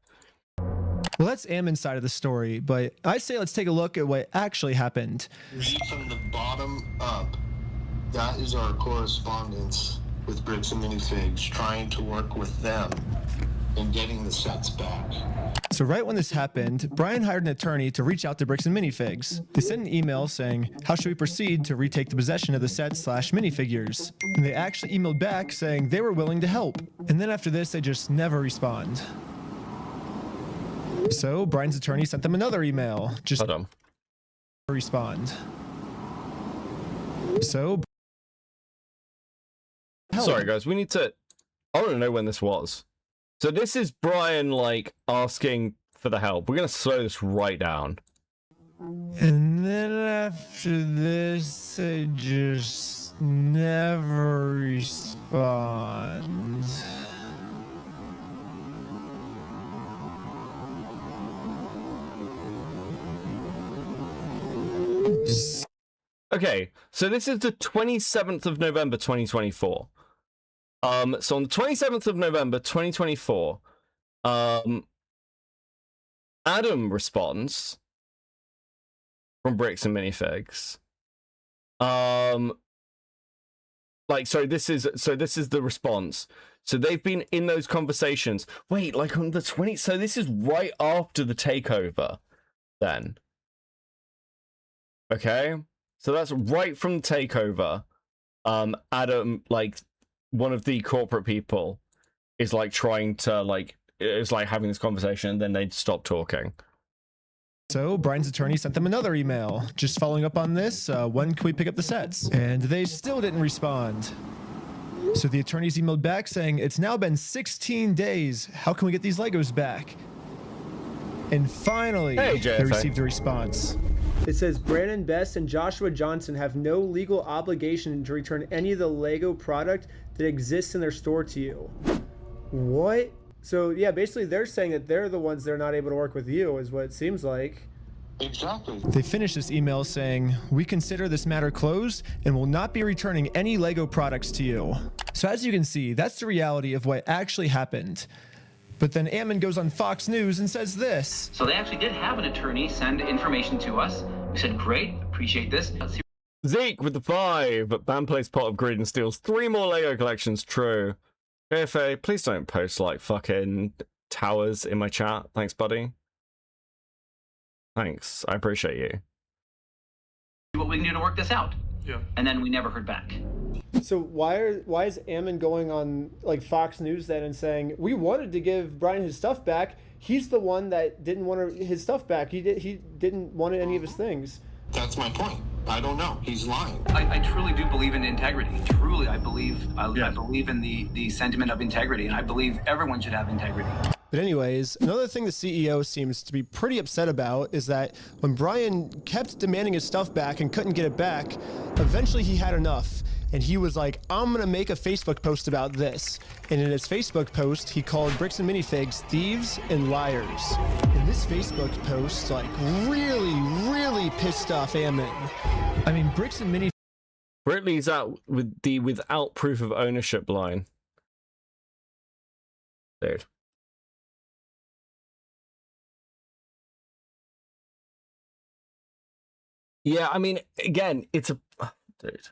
Well, that's Ammon's side of the story, but I say let's take a look at what actually happened. Read from the bottom up. That is our correspondence with Bricks and Minifigs, trying to work with them in getting the sets back. So right when this happened, Brian hired an attorney to reach out to Bricks and Minifigs. They sent an email saying, how should we proceed to retake the possession of the sets/minifigures? And they actually emailed back saying they were willing to help. And then after this, they just never respond. So Brian's attorney sent them another email. Just respond. So sorry guys, we need to, I want to know when this was. So this is Brian like asking for the help. We're gonna slow this right down. And then after this, they just never respond. Okay, so this is the 27th of November 2024. So on the 27th of November 2024, Adam responds from Bricks and Minifigs. This is the response. So they've been in those conversations. Wait, like on the 20th, so this is right after the takeover then. Okay, so that's right from the takeover. Adam, like one of the corporate people, is like trying to it's like having this conversation, and then they'd stop talking. So Brian's attorney sent them another email, just following up on this. When can we pick up the sets? And they still didn't respond. So the attorneys emailed back saying, it's now been 16 days. How can we get these Legos back? And finally, they received a response. It says Brandon Best and Joshua Johnson have no legal obligation to return any of the Lego product that exists in their store to you. What? So yeah, basically they're saying that they're the ones that are not able to work with you, is what it seems like. Exactly. They finished this email saying, we consider this matter closed and will not be returning any Lego products to you. So as you can see, that's the reality of what actually happened. But then Ammon goes on Fox News and says this. So they actually did have an attorney send information to us. We said, great, appreciate this. Let's see. Zeke with the 5, but Bam plays Pot of Greed and steals 3 more Lego collections. True. AFA, please don't post like fucking towers in my chat. Thanks, buddy. Thanks, I appreciate you. What we can do to work this out. Yeah. And then we never heard back. So why is Ammon going on like Fox News then and saying, we wanted to give Brian his stuff back. He's the one that didn't want his stuff back. He didn't want any of his things. That's my point. I don't know. He's lying. I truly do believe in integrity. Truly, I believe in the sentiment of integrity, and I believe everyone should have integrity. But anyways, another thing the CEO seems to be pretty upset about is that when Brian kept demanding his stuff back and couldn't get it back, eventually he had enough. And he was like, I'm going to make a Facebook post about this. And in his Facebook post, he called Bricks and Minifigs thieves and liars. And this Facebook post, like, really pissed off Ammon. I mean, Bricks and Minifigs... Britley's out with the without proof of ownership line. Dude. Yeah, I mean, again, it's a... dude.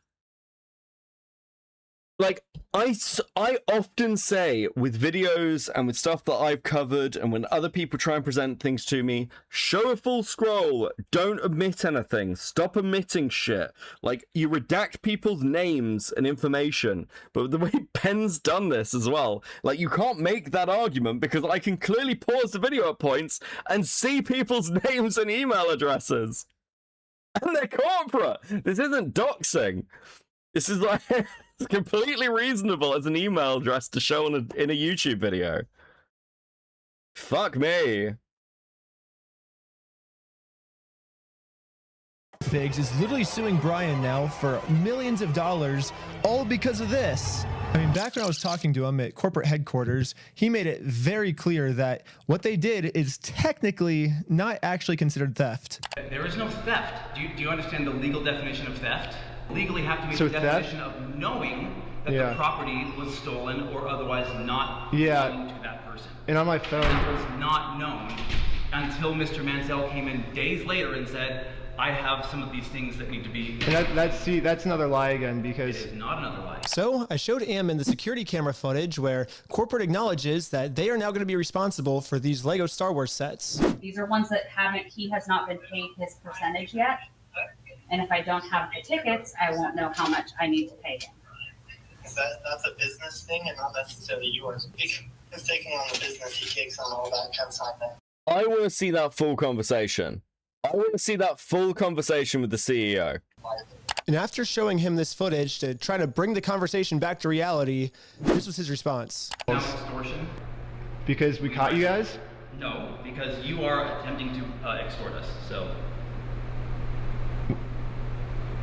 Like, I often say with videos and with stuff that I've covered, and when other people try and present things to me, show a full scroll, don't omit anything, stop omitting shit. Like, you redact people's names and information, but the way Ben's done this as well, like, you can't make that argument because I can clearly pause the video at points and see people's names and email addresses. And they're corporate. This isn't doxing. This is like... It's completely reasonable as an email address to show in a YouTube video. Fuck me. Figs is literally suing Brian now for millions of dollars, all because of this. I mean, back when I was talking to him at corporate headquarters, he made it very clear that what they did is technically not actually considered theft. There is no theft. Do you understand the legal definition of theft? Legally have to meet So the definition of knowing that the property was stolen or otherwise not belonging to that person. And on my phone, that was not known until Mr. Mansell came in days later and said, I have some of these things that need to be... And that's another lie again, because... It is not another lie. So I showed him in the security camera footage where corporate acknowledges that they are now going to be responsible for these Lego Star Wars sets. These are ones that he has not been paid his percentage yet. And if I don't have the tickets, I won't know how much I need to pay him. That's a business thing and not necessarily yours. He's taking on the business, he takes on all that kind of side. I want to see that full conversation. I want to see that full conversation with the CEO. And after showing him this footage to try to bring the conversation back to reality, this was his response. Extortion? Because we caught you guys? No, because you are attempting to extort us, so...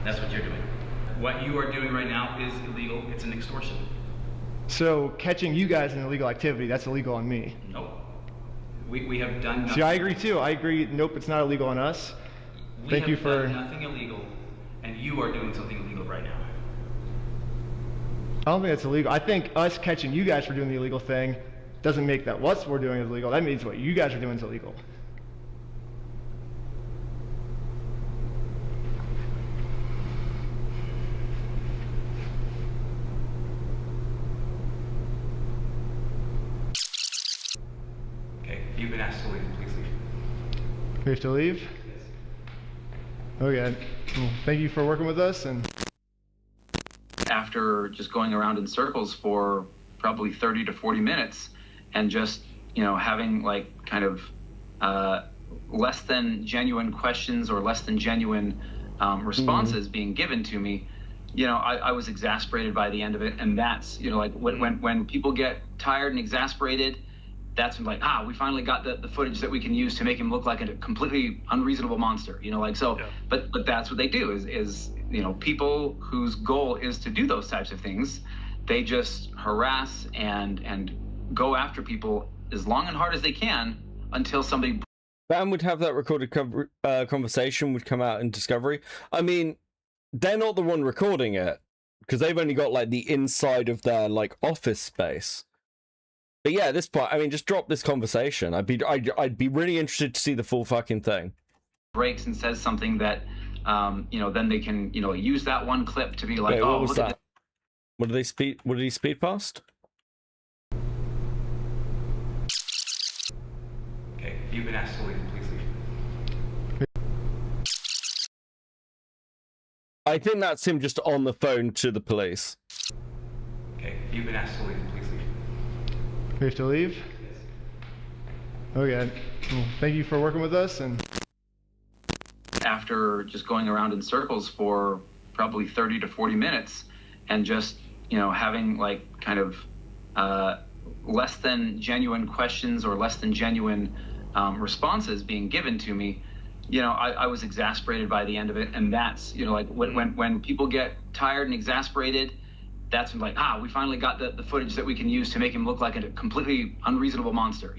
That's what you're doing. What you are doing right now is illegal. It's an extortion. So catching you guys in illegal activity, that's illegal on me. Nope. We have done nothing. See, I agree too. I agree. Nope, it's not illegal on us. Thank you for... We have done nothing illegal, and you are doing something illegal right now. I don't think that's illegal. I think us catching you guys for doing the illegal thing doesn't make that what we're doing is illegal. That means what you guys are doing is illegal. You've been asked to leave. Please leave. We have to leave? Okay. Well, thank you for working with us. And after just going around in circles for probably 30 to 40 minutes and just, having like kind of less than genuine questions or less than genuine responses being given to me, I was exasperated by the end of it. And that's, like when people get tired and exasperated, that's when we finally got the footage that we can use to make him look like a completely unreasonable monster, but that's what they do is people whose goal is to do those types of things, they just harass and go after people as long and hard as they can until somebody... Bam would have that recorded conversation would come out in Discovery. I mean, they're not the one recording it because they've only got like the inside of their like office space. But yeah, this part, I mean, just drop this conversation. I'd be really interested to see the full fucking thing. Breaks and says something that, then they can, use that one clip to be like, wait, oh, what was look that? at What did he speed past? Okay, you've been asked to leave. Please leave. I think that's him just on the phone to the police. Okay, you've been asked to leave. Please leave. we have to leave? Okay. Well, thank you for working with us. And after just going around in circles for probably 30 to 40 minutes and just, having like kind of less than genuine questions or less than genuine responses being given to me, I was exasperated by the end of it. And that's, like when people get tired and exasperated, that's when like, we finally got the footage that we can use to make him look like a completely unreasonable monster,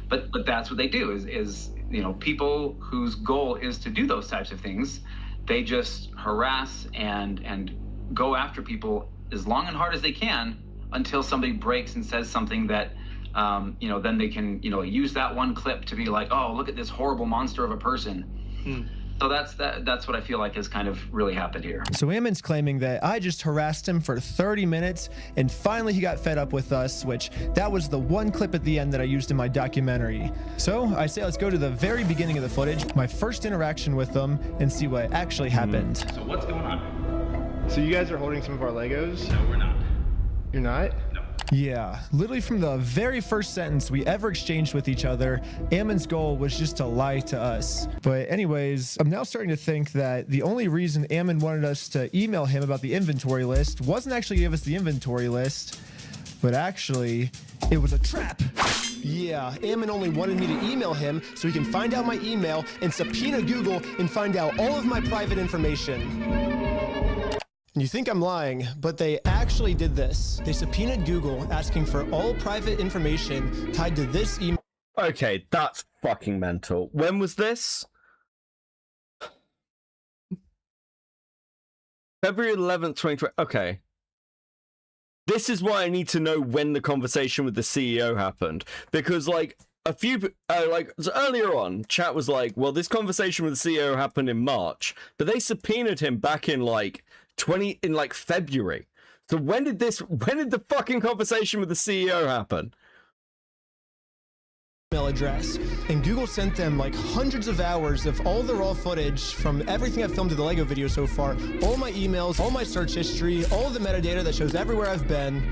but that's what they do is people whose goal is to do those types of things, they just harass and go after people as long and hard as they can until somebody breaks and says something that, then they can, use that one clip to be like, oh, look at this horrible monster of a person. So that's what I feel like has kind of really happened here. So Ammon's claiming that I just harassed him for 30 minutes and finally he got fed up with us, which that was the one clip at the end that I used in my documentary. So I say let's go to the very beginning of the footage, my first interaction with them, and see what actually happened. So what's going on? So you guys are holding some of our Legos? No, we're not. You're not? No. Yeah, literally from the very first sentence we ever exchanged with each other, Ammon's goal was just to lie to us. But anyways, I'm now starting to think that the only reason Ammon wanted us to email him about the inventory list wasn't actually give us the inventory list, but actually it was a trap. Yeah, Ammon only wanted me to email him so he can find out my email and subpoena Google and find out all of my private information. And you think I'm lying, but they actually did this. They subpoenaed Google asking for all private information tied to this email. Okay, that's fucking mental. When was this? February 11th, 2020. Okay. This is why I need to know when the conversation with the CEO happened. Because, like, a few, so earlier on, chat was like, well, this conversation with the CEO happened in March, but they subpoenaed him back in, like, February. So when did the fucking conversation with the CEO happen? Email address, and Google sent them like hundreds of hours of all the raw footage from everything I've filmed in the Lego video so far, all my emails, all my search history, all the metadata that shows everywhere I've been.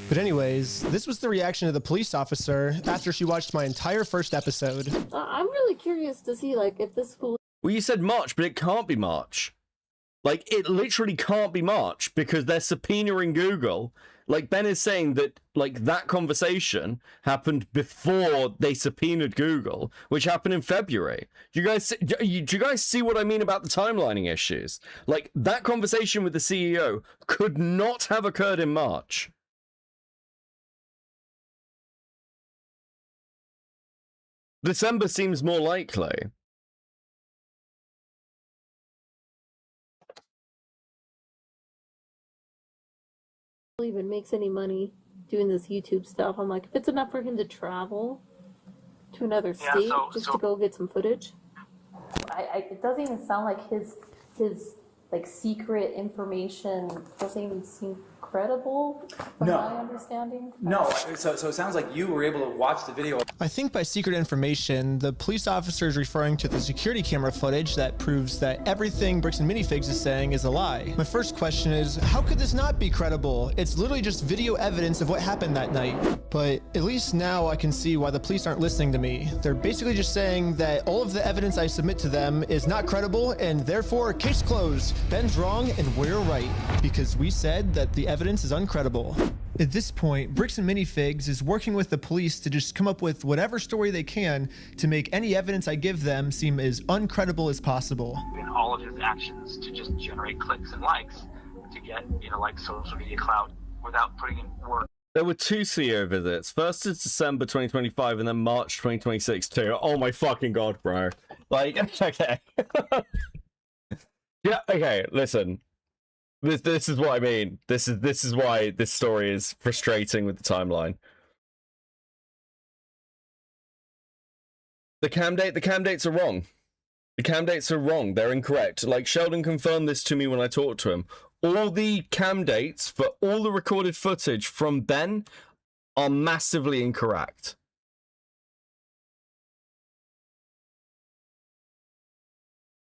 But anyways, this was the reaction of the police officer after she watched my entire first episode. I'm really curious to see like if this fool. Well, you said March, but it can't be March. Like, it literally can't be March because they're subpoenaing Google. Like, Ben is saying that, like, that conversation happened before they subpoenaed Google, which happened in February. Do you guys see what I mean about the timelining issues? Like, that conversation with the CEO could not have occurred in March. December seems more likely. Even makes any money doing this YouTube stuff. I'm like, if it's enough for him to travel to another state to go get some footage, it doesn't even sound like his like secret information doesn't even seem credible from my understanding. No, so it sounds like you were able to watch the video. I think by secret information, the police officer is referring to the security camera footage that proves that everything Bricks and Minifigs is saying is a lie. My first question is, how could this not be credible? It's literally just video evidence of what happened that night. But at least now I can see why the police aren't listening to me. They're basically just saying that all of the evidence I submit to them is not credible and therefore case closed. Ben's wrong and we're right because we said that the evidence is uncredible. At this point, Bricks and Minifigs is working with the police to just come up with whatever story they can to make any evidence I give them seem as uncredible as possible. In all of his actions to just generate clicks and likes to get, like social media clout without putting in work. There were 2 CEO visits. First is December 2025 and then March 2026 too. Oh my fucking god, bro. Like, okay. Yeah, okay, listen. This is what I mean. This is why this story is frustrating with the timeline. The cam dates are wrong. The cam dates are wrong. They're incorrect. Like, Sheldon confirmed this to me when I talked to him. All the cam dates for all the recorded footage from Ben are massively incorrect.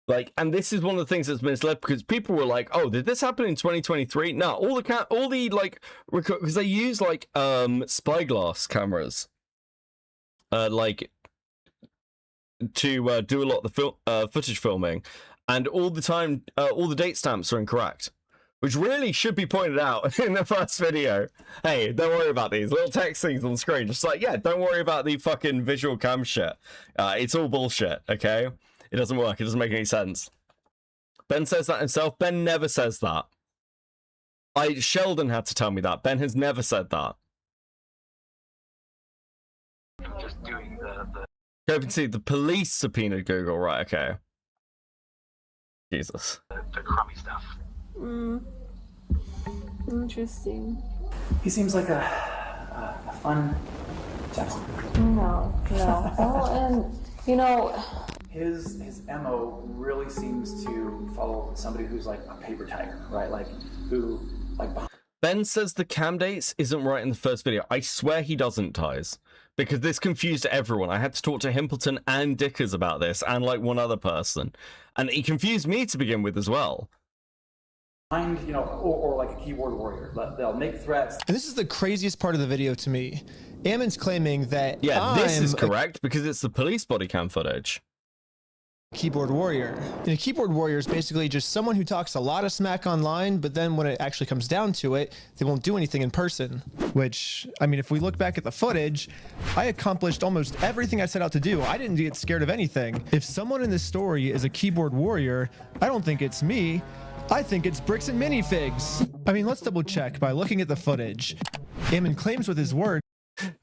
Like, and this is one of the things that's misled because people were like, "Oh, did this happen in 2023?" No, all the like, because they use like spyglass cameras, like to do a lot of the footage filming, and all the time, all the date stamps are incorrect, which really should be pointed out in the first video. Hey, don't worry about these little text things on the screen. Just like, yeah, don't worry about the fucking visual cam shit. It's all bullshit. Okay. It doesn't work. It doesn't make any sense. Ben says that himself. Ben never says that. Sheldon had to tell me that. Ben has never said that. Just doing the You can see the police subpoenaed Google. Right, okay. Jesus. The crummy stuff. Interesting. He seems like a fun Jackson. No. Oh, and his MO really seems to follow somebody who's like a paper tiger, right? Like who like. Ben says the cam dates isn't right in the first video. I swear he doesn't, Ties. Because this confused everyone. I had to talk to Himpleton and Dickers about this, and like one other person. And he confused me to begin with as well. You know, or like a keyboard warrior. They'll make threats. And this is the craziest part of the video to me. Ammon's claiming that this is correct because it's the police body cam footage. Keyboard warrior. And a keyboard warrior is basically just someone who talks a lot of smack online, but then when it actually comes down to it, they won't do anything in person. Which, I mean, if we look back at the footage, I accomplished almost everything I set out to do. I didn't get scared of anything. If someone in this story is a keyboard warrior, I don't think it's me. I think it's Bricks and Minifigs. I mean, let's double check by looking at the footage. Ammon claims with his word.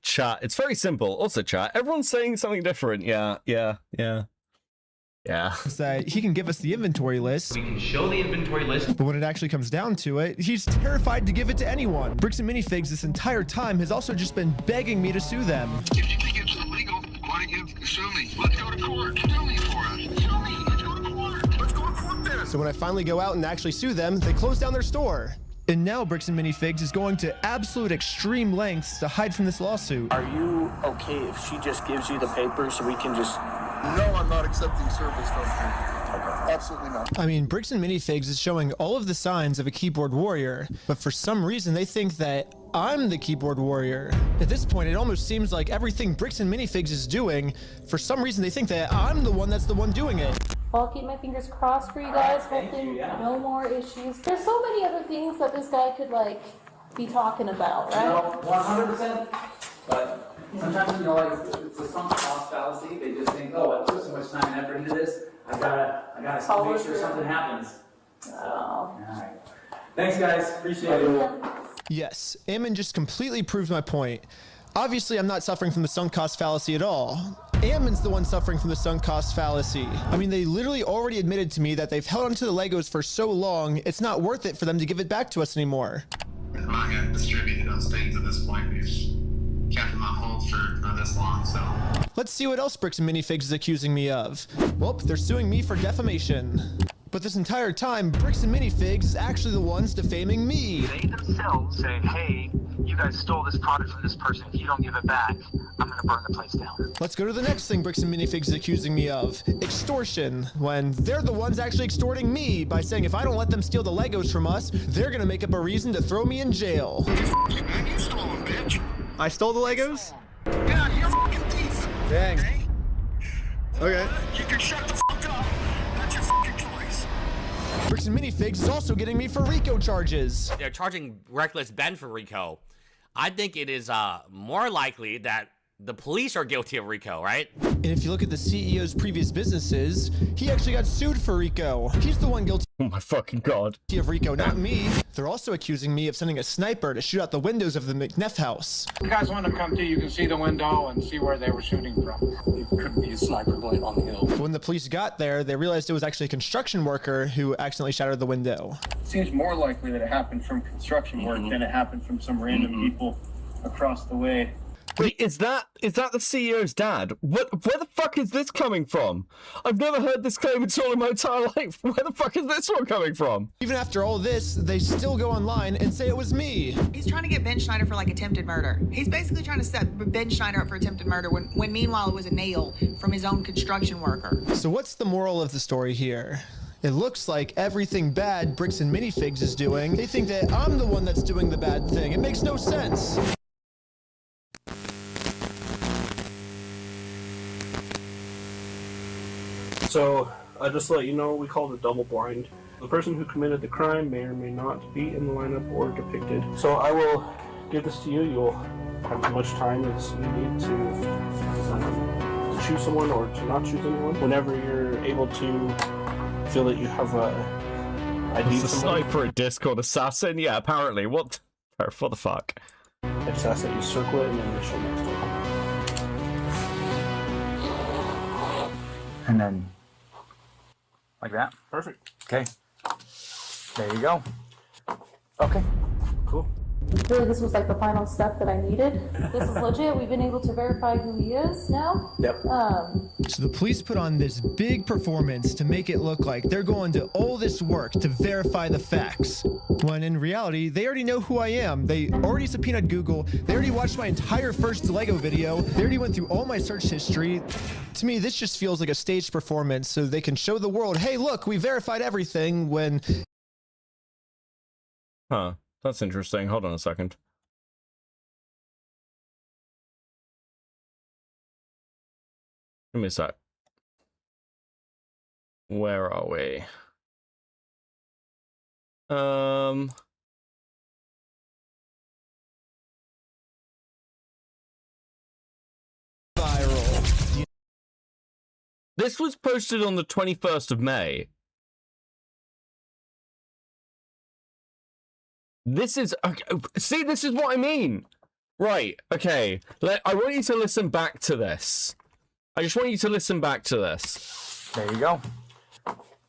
Chat, it's very simple. Also, chat, everyone's saying something different. Yeah. That he can give us the inventory list. We can show the inventory list. But when it actually comes down to it, he's terrified to give it to anyone. Bricks and Minifigs this entire time has also just been begging me to sue them. If you think it's illegal, why don't you sue me? Let's go to court. Sue me for us. Sue me. Let's go to court. Let's go to court then. So when I finally go out and actually sue them, they close down their store. And now Bricks and Minifigs is going to absolute extreme lengths to hide from this lawsuit. Are you okay if she just gives you the papers so we can just... No, I'm not accepting service from her. Absolutely not. I mean, Bricks and Minifigs is showing all of the signs of a keyboard warrior, but for some reason they think that I'm the keyboard warrior. At this point, it almost seems like everything Bricks and Minifigs is doing, for some reason they think that I'm the one that's the one doing it. I'll keep my fingers crossed for you guys. Hopefully no more issues. There's so many other things that this guy could like be talking about, right? No, 100%. But sometimes, you know, like it's a sunk cost fallacy. They just think, oh, I put so much time and effort into this. I gotta make sure something happens. So, all right. Thanks, guys. Appreciate it. Yes, Ammon just completely proved my point. Obviously, I'm not suffering from the sunk cost fallacy at all. Ammon's the one suffering from the sunk cost fallacy. I mean, they literally already admitted to me that they've held onto the Legos for so long, it's not worth it for them to give it back to us anymore. I'm not going to distribute those things at this point. We've kept them on hold for this long, so. Let's see what else Bricks and Minifigs is accusing me of. Well, they're suing me for defamation. But this entire time, Bricks and Minifigs is actually the ones defaming me. They themselves say, hey, you guys stole this product from this person. If you don't give it back, I'm going to burn the place down. Let's go to the next thing Bricks and Minifigs is accusing me of. Extortion. When they're the ones actually extorting me by saying if I don't let them steal the Legos from us, they're going to make up a reason to throw me in jail. You stole them, bitch. I stole the Legos? Yeah, you're a fucking thief. Dang. Okay. You can shut the fuck up. That's your fucking choice. Bricks and Minifigs is also getting me for RICO charges. They're charging Reckless Ben for RICO. I think it is more likely that the police are guilty of RICO, right? And if you look at the CEO's previous businesses, he actually got sued for RICO. He's the one guilty. Oh my fucking god. Of RICO, not me. They're also accusing me of sending a sniper to shoot out the windows of the McNeff house. You guys want to come to, you can see the window and see where they were shooting from. It could be a sniper blade on the hill. When the police got there, they realized it was actually a construction worker who accidentally shattered the window. It seems more likely that it happened from construction work than it happened from some random people across the way. Wait, is that the CEO's dad? Where the fuck is this coming from? I've never heard this claim at all in my entire life. Where the fuck is this one coming from? Even after all this, they still go online and say it was me. He's trying to get Ben Schneider for like attempted murder. He's basically trying to set Ben Schneider up for attempted murder when meanwhile it was a nail from his own construction worker. So what's the moral of the story here? It looks like everything bad Bricks and Minifigs is doing, they think that I'm the one that's doing the bad thing. It makes no sense. So, just to let you know, we call it a double blind. The person who committed the crime may or may not be in the lineup or depicted. So I will give this to you. You'll have as much time as you need to choose someone or to not choose anyone. Whenever you're able to feel that you have ID. It's a sniper, a Discord assassin? Yeah, apparently. What the fuck? I just ask that you circle it and then initial next to it. And then like that. Perfect. Okay. There you go. Okay. Cool. Really, this was like the final step that I needed. This is legit. We've been able to verify who he is now. Yep. So the police put on this big performance to make it look like they're going to all this work to verify the facts, when in reality, they already know who I am. They already subpoenaed Google. They already watched my entire first Lego video. They already went through all my search history. To me, this just feels like a staged performance so they can show the world, hey, look, we verified everything, when... Huh. That's interesting. Hold on a second. Give me a sec. Where are we? Viral. This was posted on the 21st of May. This is, okay, see, this is what I mean. Right, okay. I want you to listen back to this. I just want you to listen back to this. There you go.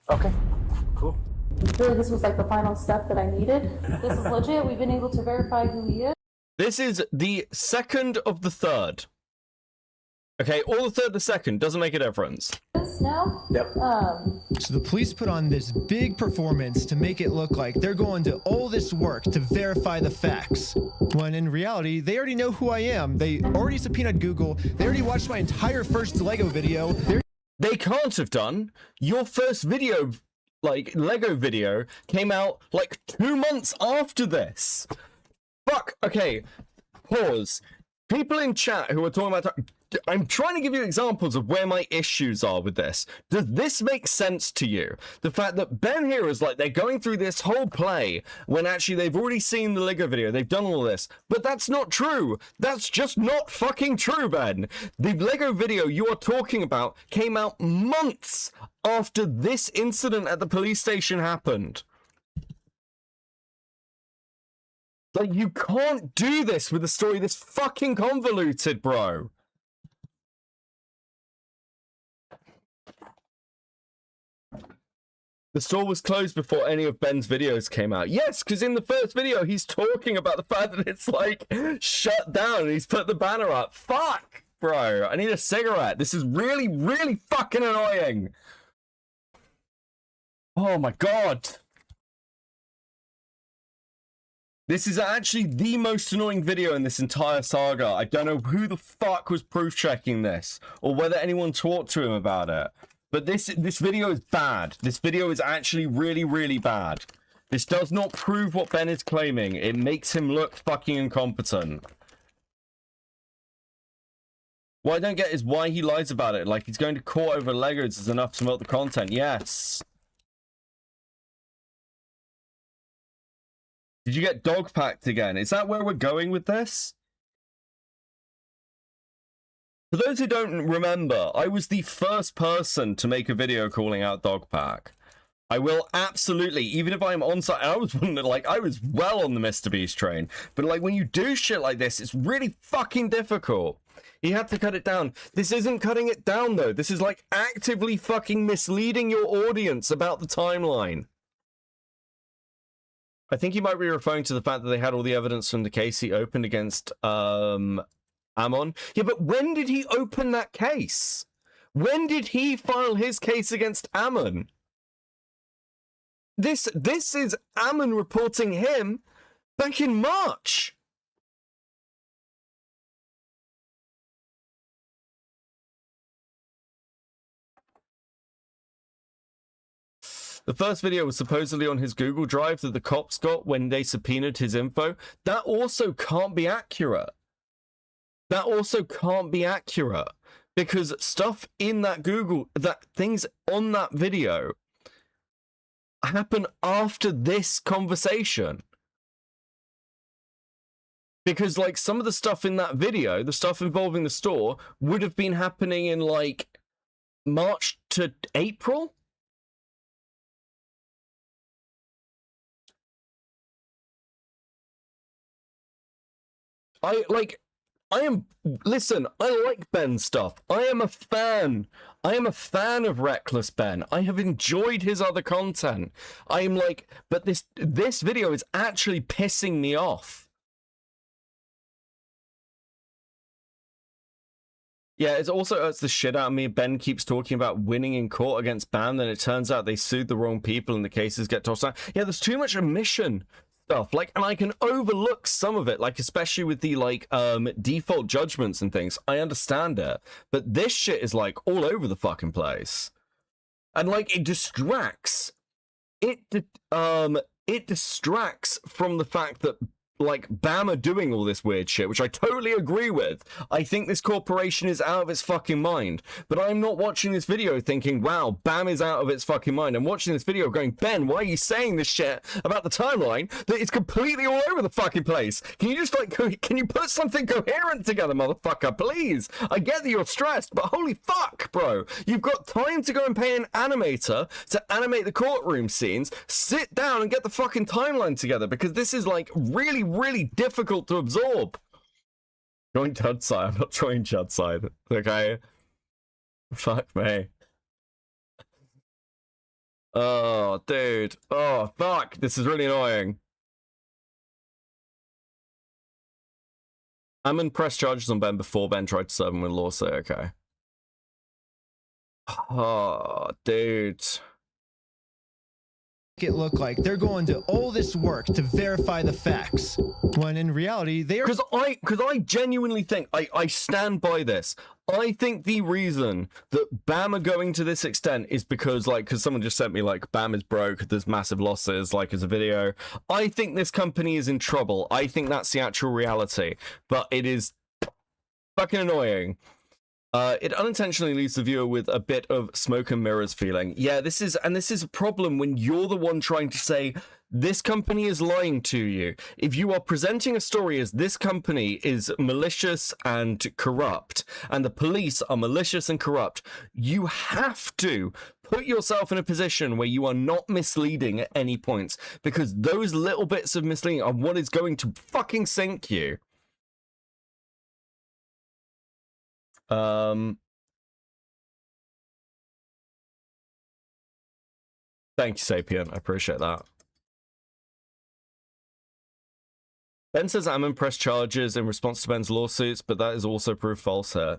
Okay, cool. Really, this was like the final step that I needed. This is legit. We've been able to verify who he is. This is the 2nd of the 3rd. Okay, or the 3rd, the 2nd, doesn't make a difference. Now? Yep. So the police put on this big performance to make it look like they're going to all this work to verify the facts, when in reality, they already know who I am. They already subpoenaed Google. They already watched my entire first Lego video. They can't have done. Your first video, like, Lego video, came out, like, 2 months after this. Fuck, okay, pause. People in chat who are talking about... I'm trying to give you examples of where my issues are with this. Does this make sense to you? The fact that Ben here is like, they're going through this whole play when actually they've already seen the Lego video, they've done all this. But that's not true. That's just not fucking true, Ben. The Lego video you are talking about came out months after this incident at the police station happened. Like, you can't do this with a story this fucking convoluted, bro. The store was closed before any of Ben's videos came out. Yes, because in the first video, he's talking about the fact that it's, like, shut down and he's put the banner up. Fuck, bro. I need a cigarette. This is really, really fucking annoying. Oh, my God. This is actually the most annoying video in this entire saga. I don't know who the fuck was proof-checking this, or whether anyone talked to him about it. But this video is bad. This video is actually really, really bad. This does not prove what Ben is claiming. It makes him look fucking incompetent. What I don't get is why he lies about it. Like, he's going to court over Legos is enough to milk the content. Yes. Did you get dog packed again? Is that where we're going with this? For those who don't remember, I was the first person to make a video calling out Dogpack. I will absolutely, even if I'm on site, I was like, I was well on the Mr. Beast train, but like when you do shit like this, it's really fucking difficult. He had to cut it down. This isn't cutting it down though. This is like actively fucking misleading your audience about the timeline. I think he might be referring to the fact that they had all the evidence from the case he opened against, Ammon. Yeah, but when did he open that case? When did he file his case against Ammon? This is Ammon reporting him back in March. The first video was supposedly on his Google Drive that the cops got when they subpoenaed his info. That also can't be accurate. That also can't be accurate because stuff in that things on that video happen after this conversation. Because like some of the stuff in that video, the stuff involving the store would have been happening in like March to April. Listen, I like Ben's stuff. I am a fan. I am a fan of Reckless Ben. I have enjoyed his other content. I am like, but this video is actually pissing me off. Yeah, it's also hurts the shit out of me. Ben keeps talking about winning in court against Bam, then it turns out they sued the wrong people and the cases get tossed out. Yeah, there's too much omission stuff. Like, and I can overlook some of it, like especially with the like default judgments and things. I understand it, but this shit is like all over the fucking place, and like it distracts. It distracts from the fact that like Bam are doing all this weird shit, which I totally agree with. I think this corporation is out of its fucking mind, but I'm not watching this video thinking, wow, Bam is out of its fucking mind. I'm watching this video going, Ben, why are you saying this shit about the timeline that it's completely all over the fucking place? Can you just like, can you put something coherent together, motherfucker, please? I get that you're stressed, but holy fuck, bro. You've got time to go and pay an animator to animate the courtroom scenes. Sit down and get the fucking timeline together, because this is like really difficult to absorb. Join Chud side. I'm not joining Chud side. Okay. Fuck me. Oh, dude. Oh, fuck. This is really annoying. Ammon pressed charges on Ben before Ben tried to serve him with lawsuit. Okay. Oh, dude. It look like they're going to all this work to verify the facts, when in reality they are. Because I genuinely think I stand by this. I think the reason that Bam are going to this extent is because someone just sent me like Bam is broke, there's massive losses, like as a video. I think this company is in trouble. I think that's the actual reality, but it is fucking annoying. It unintentionally leaves the viewer with a bit of smoke and mirrors feeling. Yeah, this is a problem when you're the one trying to say this company is lying to you. If you are presenting a story as this company is malicious and corrupt, and the police are malicious and corrupt, you have to put yourself in a position where you are not misleading at any points, because those little bits of misleading are what is going to fucking sink you. Thank you, Sapient. I appreciate that. Ben says I'm pressed charges in response to Ben's lawsuits, but that is also proof false here.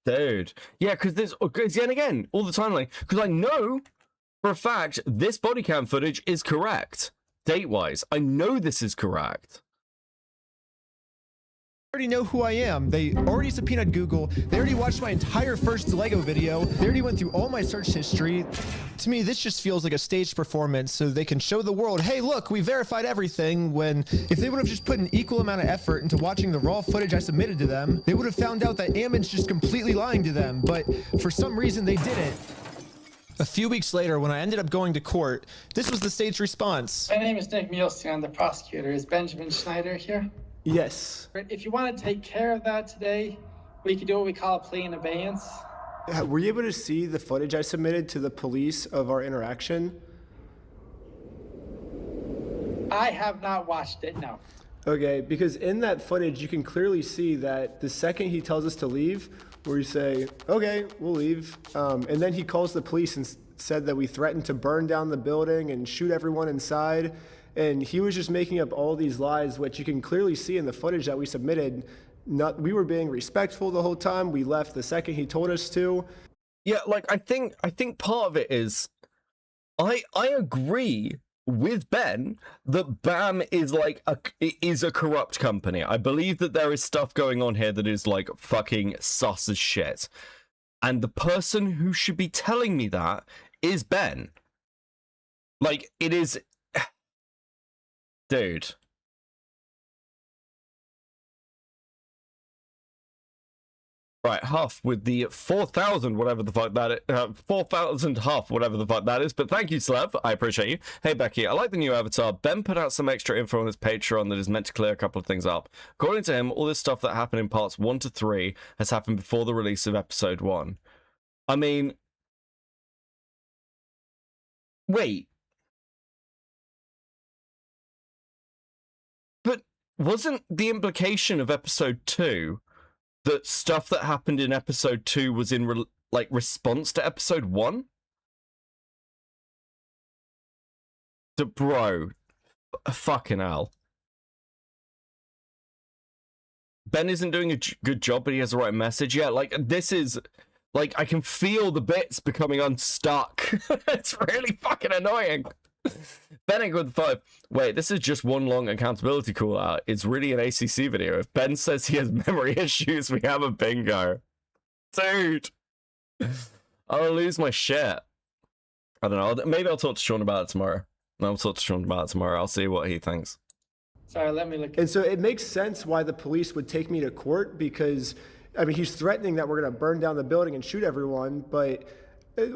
Dude. Yeah, because yet again, all the time, like, because I know for a fact this body cam footage is correct. Date-wise. I know this is correct. Already know who I am. They already subpoenaed Google. They already watched my entire first Lego video. They already went through all my search history. To me, this just feels like a staged performance so they can show the world, hey, look, we verified everything, when if they would have just put an equal amount of effort into watching the raw footage I submitted to them, they would have found out that Ammon's just completely lying to them, but for some reason they didn't. A few weeks later, when I ended up going to court, this was the staged response. My name is Nick Mielstein. I'm the prosecutor. Is Benjamin Schneider here? Yes. If you want to take care of that today, we could do what we call a plea in abeyance. Were you able to see the footage I submitted to the police of our interaction? I have not watched it, no. Okay, because in that footage, you can clearly see that the second he tells us to leave, we say, okay, we'll leave. And then he calls the police and said that we threatened to burn down the building and shoot everyone inside. And he was just making up all these lies, which you can clearly see in the footage that we submitted. We were being respectful the whole time. We left the second he told us to. Yeah, like I think part of it is I agree with Ben that BAM is a corrupt company. I believe that there is stuff going on here that is like fucking sus as shit. And the person who should be telling me that is Ben. Like, it is... Dude. Right, Huff with the 4,000, whatever the fuck that is, 4,000 Huff, whatever the fuck that is, but thank you, Slev, I appreciate you. Hey, Becky, I like the new avatar. Ben put out some extra info on his Patreon that is meant to clear a couple of things up. According to him, all this stuff that happened in parts 1 to 3 has happened before the release of episode 1. I mean... Wait. But wasn't the implication of episode 2 that stuff that happened in episode 2 was in response to episode 1? Bro, fucking hell. Ben isn't doing a good job, but he has the right message. Yeah, like, this is, like, I can feel the bits becoming unstuck. It's really fucking annoying. Benning with 5. Wait, this is just one long accountability call out. It's really an ACC video. If Ben says he has memory issues, we have a bingo. Dude. I'll lose my shit. I don't know. Maybe I'll talk to Sean about it tomorrow. I'll talk to Sean about it tomorrow. I'll see what he thinks. Sorry, let me look. And so it makes sense why the police would take me to court because, I mean, he's threatening that we're going to burn down the building and shoot everyone, but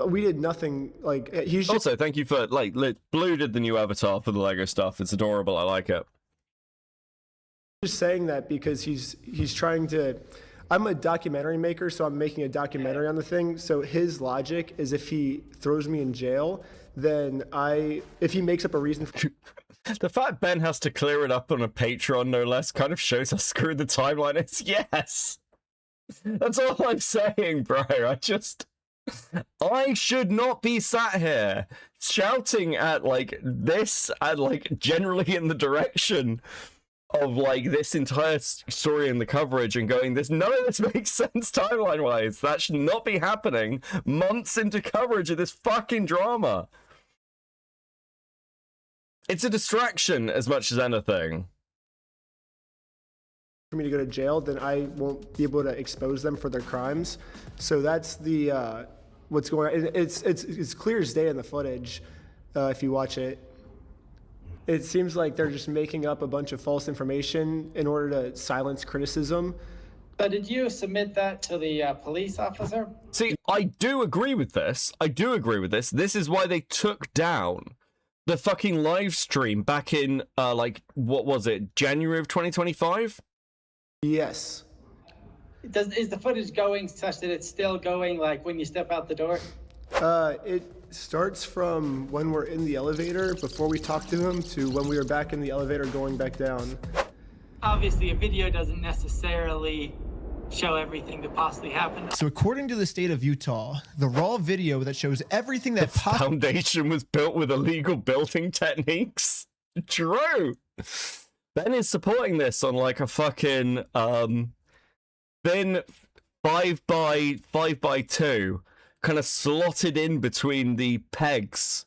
we did nothing. Like, he's just... Also, thank you for, like, Blue did the new avatar for the Lego stuff. It's adorable. I like it. Just saying that because he's trying to... I'm a documentary maker, so I'm making a documentary on the thing. So his logic is if he throws me in jail, then if he makes up a reason for... The fact Ben has to clear it up on a Patreon, no less, kind of shows how screwed the timeline is. Yes! That's all I'm saying, bro. I should not be sat here shouting at, like, this and, like, generally in the direction of, like, this entire story and the coverage and going, none of this makes sense timeline-wise. That should not be happening months into coverage of this fucking drama. It's a distraction as much as anything. For me to go to jail, then I won't be able to expose them for their crimes. So that's the what's going on. It's clear as day in the footage if you watch it. It seems like they're just making up a bunch of false information in order to silence criticism. But did you submit that to the police officer? See, I do agree with this. This is why they took down the fucking live stream back in, like, what was it, January of 2025? Yes. Is the footage going such that it's still going, like, when you step out the door? It starts from when we're in the elevator, before we talk to him, to when we were back in the elevator going back down. Obviously, a video doesn't necessarily show everything that possibly happened. So according to the state of Utah, the raw video that shows everything that the foundation was built with illegal building techniques. True. Ben is supporting this on like a fucking thin 5x2 kind of slotted in between the pegs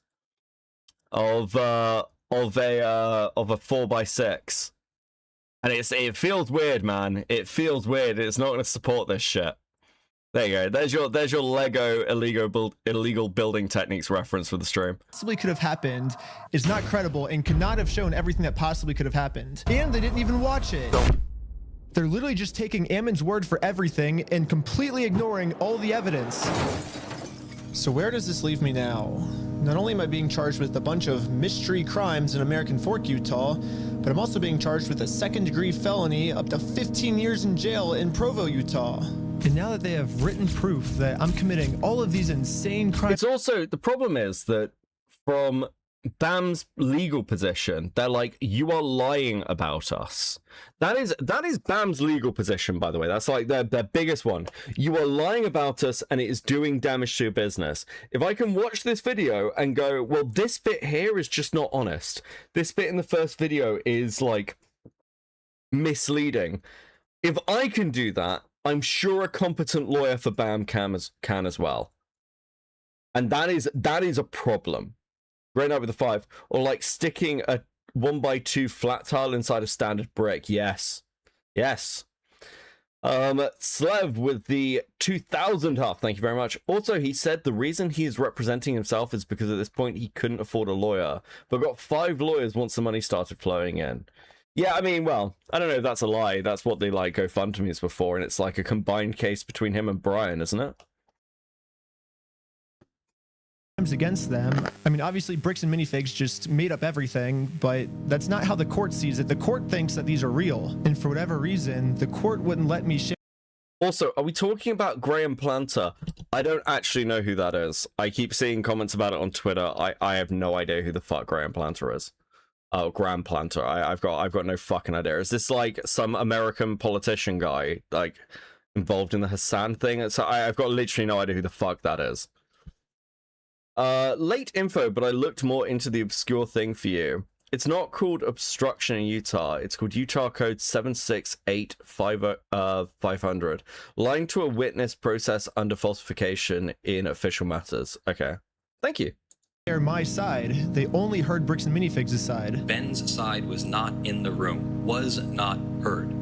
of a 4x6. And it feels weird, man. It feels weird. It's not going to support this shit. There you go. There's your Lego illegal building techniques reference for the stream. Possibly could have happened is not credible and could not have shown everything that possibly could have happened. And they didn't even watch it. They're literally just taking Ammon's word for everything and completely ignoring all the evidence. So where does this leave me now? Not only am I being charged with a bunch of mystery crimes in American Fork, Utah, but I'm also being charged with a second-degree felony up to 15 years in jail in Provo, Utah. And now that they have written proof that I'm committing all of these insane crimes... It's also, the problem is that from BAM's legal position, they're like, you are lying about us. That is BAM's legal position, by the way. That's like their biggest one. You are lying about us and it is doing damage to your business. If I can watch this video and go, well, this bit here is just not honest. This bit in the first video is like misleading. If I can do that, I'm sure a competent lawyer for BAM can as well. And that is a problem. Great night with the 5. Or like sticking a 1x2 flat tile inside a standard brick. Yes. Yes. Slev with the 2000 half. Thank you very much. Also, he said the reason he is representing himself is because at this point he couldn't afford a lawyer, but got 5 lawyers once the money started flowing in. Yeah, I mean, well, I don't know if that's a lie. That's what they like GoFundMe's before, and it's like a combined case between him and Brian, isn't it? Against them. I mean, obviously Bricks and Minifigs just made up everything, but that's not how the court sees it. The court thinks that these are real, and for whatever reason, the court wouldn't let me share. Also, are we talking about Graham Planter? I don't actually know who that is. I keep seeing comments about it on Twitter. I have no idea who the fuck Graham Planter is. Oh, Graham Planter. I've got no fucking idea. Is this like some American politician guy like involved in the Hassan thing? So I've got literally no idea who the fuck that is. Late info, but I looked more into the obscure thing for you. It's not called obstruction in Utah. It's called Utah Code 768-500. Lying to a witness process under falsification in official matters. Okay. Thank you. They're my side. They only heard Bricks and Minifigs' side. Ben's side was not in the room, was not heard.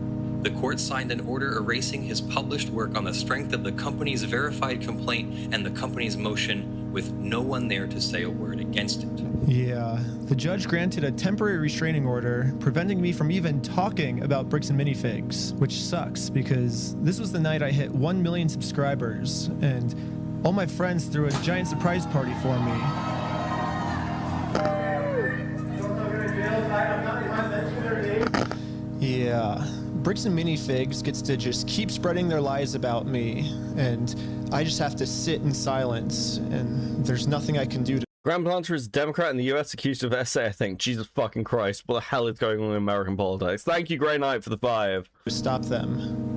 The court signed an order erasing his published work on the strength of the company's verified complaint and the company's motion, with no one there to say a word against it. Yeah, the judge granted a temporary restraining order, preventing me from even talking about Bricks and Minifigs, which sucks because this was the night I hit 1 million subscribers, and all my friends threw a giant surprise party for me. Yeah, Bricks and Minifigs gets to just keep spreading their lies about me, and I just have to sit in silence, and there's nothing I can do to... Grand Planter is a Democrat in the US accused of SA, I think. Jesus fucking Christ, what the hell is going on in American politics? Thank you, Grey Knight, for the 5. Stop them.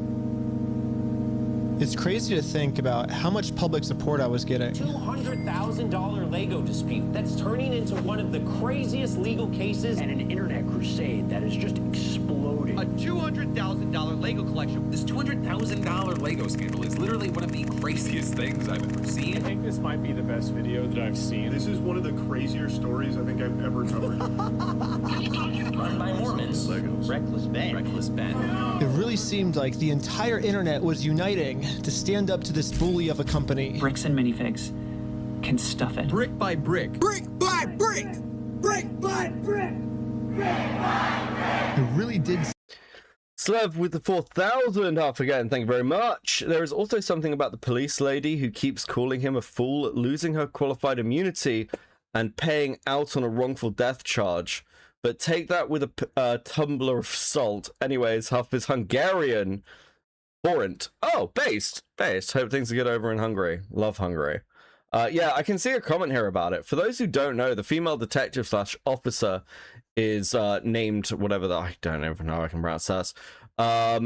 It's crazy to think about how much public support I was getting. $200,000 Lego dispute that's turning into one of the craziest legal cases and an internet crusade that is just exploding. A $200,000 Lego collection. This $200,000 Lego scandal is literally one of the craziest things I've ever seen. I think this might be the best video that I've seen. This is one of the crazier stories I think I've ever covered. Run by Mormons. Legos. Reckless Ben. Reckless Ben. It really seemed like the entire internet was uniting to stand up to this bully of a company. Bricks and Minifigs can stuff it. Brick by brick. Brick by brick. Brick by brick. Brick by brick. It really did. Slev with the 4,000 off again, thank you very much. There is also something about the police lady who keeps calling him a fool, losing her qualified immunity, and paying out on a wrongful death charge. But take that with a tumbler of salt. Anyways, Huff is Hungarian. Warrant. Oh, based. Hope things are good over in Hungary. Love Hungary. Yeah, I can see a comment here about it. For those who don't know, the female detective / officer is named whatever that, I don't even know, I can pronounce that.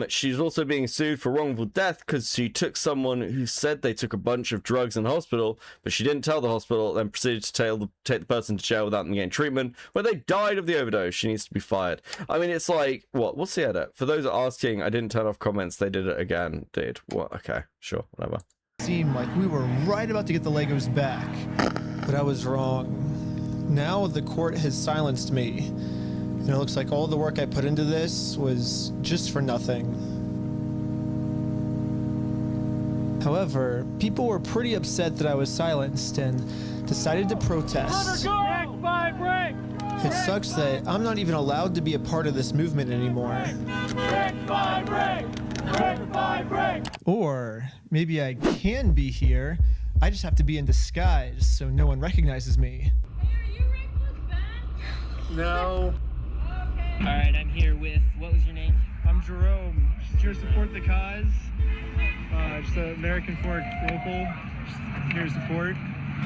She's also being sued for wrongful death because she took someone who said they took a bunch of drugs in the hospital, but she didn't tell the hospital, then proceeded to take the person to jail without them getting treatment, where they died of the overdose. She needs to be fired. I mean, it's like, what? What's the edit? For those asking, I didn't turn off comments. They did it again. Did what? Okay, sure, whatever. Seemed like we were right about to get the Legos back, but I was wrong. Now the court has silenced me. And it looks like all the work I put into this was just for nothing. However, people were pretty upset that I was silenced and decided to protest. Brick by brick. It sucks that I'm not even allowed to be a part of this movement anymore. Brick by brick. Brick by brick. Or maybe I can be here, I just have to be in disguise so no one recognizes me. No. All right, I'm here with, what was your name? I'm Jerome. Just here to support the cause. Just an American Fork local. Just here to support.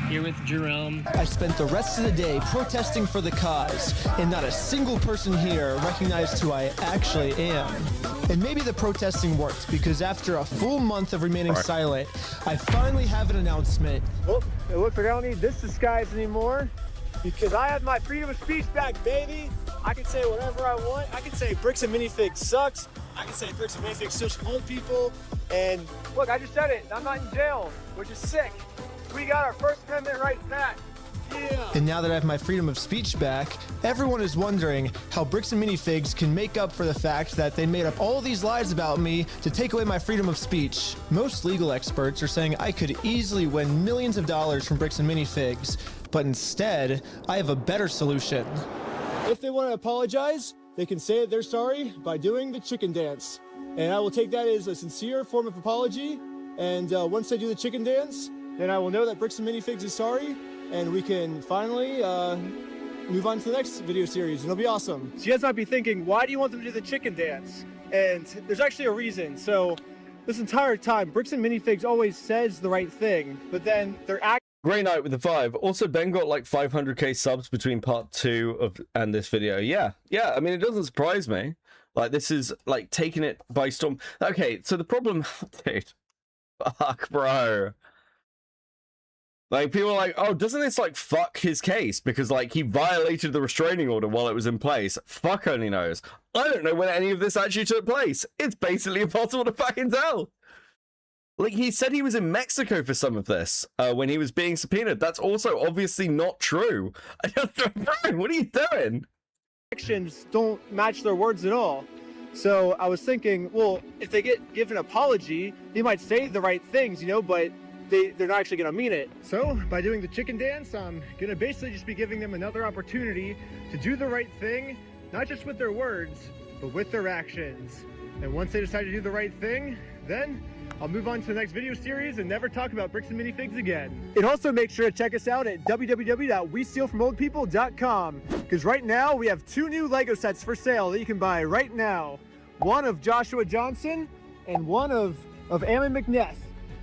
Here with Jerome. I spent the rest of the day protesting for the cause, and not a single person here recognized who I actually am. And maybe the protesting worked, because after a full month of remaining silent, I finally have an announcement. Well, it looks like I don't need this disguise anymore, because I have my freedom of speech back, baby. I can say whatever I want. I can say Bricks and Minifigs sucks. I can say Bricks and Minifigs still should hold people. And look, I just said it. I'm not in jail, which is sick. We got our First Amendment rights back. Yeah. And now that I have my freedom of speech back, everyone is wondering how Bricks and Minifigs can make up for the fact that they made up all these lies about me to take away my freedom of speech. Most legal experts are saying I could easily win millions of dollars from Bricks and Minifigs, but instead, I have a better solution. If they want to apologize, they can say that they're sorry by doing the chicken dance. And I will take that as a sincere form of apology. And once they do the chicken dance, then I will know that Bricks and Minifigs is sorry, and we can finally move on to the next video series, and it'll be awesome. So you guys might be thinking, why do you want them to do the chicken dance? And there's actually a reason. So this entire time, Bricks and Minifigs always says the right thing, but then they're acting. Grey Knight with the 5. Also, Ben got like 500k subs between part 2 and this video. Yeah, I mean, it doesn't surprise me. Like, this is like taking it by storm. Okay, so the problem, dude, fuck, bro. Like, people are like, oh, doesn't this, like, fuck his case? Because, like, he violated the restraining order while it was in place. Fuck only knows. I don't know when any of this actually took place. It's basically impossible to fucking tell. Like, he said he was in Mexico for some of this when he was being subpoenaed. That's also obviously not true. Bro, what are you doing? Actions don't match their words at all. So I was thinking, well, if they get given an apology, they might say the right things, you know, but they're not actually going to mean it. So by doing the chicken dance, I'm going to basically just be giving them another opportunity to do the right thing, not just with their words, but with their actions. And once they decide to do the right thing, then I'll move on to the next video series and never talk about bricks and minifigs again. And also make sure to check us out at www.westealfromoldpeople.com, because right now we have 2 new Lego sets for sale that you can buy right now. One of Joshua Johnson and one of Ammon McNeth.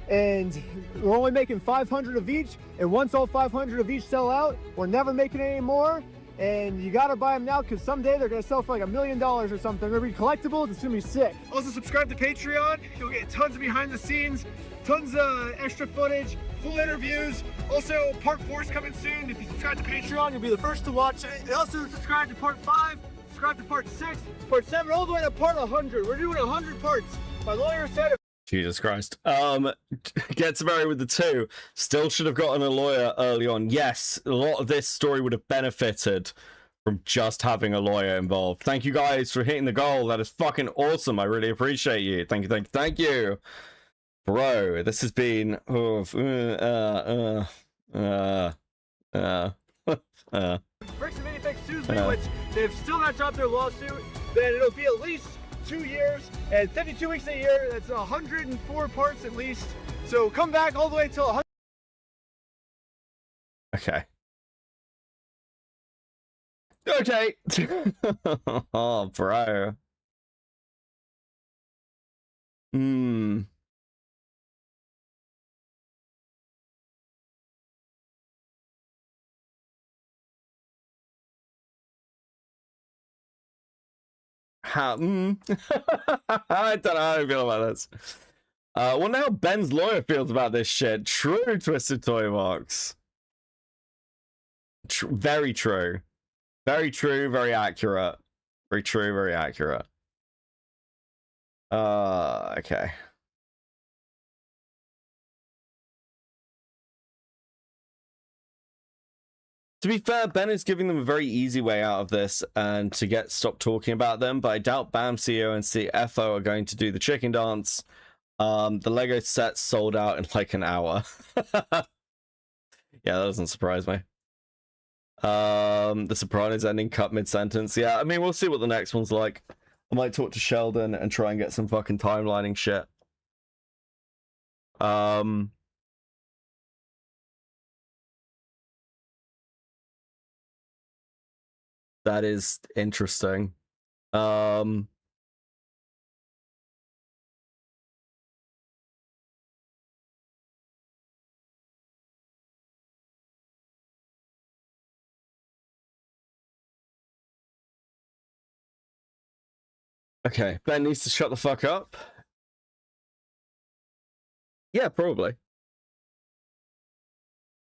And we're only making 500 of each, and once all 500 of each sell out, we're never making any more. And you gotta buy them now, because someday they're gonna sell for like $1 million or something. They're gonna be collectibles. It's gonna be sick. Also subscribe to Patreon. You'll get tons of behind the scenes, tons of extra footage, full interviews. Also, part 4 is coming soon. If you subscribe to Patreon, you'll be the first to watch it. And also subscribe to part 5, subscribe to part 6, part 7, all the way to part 100. We're doing 100 parts. My lawyer said it. Jesus Christ. Gets married with the 2. Still should have gotten a lawyer early on. Yes, a lot of this story would have benefited from just having a lawyer involved. Thank you guys for hitting the goal. That is fucking awesome. I really appreciate you. Thank you, thank you, thank you. Bro, this has been... Bricks and Minifigs sues me, which they've still not dropped their lawsuit, then it'll be at least 2 years and 52 weeks a year. That's 104 parts at least. So come back all the way till 100. Okay. Okay. Oh, bro. I don't know how I feel about this. Wonder how Ben's lawyer feels about this shit. True, Twisted Toy Box. Very true. Very true, very accurate. Very true, very accurate. Okay. To be fair, Ben is giving them a very easy way out of this and to get stopped talking about them, but I doubt BAM CEO and CFO are going to do the chicken dance. The Lego set sold out in like an hour. Yeah, that doesn't surprise me. The Sopranos ending cut mid-sentence. Yeah, I mean, we'll see what the next one's like. I might talk to Sheldon and try and get some fucking timelining shit. That is interesting. Okay, Ben needs to shut the fuck up. Yeah, probably.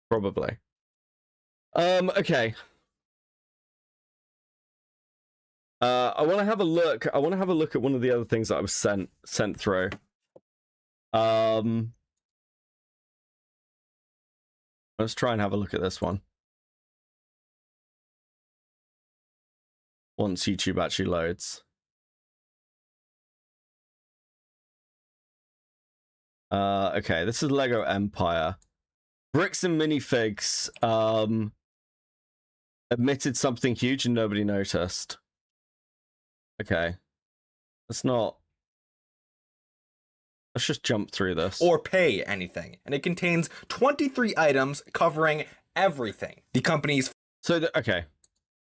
Probably. Okay. I want to have a look. I want to have a look at one of the other things that I was sent through. Let's try and have a look at this one. Once YouTube actually loads. Okay, this is Lego Empire. Bricks and Minifigs admitted something huge and nobody noticed. Okay. Let's just jump through this. Or pay anything. And it contains 23 items covering everything. The company's... Okay.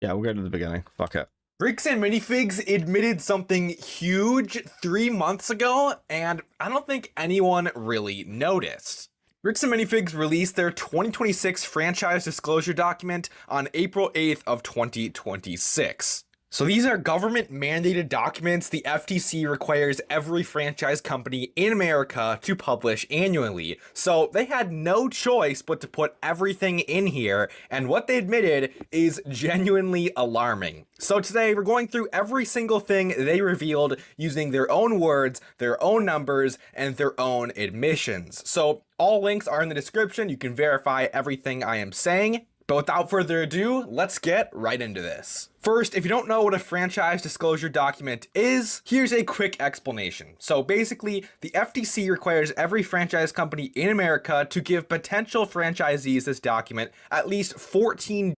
Yeah, we'll go to the beginning. Fuck it. Bricks and Minifigs admitted something huge 3 months ago, and I don't think anyone really noticed. Bricks and Minifigs released their 2026 franchise disclosure document on April 8th of 2026. So these are government mandated documents the FTC requires every franchise company in America to publish annually. So they had no choice but to put everything in here, and what they admitted is genuinely alarming. So today we're going through every single thing they revealed using their own words, their own numbers, and their own admissions. So all links are in the description. You can verify everything I am saying. But without further ado, let's get right into this. First, if you don't know what a franchise disclosure document is, here's a quick explanation. So basically, the FTC requires every franchise company in America to give potential franchisees this document at least 14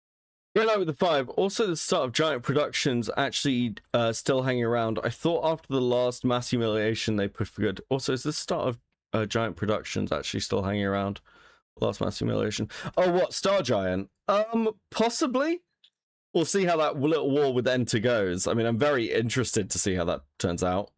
Going out with the 5. Also, the start of Giant Productions actually still hanging around. I thought after the last mass humiliation they put for good. Also, is the start of Giant Productions actually still hanging around? Last mass humiliation. Oh, what? Star Giant? Possibly. We'll see how that little war with Enter goes. I mean, I'm very interested to see how that turns out.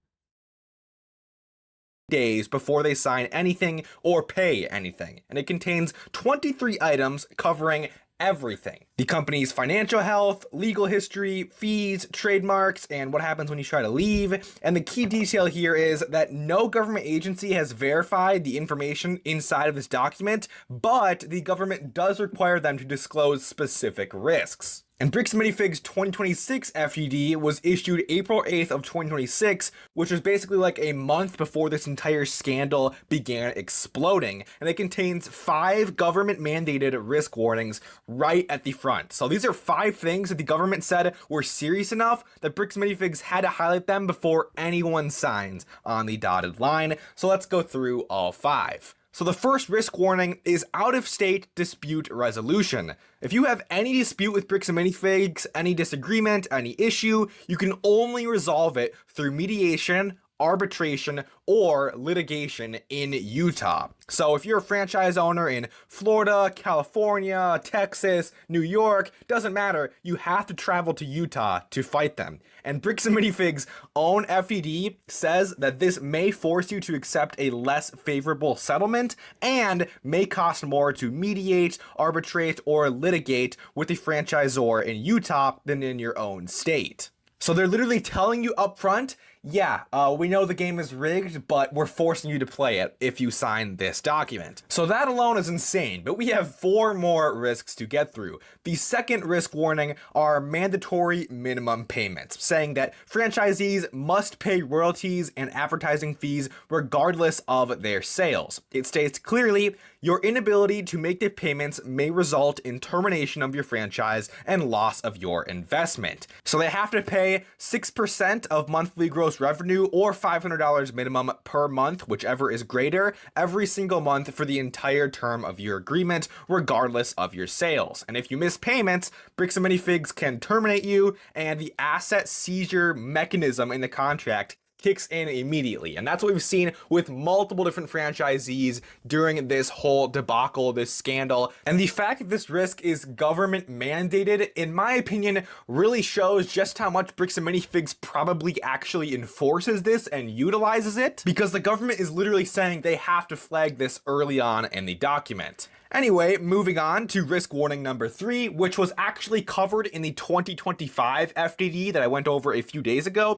Days before they sign anything or pay anything, and it contains 23 items covering everything. The company's financial health, legal history, fees, trademarks, and what happens when you try to leave. And the key detail here is that no government agency has verified the information inside of this document, but the government does require them to disclose specific risks. And Bricks and Minifigs 2026 FUD was issued April 8th of 2026, which was basically like a month before this entire scandal began exploding. And it contains 5 government mandated risk warnings right at the front. So these are 5 things that the government said were serious enough that Bricks and Minifigs had to highlight them before anyone signs on the dotted line. So let's go through all 5. So the first risk warning is out-of-state dispute resolution. If you have any dispute with Bricks and Minifigs, any disagreement, any issue, you can only resolve it through mediation, arbitration, or litigation in Utah. So if you're a franchise owner in Florida, California, Texas, New York, doesn't matter, you have to travel to Utah to fight them. And Bricks and Minifigs' own FED says that this may force you to accept a less favorable settlement and may cost more to mediate, arbitrate, or litigate with the franchisor in Utah than in your own state. So they're literally telling you up front, yeah, we know the game is rigged, but we're forcing you to play it if you sign this document. So that alone is insane, but we have 4 more risks to get through. The second risk warning are mandatory minimum payments, saying that franchisees must pay royalties and advertising fees regardless of their sales. It states clearly, your inability to make the payments may result in termination of your franchise and loss of your investment. So they have to pay 6% of monthly gross revenue or $500 minimum per month, whichever is greater, every single month for the entire term of your agreement, regardless of your sales. And if you miss payments, Bricks and Minifigs can terminate you, and the asset seizure mechanism in the contract kicks in immediately. And that's what we've seen with multiple different franchisees during this whole debacle, this scandal. And the fact that this risk is government mandated, in my opinion, really shows just how much Bricks and Minifigs probably actually enforces this and utilizes it, because the government is literally saying they have to flag this early on in the document. Anyway, moving on to risk warning number 3, which was actually covered in the 2025 FDD that I went over a few days ago.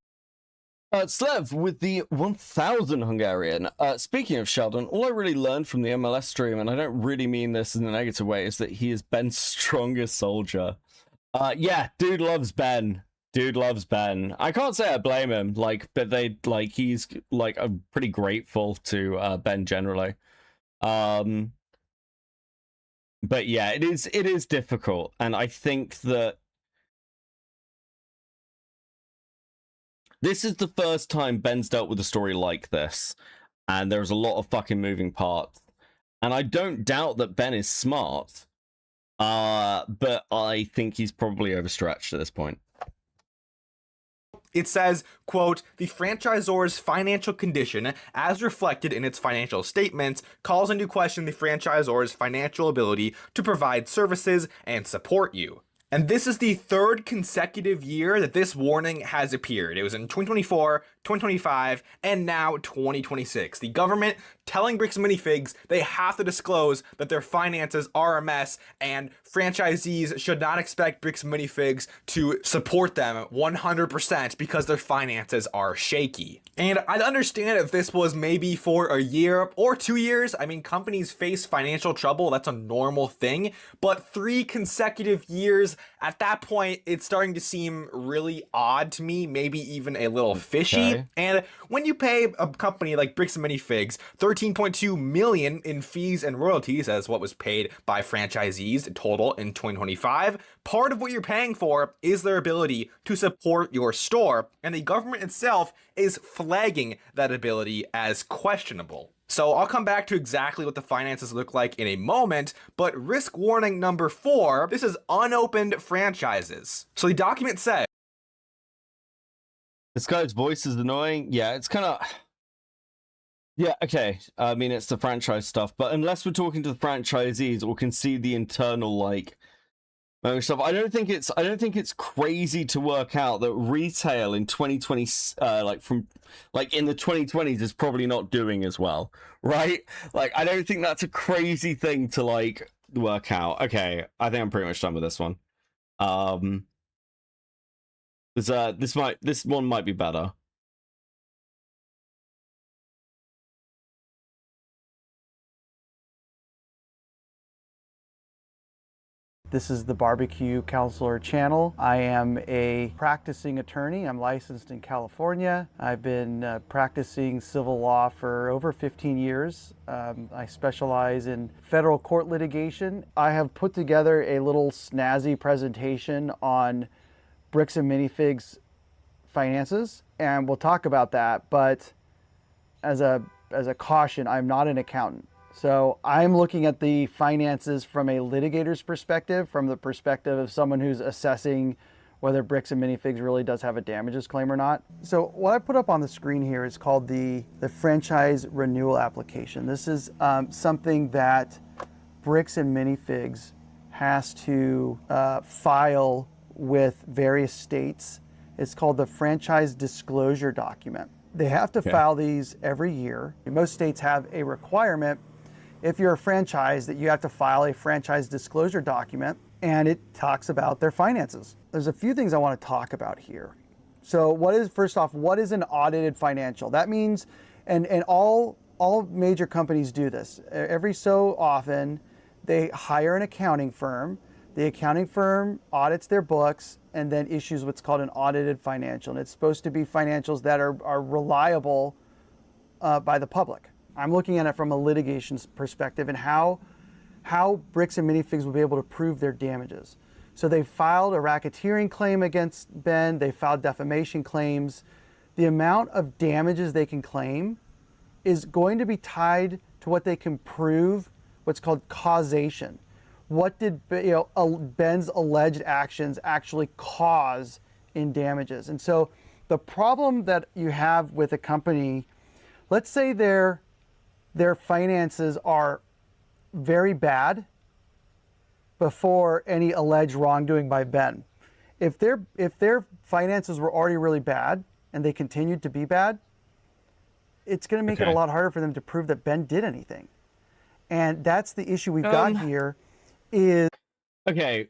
Slev with the 1000 Hungarian. Speaking of Sheldon, all I really learned from the MLS stream, and I don't really mean this in a negative way, is that he is Ben's strongest soldier. Yeah, dude loves Ben. Dude loves Ben. I can't say I blame him, but he's I'm pretty grateful to Ben generally. But yeah, it is difficult, and I think that this is the first time Ben's dealt with a story like this, and there's a lot of fucking moving parts. And I don't doubt that Ben is smart, but I think he's probably overstretched at this point. It says, quote, the franchisor's financial condition, as reflected in its financial statements, calls into question the franchisor's financial ability to provide services and support you. And this is the 3rd consecutive year that this warning has appeared. It was in 2024, 2025, and now 2026. The government telling Bricks and Minifigs they have to disclose that their finances are a mess, and franchisees should not expect Bricks and Minifigs to support them 100% because their finances are shaky. And I'd understand if this was maybe for a year or 2 years. I mean, companies face financial trouble, that's a normal thing, but 3 consecutive years, at that point, it's starting to seem really odd to me, maybe even a little fishy. Okay. And when you pay a company like Bricks and Minifigs $13.2 million in fees and royalties, as what was paid by franchisees total in 2025, part of what you're paying for is their ability to support your store, and the government itself is flagging that ability as questionable. So I'll come back to exactly what the finances look like in a moment, but risk warning number 4, this is unopened franchises. So the document says, this guy's voice is annoying. Yeah, it's kind of... Yeah, okay. I mean, it's the franchise stuff, but unless we're talking to the franchisees or can see the internal, like, stuff, I don't think it's crazy to work out that retail in 2020, in the 2020s is probably not doing as well, right? Like, I don't think that's a crazy thing to, like, work out. Okay, I think I'm pretty much done with this one. This one might be better. This is the Barbecue Counselor channel. I am a practicing attorney. I'm licensed in California. I've been practicing civil law for over 15 years. I specialize in federal court litigation. I have put together a little snazzy presentation on Bricks and Minifigs finances, and we'll talk about that. But as a caution, I'm not an accountant. So I'm looking at the finances from a litigator's perspective, from the perspective of someone who's assessing whether Bricks and Minifigs really does have a damages claim or not. So what I put up on the screen here is called the franchise renewal application. This is something that Bricks and Minifigs has to file with various states. It's called the franchise disclosure document. They have to file these every year. Most states have a requirement, if you're a franchise, that you have to file a franchise disclosure document, and it talks about their finances. There's a few things I want to talk about here. So first off, what is an audited financial? That means, and all major companies do this. Every so often, they hire an accounting firm. The accounting firm audits their books and then issues what's called an audited financial. And it's supposed to be financials that are reliable by the public. I'm looking at it from a litigation perspective and how Bricks and Minifigs will be able to prove their damages. So they filed a racketeering claim against Ben. They filed defamation claims. The amount of damages they can claim is going to be tied to what they can prove, what's called causation. What did Ben's alleged actions actually cause in damages? And so the problem that you have with a company, let's say their finances are very bad before any alleged wrongdoing by Ben. If their finances were already really bad and they continued to be bad, it's going to make it a lot harder for them to prove that Ben did anything. And that's the issue we've got here is... Okay.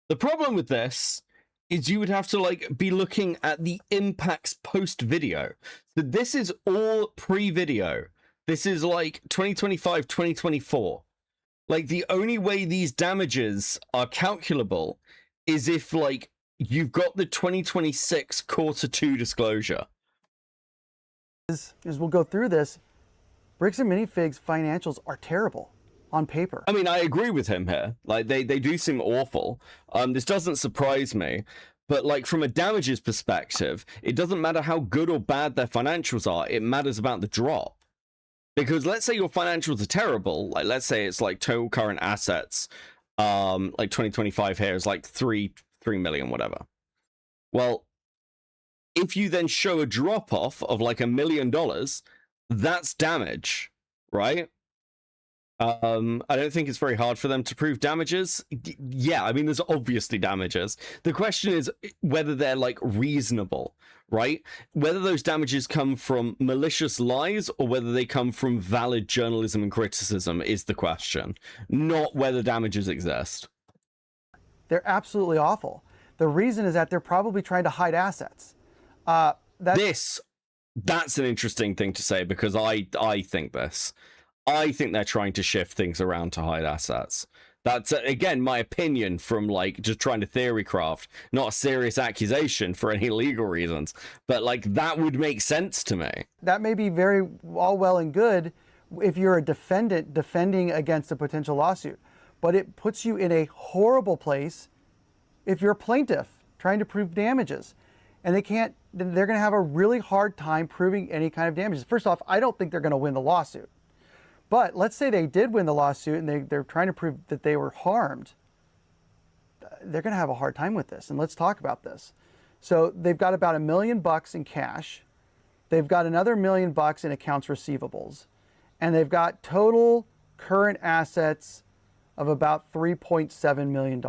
The problem with this is you would have to be looking at the impacts post-video. So this is all pre-video. This is 2025, 2024. The only way these damages are calculable is if you've got the 2026 quarter 2 disclosure. As we'll go through this, Bricks and Minifigs financials are terrible on paper. I mean, I agree with him here. They do seem awful. This doesn't surprise me. But from a damages perspective, it doesn't matter how good or bad their financials are. It matters about the drop. Because let's say your financials are terrible. Let's say it's total current assets. 2025 here is 3 million, whatever. Well, if you then show a drop off of $1 million, that's damage, right? I don't think it's very hard for them to prove damages. Yeah, I mean, there's obviously damages. The question is whether they're like reasonable, right? Whether those damages come from malicious lies or whether they come from valid journalism and criticism is the question, not whether damages exist. They're absolutely awful. The reason is that they're probably trying to hide assets. That's an interesting thing to say, because I think this. I think they're trying to shift things around to hide assets. That's, again, my opinion from, like, just trying to theory craft. Not a serious accusation for any legal reasons. But, like, that would make sense to me. That may be very all well and good if you're a defendant defending against a potential lawsuit. But it puts you in a horrible place if you're a plaintiff trying to prove damages. And they're going to have a really hard time proving any kind of damages. First off, I don't think they're going to win the lawsuit. But let's say they did win the lawsuit and they're trying to prove that they were harmed. They're going to have a hard time with this. And let's talk about this. So they've got about $1 million in cash. They've got another $1 million in accounts receivables. And they've got total current assets of about $3.7 million.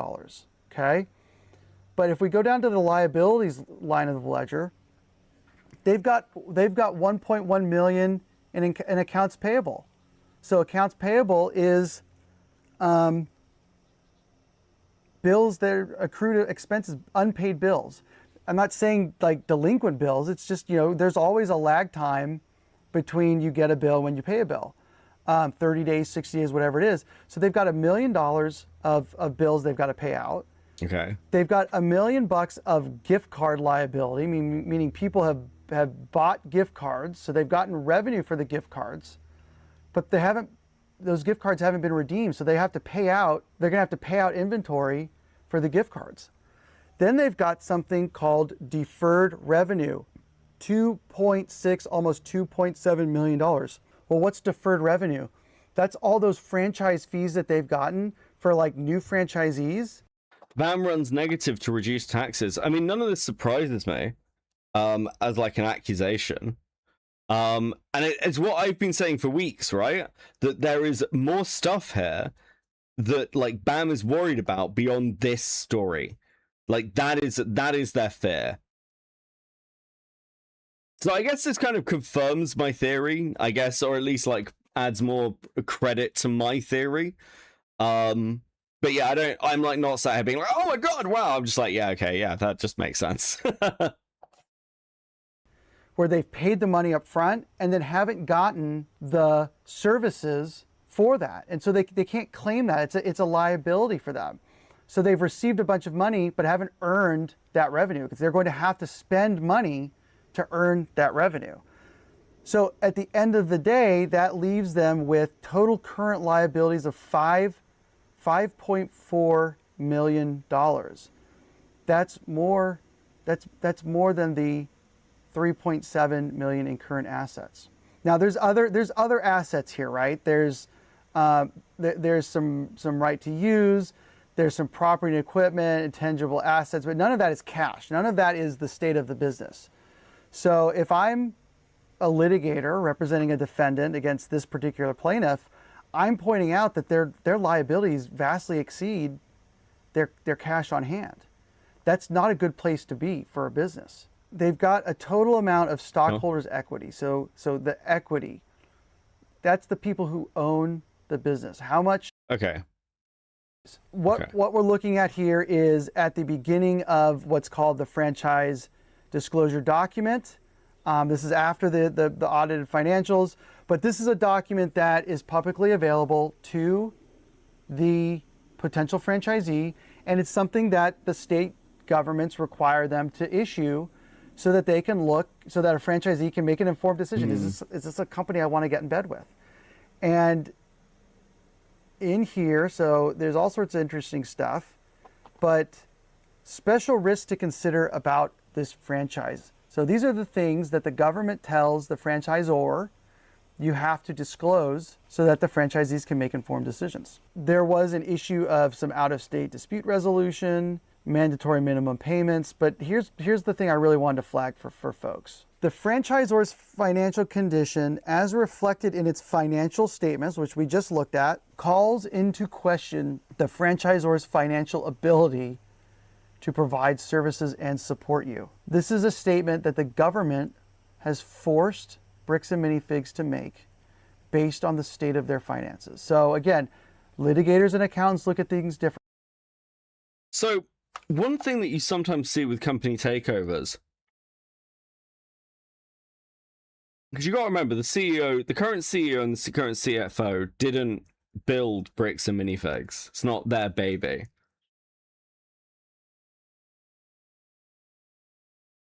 Okay? But if we go down to the liabilities line of the ledger, they've got $1.1 million in accounts payable. So accounts payable is bills that are accrued expenses, unpaid bills. I'm not saying like delinquent bills. It's just, there's always a lag time between you get a bill when you pay a bill. 30 days, 60 days, whatever it is. So they've got $1 million of bills they've got to pay out. Okay. They've got $1 million of gift card liability, meaning people have bought gift cards. So they've gotten revenue for the gift cards. But those gift cards haven't been redeemed, so they're going to have to pay out inventory for the gift cards. Then they've got something called deferred revenue, 2.6, almost $2.7 million. Well, what's deferred revenue? That's all those franchise fees that they've gotten for like new franchisees. BAM runs negative to reduce taxes. I mean, none of this surprises me as like an accusation. And it's what I've been saying for weeks, right? That there is more stuff here that like BAM is worried about beyond this story. Like that is their fear. So I guess this kind of confirms my theory, I guess, or at least like adds more credit to my theory. But yeah, I'm like not sat here being like, oh my god, wow. I'm just like, yeah, okay, yeah, that just makes sense. Where they've paid the money up front and then haven't gotten the services for that. And so they can't claim that. It's a liability for them. So they've received a bunch of money but haven't earned that revenue because they're going to have to spend money to earn that revenue. So at the end of the day, that leaves them with total current liabilities of $5.4 million. That's more than the $3.7 million in current assets. Now there's other assets here, right? There's some right to use, there's some property and equipment, intangible assets, but none of that is cash. None of that is the state of the business. So if I'm a litigator representing a defendant against this particular plaintiff, I'm pointing out that their liabilities vastly exceed their cash on hand. That's not a good place to be for a business. They've got a total amount of stockholders' equity. So the equity, that's the people who own the business. How much? Okay. What we're looking at here is at the beginning of what's called the franchise disclosure document. This is after the audited financials, but this is a document that is publicly available to the potential franchisee, and it's something that the state governments require them to issue so that they can look, so that a franchisee can make an informed decision. Is this a company I want to get in bed with? And in here, so there's all sorts of interesting stuff, but special risks to consider about this franchise. So these are the things that the government tells the franchisor you have to disclose so that the franchisees can make informed decisions. There was an issue of some out-of-state dispute resolution, mandatory minimum payments. But here's the thing I really wanted to flag for folks. The franchisor's financial condition, as reflected in its financial statements, which we just looked at, calls into question the franchisor's financial ability to provide services and support you. This is a statement that the government has forced Bricks and Minifigs to make based on the state of their finances. So again, litigators and accountants look at things differently. So one thing that you sometimes see with company takeovers, because you got to remember the CEO, the current CEO and the current CFO didn't build Bricks and Minifigs. It's not their baby.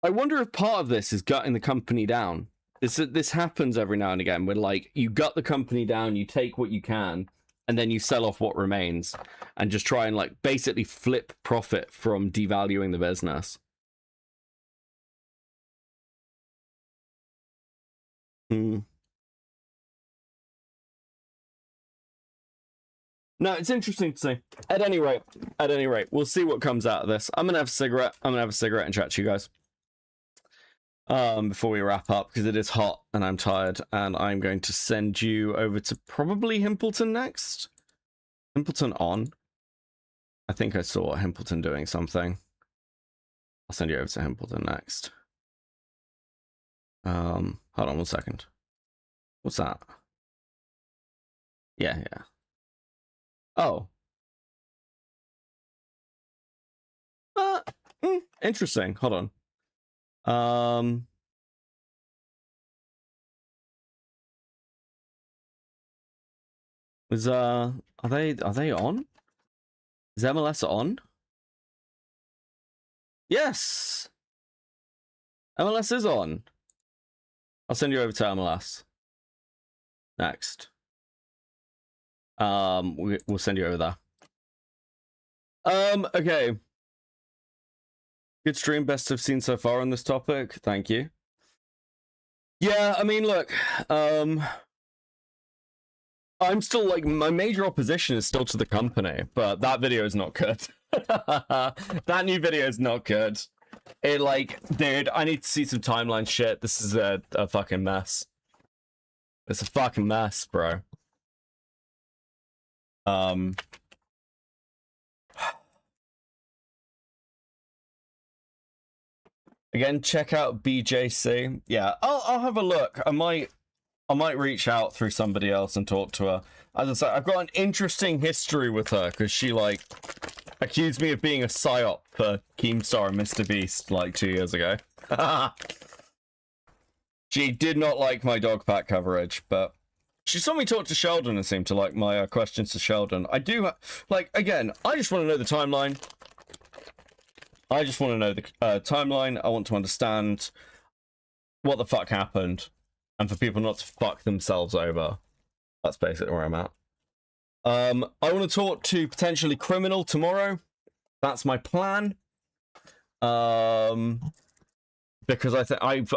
I wonder if part of this is gutting the company down. This happens every now and again, where like you gut the company down, you take what you can, and then you sell off what remains, and just try and like basically flip profit from devaluing the business. No, it's interesting to see. At any rate, we'll see what comes out of this. I'm gonna have a cigarette. And chat to you guys. Before we wrap up, because it is hot and I'm tired, and I'm going to send you over to probably Himpleton next. Himpleton on. I think I saw Himpleton doing something. I'll send you over to Himpleton next. Hold on 1 second. What's that? Yeah. Oh. Interesting. Hold on. Are they on? Is MLS on? Yes. MLS is on. I'll send you over to MLS next. We'll send you over there. Okay. Good stream, best I've seen so far on this topic. Thank you. Yeah, I mean, look, I'm still like, my major opposition is still to the company, but that video is not good. That new video is not good. It like, dude, I need to see some timeline shit. This is a fucking mess. It's a fucking mess, bro. Again, check out BJC. Yeah, I'll have a look. I might reach out through somebody else and talk to her. As I said, I've got an interesting history with her because she like accused me of being a psyop for Keemstar and Mr. Beast like 2 years ago. She did not like my dog pack coverage, but she saw me talk to Sheldon and seemed to like my questions to Sheldon. I do like, again, I just want to know the timeline. I just want to know the timeline. I want to understand what the fuck happened, and for people not to fuck themselves over. That's basically where I'm at. I want to talk to potentially Criminal tomorrow. That's my plan. Because I think I've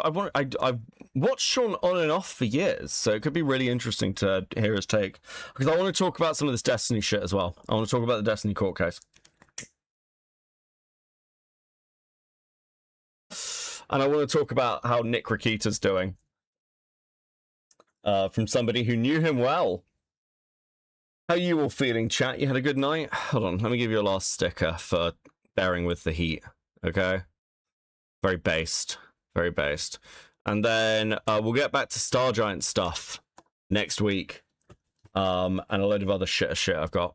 watched Sean on and off for years, so it could be really interesting to hear his take. Because I want to talk about some of this Destiny shit as well. I want to talk about the Destiny court case. And I want to talk about how Nick Rakita's doing. From somebody who knew him well. How you all feeling, chat? You had a good night? Hold on, let me give you a last sticker for bearing with the heat, okay? Very based. Very based. And then we'll get back to Star Giant stuff next week. And a load of other shit I've got.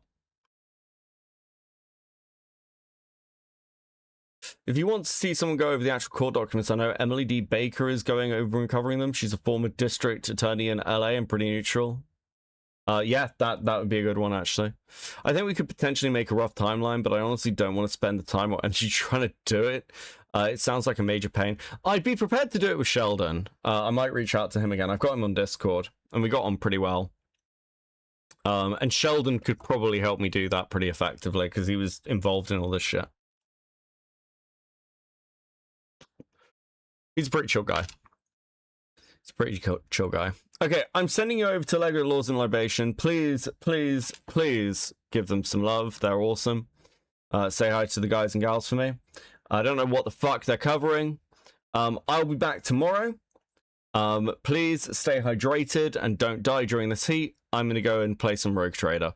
If you want to see someone go over the actual court documents, I know Emily D. Baker is going over and covering them. She's a former district attorney in LA and pretty neutral. Yeah, that would be a good one, actually. I think we could potentially make a rough timeline, but I honestly don't want to spend the time on actually trying to do it. It sounds like a major pain. I'd be prepared to do it with Sheldon. I might reach out to him again. I've got him on Discord, and we got on pretty well. And Sheldon could probably help me do that pretty effectively, because he was involved in all this shit. He's a pretty chill guy. He's a pretty chill guy. Okay, I'm sending you over to Lego Laws and Libation. Please, please, please give them some love. They're awesome. say hi to the guys and gals for me. I don't know what the fuck they're covering. I'll be back tomorrow. Please stay hydrated and don't die during this heat. I'm going to go and play some Rogue Trader.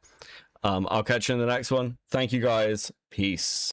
I'll catch you in the next one. Thank you guys. Peace.